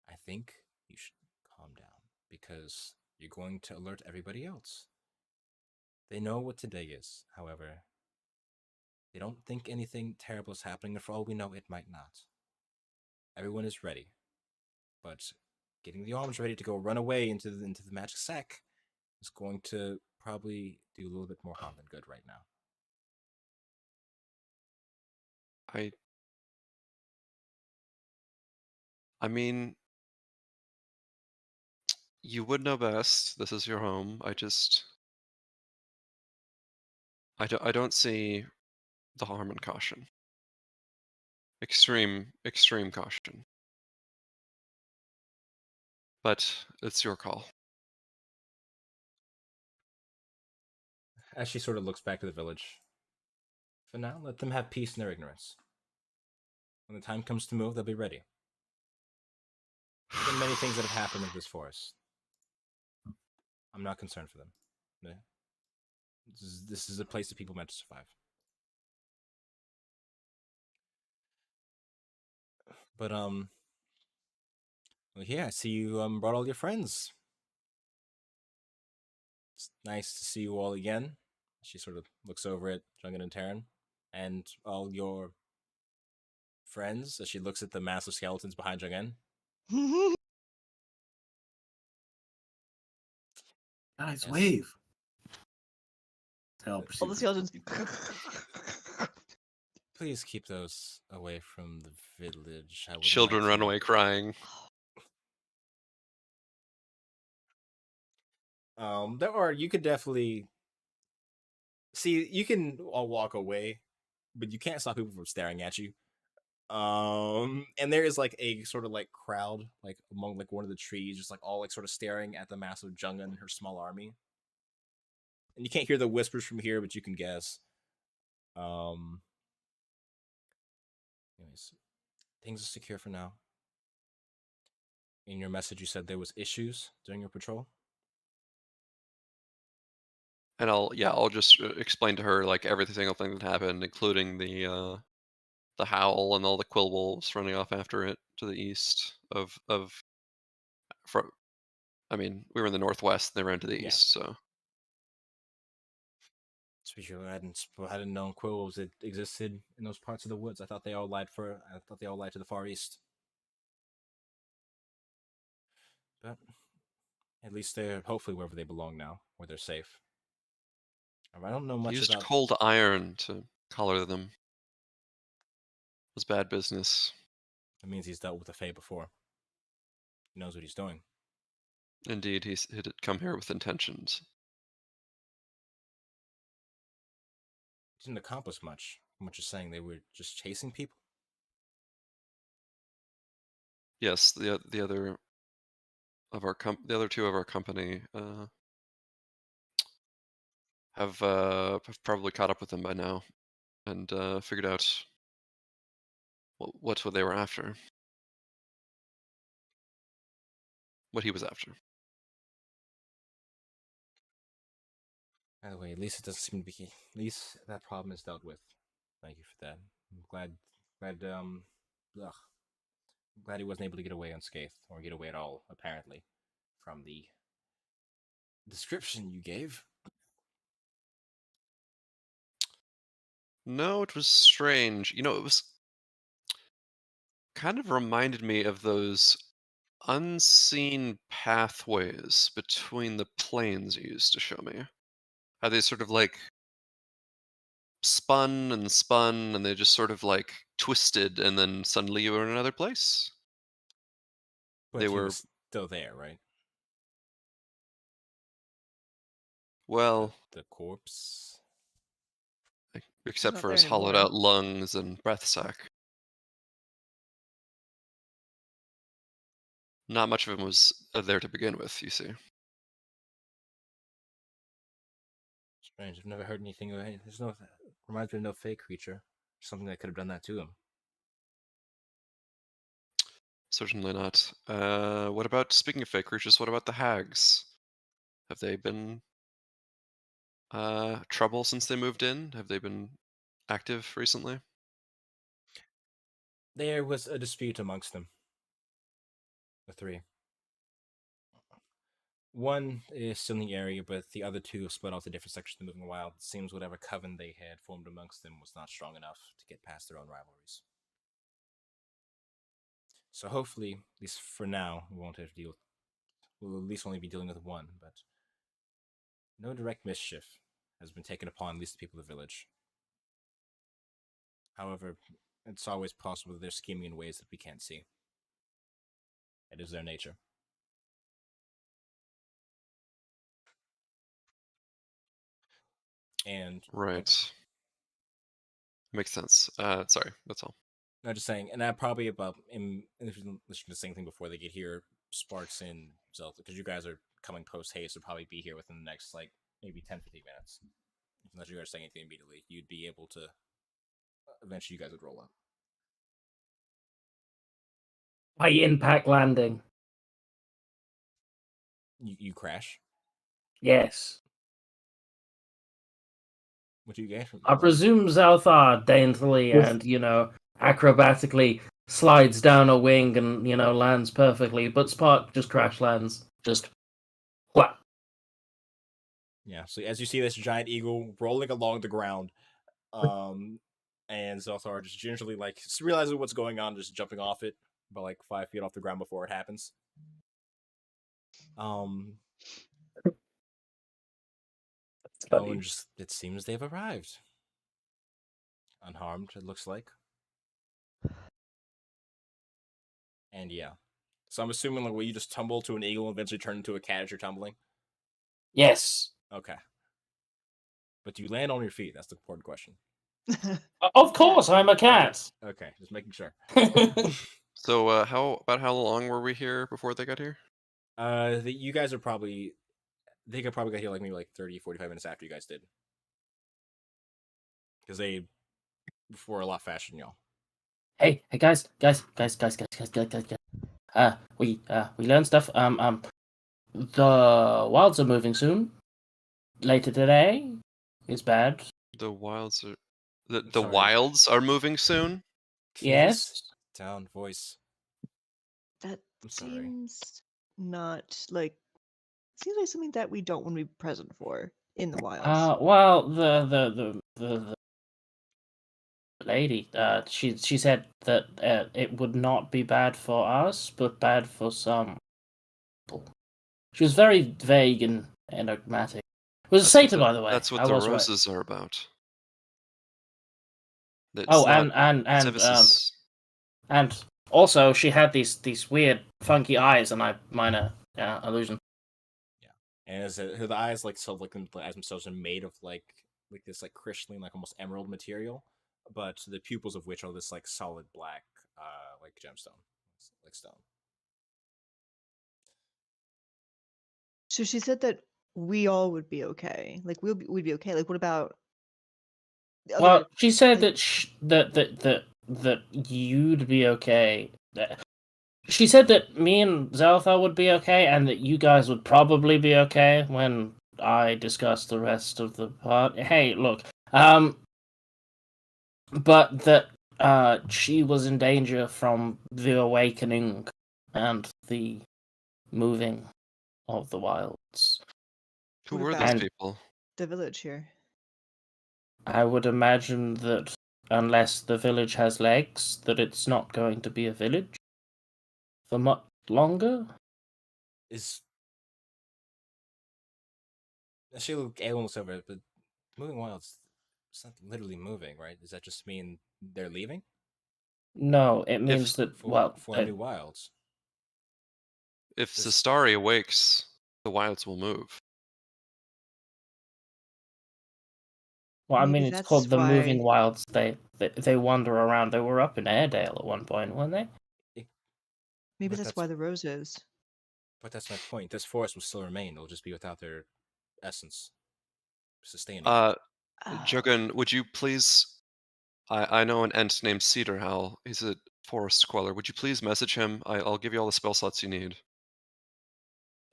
I think you should calm down because you're going to alert everybody else. They know what today is, however. They don't think anything terrible is happening, and for all we know, it might not. Everyone is ready, but getting the arms ready to go run away into the magic sack is going to probably do a little bit more harm than good right now. I mean, you would know best. This is your home. I don't see the harm in caution. Extreme caution. But it's your call. As she sort of looks back to the village. For now, let them have peace in their ignorance. When the time comes to move, they'll be ready. There have been many things that have happened in this forest. I'm not concerned for them. This is a place that people meant to survive. But well, yeah, I see you brought all your friends. It's nice to see you all again. She sort of looks over at Jungan and Taryn. and all your friends as she looks at the massive skeletons behind you again. Guys, Yes. wave. Tell All pursuit. the skeletons. Please keep those away from the village. I would Children like run to... away crying. You could definitely see. You can all walk away, but you can't stop people from staring at you. And there is like a sort of like crowd, like among like one of the trees, just like all like sort of staring at the massive Junga and her small army. And you can't hear the whispers from here, but you can guess. Anyways, things are secure for now. In your message, you said there was issues during your patrol. And I'll just explain to her like every single thing that happened, including the howl and all the quill wolves running off after it to the east from. I mean, we were in the northwest, and they ran to the Yeah. east, so. Speaking, I hadn't known quill wolves that existed in those parts of the woods. I thought they all lied to the far east. But at least they're hopefully wherever they belong now, where they're safe. I don't know He much used about. cold iron to color them. It was bad business. It means he's dealt with the Fae before. He knows what he's doing. Indeed, he'd come here with intentions. He didn't accomplish much. Much as saying they were just chasing people. Yes, the other two of our company have probably caught up with them by now, and figured out what they were after, what he was after. By the way, at least it doesn't seem to be. At least that problem is dealt with. Thank you for that. I'm glad. Ugh. I'm glad he wasn't able to get away unscathed, or get away at all, apparently, from the description you gave. No, it was strange. You know, it was kind of reminded me of those unseen pathways between the planes you used to show me. How they sort of like spun and they just sort of like twisted, and then suddenly you were in another place. But They he were was still there, right? well, The corpse. except not for there his hollowed anymore. out lungs and breath sac. Not much of him was there to begin with, you see. Strange. I've never heard anything. There's no. Reminds me of no fake creature. Something that could have done that to him. Certainly not. What about, speaking of fake creatures, what about the hags? Have they been trouble since they moved in? Have they been active recently? There was a dispute amongst them. The three. One is still in the area, but the other two have split off to different sections of the Moving Wild. It seems whatever coven they had formed amongst them was not strong enough to get past their own rivalries. So hopefully, at least for now, we won't have to deal. We'll at least only be dealing with one, but no direct mischief has been taken upon at least the people of the village. However, it's always possible that they're scheming in ways that we can't see. It is their nature. And Right. Makes sense. Sorry, that's all. I'm just saying, and I probably about in the same thing before they get here, Sparks and Zelda, because you guys are coming post haste, will probably be here within the next like maybe 10-15 minutes. Unless you guys are saying anything immediately, you'd be able to. Eventually, you guys would roll up. By impact landing. You crash. Yes. What do you get? I presume Zalthar daintily and, acrobatically slides down a wing and, lands perfectly, but Spark just crash lands. Just whap. Yeah, so as you see this giant eagle rolling along the ground, and Zelthar just gingerly realizing what's going on, just jumping off it about 5 feet off the ground before it happens. And just it seems they've arrived. Unharmed, it looks like. And yeah. So I'm assuming will you just tumble to an eagle and eventually turn into a cat as you're tumbling? Yes. Okay. But do you land on your feet? That's the important question. Of course, I'm a cat. Okay, just making sure. So how long were we here before they got here? You guys are probably... They could probably got here maybe 30, 45 minutes after you guys did. Because they were a lot faster than y'all. Hey, guys. We learned stuff. The wilds are moving soon. Later today is bad. The wilds are the wilds are moving soon. Yes. Down voice. That seems not seems like something that we don't want to be present for in the wilds. Well, the lady, she said that it would not be bad for us, but bad for some people. She was very vague and enigmatic. It was a satyr, by the way. That's what the roses are about. And also she had these weird funky eyes, and minor illusion. Yeah, and the eyes as themselves are made of this crystalline, almost emerald material, but the pupils of which are this solid black, gemstone, stone. So she said that we all would be okay. We'd be okay. What about? Well, she said that that you'd be okay. She said that me and Zelthar would be okay, and that you guys would probably be okay when I discuss the rest of the part. Hey, look, but that she was in danger from the awakening and the moving of the wilds. Who were those people? The village here. I would imagine that unless the village has legs, that it's not going to be a village for much longer. She looks over it, but moving wilds, it's not literally moving, right? Does that just mean they're leaving? No, it means for new wilds. If Sistari awakes, the wilds will move. Well, I mean, it's called the moving wilds. They wander around. They were up in Airedale at one point, weren't they? Maybe that's why the roses. But that's my point. This forest will still remain. It'll just be without their essence sustaining. Jogun, would you please? I know an ent named Cedar Howl. He's a forest queller. Would you please message him? I'll give you all the spell slots you need.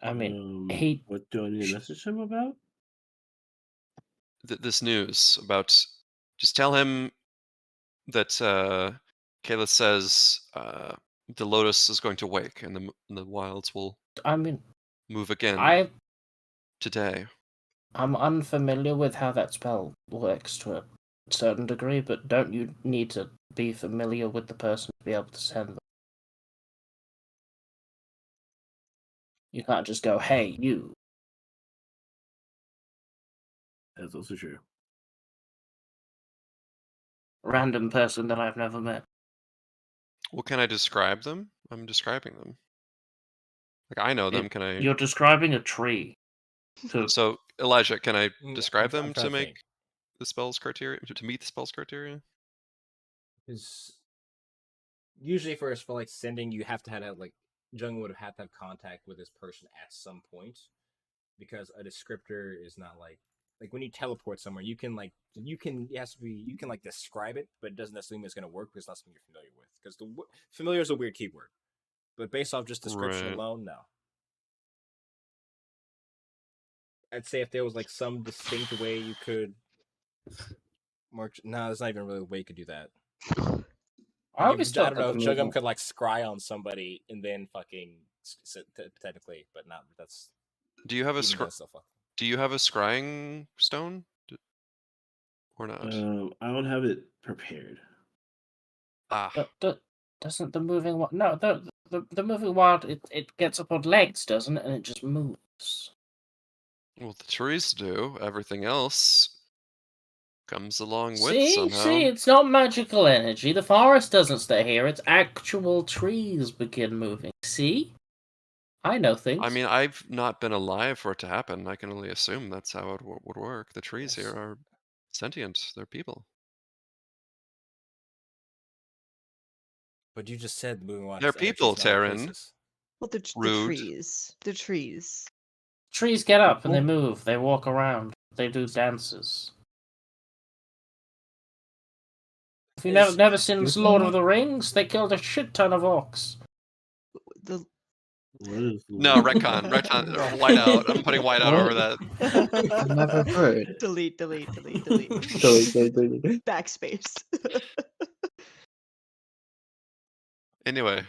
I mean, what do I need to message him about? This news about. Just tell him that Kayla says the lotus is going to wake and the wilds will. I mean, move again. Today. I'm unfamiliar with how that spell works to a certain degree, but don't you need to be familiar with the person to be able to send them? You can't just go, "Hey, you." That's also true. Random person that I've never met. Well, can I describe them? I'm describing them. I know them. Can I? You're describing a tree. So, Elijah, can I describe them to make the spell's criteria? To meet the spell's criteria? Because usually for sending, you have to have Jung would have to have contact with this person at some point, because a descriptor is not like when you teleport somewhere, you can describe it, but it doesn't necessarily mean it's going to work because it's not something you're familiar with. Because familiar is a weird keyword, but based off just description alone, no. I'd say if there was some distinct way you could march. No, there's not even really a way you could do that. I don't know if Jugum could scry on somebody and then fucking technically, but not. That's. Do you have a scrying stone? or not? I don't have it prepared. Ah, Doesn't the moving wild? No, the moving wild. It gets up on legs, doesn't it? And it just moves. well, the trees do. Everything else comes along with See, somehow. it's not magical energy. The forest doesn't stay here. It's actual trees begin moving. See, I know things. I mean, I've not been alive for it to happen. I can only assume that's how it would work. The trees here Yes. are sentient. They're people. But you just said moving wild They're has energy people, from other Taryn. places. Well, the Rude. trees. The trees. Trees get up and they move. They walk around. They do dances. Have you Is- never seen Excuse Lord me? of the Rings? They killed a shit ton of orcs. The What is No, retcon, white out. I'm putting white out What? over that. I've never heard. delete. Backspace. Anyway.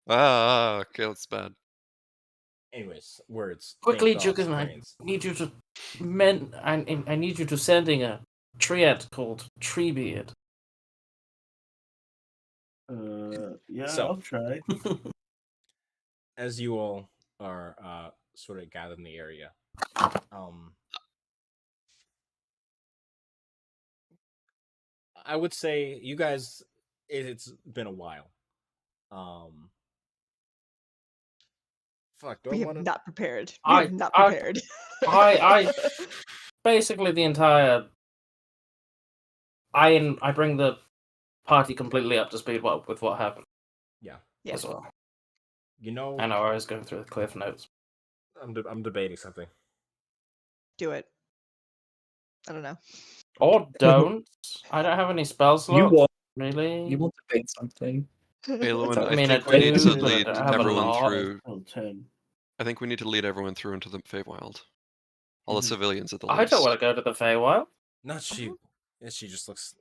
Okay, that's bad. Anyways, words. Quickly, think, thoughts, Jukin, I brains. need you to I need you to sending a triad called Treebeard. Yeah, So- I'll try. As you all are sort of gathered in the area, I would say you guys. It's been a while. Fuck. Do I We want have to? not prepared. We I- have not I- prepared. I basically the entire. I bring the party completely up to speed with what happened Yeah. Yeah. as well. You know, I know I was going through the cliff notes. I'm debating something. Do it. I don't know. Or don't. I don't have any spell slots. You want Really? you want to paint something? Balin, I mean, think I we need do, to but I lead don't have a everyone lot. through. Oh, 10. I think we need to lead everyone through into the Feywild. All the Mhm. civilians at the I least. don't want to go to the Feywild. Not she. Yeah, she just looks.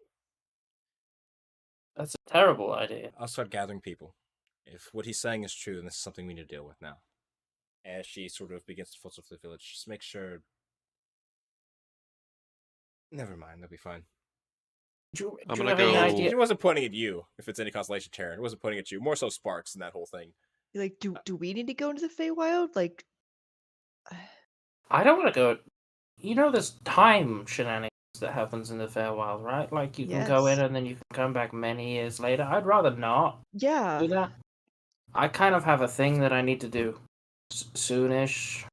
That's a terrible idea. I'll start gathering people. If what he's saying is true, then this is something we need to deal with now. As she sort of begins to filter for the village, just make sure. Never mind, they'll be fine. Do I'm you gonna have any go- idea? It wasn't pointing at you, if it's any consolation, Taryn. It wasn't pointing at you. More so Sparks and that whole thing. Like, do we need to go into the Feywild? Like, I don't want to go. You know, there's time shenanigans that happens in the Feywild, right? Like you can go in Yes. and then you can come back many years later. I'd rather not yeah. do that. I kind of have a thing that I need to do soonish.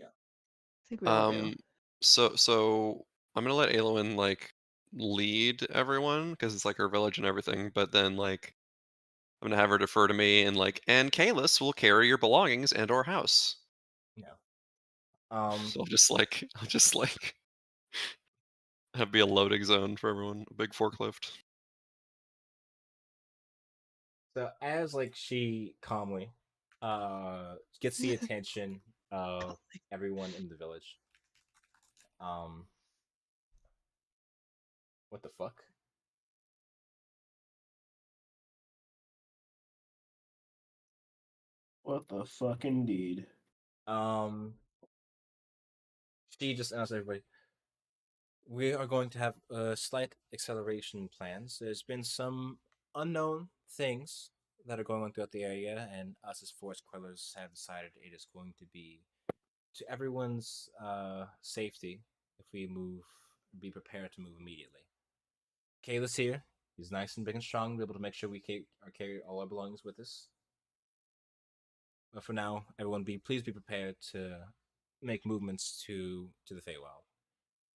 I think we all do. So I'm gonna let Aelwyn like lead everyone because it's like her village and everything. But then like I'm gonna have her defer to me and Kalis will carry your belongings and or house. Um, So I'll just like have be a loading zone for everyone, a big forklift. so as like she calmly gets the attention of everyone in the village. What the fuck? What the fuck, indeed. She just asked everybody. We are going to have slight acceleration plans. There's been some unknown things that are going on throughout the area, and us as forest quellers have decided it is going to be to everyone's safety if we be prepared to move immediately. Kayla's here. He's nice and big and strong, be able to make sure we carry all our belongings with us. But for now, everyone please be prepared to make movements to the Feywild.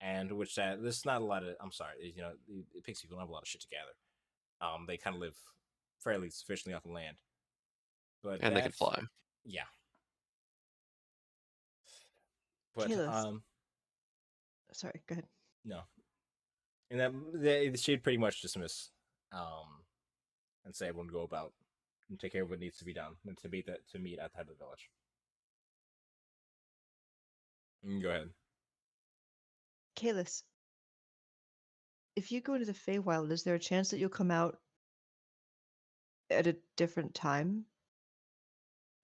And which there's not a lot of. I'm sorry, the pixie people don't have a lot of shit together. They kind of live fairly sufficiently off the land, but And they can fly. Yeah, but Kalis. Sorry, go ahead. no, and she'd pretty much dismiss, and say everyone go about and take care of what needs to be done, and to meet at the head of the village. Go ahead. Kalis. If you go into the Feywild, is there a chance that you'll come out at a different time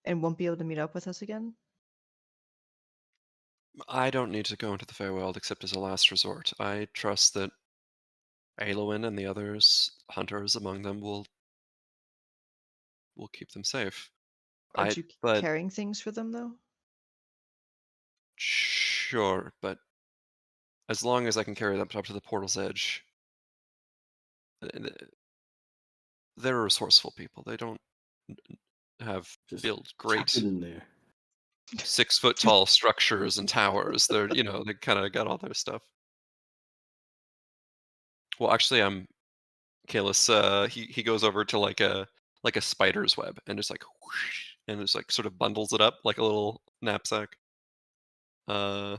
and won't be able to meet up with us again? I don't need to go into the Feywild except as a last resort. I trust that Aelwyn and the others, hunters among them, will keep them safe. Aren't you But carrying things for them though? sure, but as long as I can carry them up to the portal's edge, they're resourceful people. They don't have Just built tap great it in there. 6-foot tall structures and towers. They're they kind of got all their stuff. Well, actually, Kalis. He goes over to like a spider's web and just like whoosh, and just like sort of bundles it up like a little knapsack. They're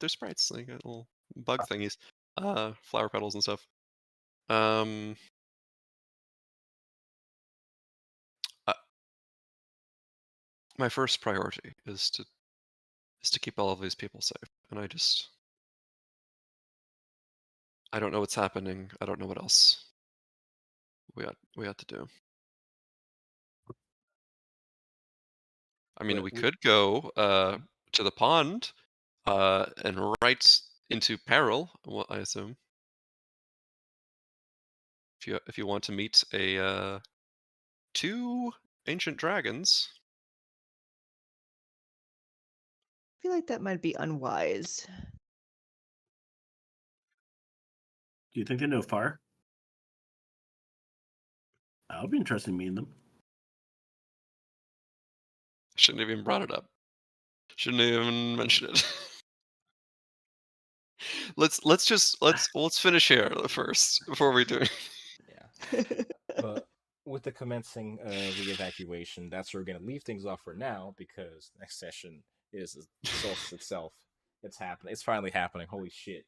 sprites. They got little bug thingies, flower petals and stuff. Uh, my first priority is to keep all of these people safe, and I don't know what's happening. I don't know what else we ought to do. I mean, But we we, could go to the pond and right into peril. Well, I assume if you want to meet a 2 ancient dragons. I feel like that might be unwise. Do you think they know fire? I'll be interested in meeting them. Shouldn't have even brought it up. Shouldn't even mention it. let's finish here first before we do. yeah. But with the commencing of the evacuation, that's where we're going to leave things off for now, because next session is the solstice itself. It's happening. It's finally happening. Holy shit.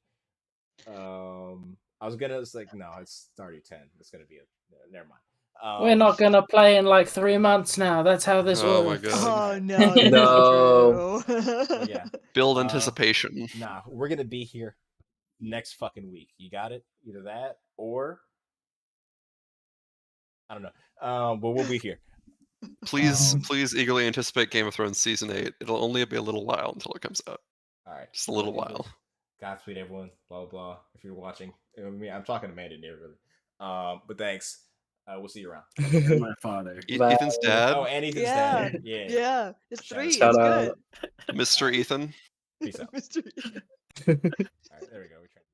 I was gonna like, no, it's already 10. It's gonna be never mind. We're not gonna play in like 3 months now. That's how this Oh my works. God. Oh Alright. no, that's No. not true. But yeah, Build anticipation. nah, we're gonna be here next fucking week. You got it? Either that or I don't know. But we'll be here. Please Um, please eagerly anticipate Game of Thrones season 8. It'll only be a little while until it comes out. All right, Just a little anyways, while. Godspeed, everyone. Blah blah blah. If you're watching, I mean, I'm talking to Mandy near really. But thanks. We'll see you around. And my father. Bye. Ethan's dad, Oh, and Ethan's Yeah, dad. Yeah. yeah, it's Shout out 3. to It's Shout good. Mr. Ethan. Peace out. Mr. All right, there we go. We trained.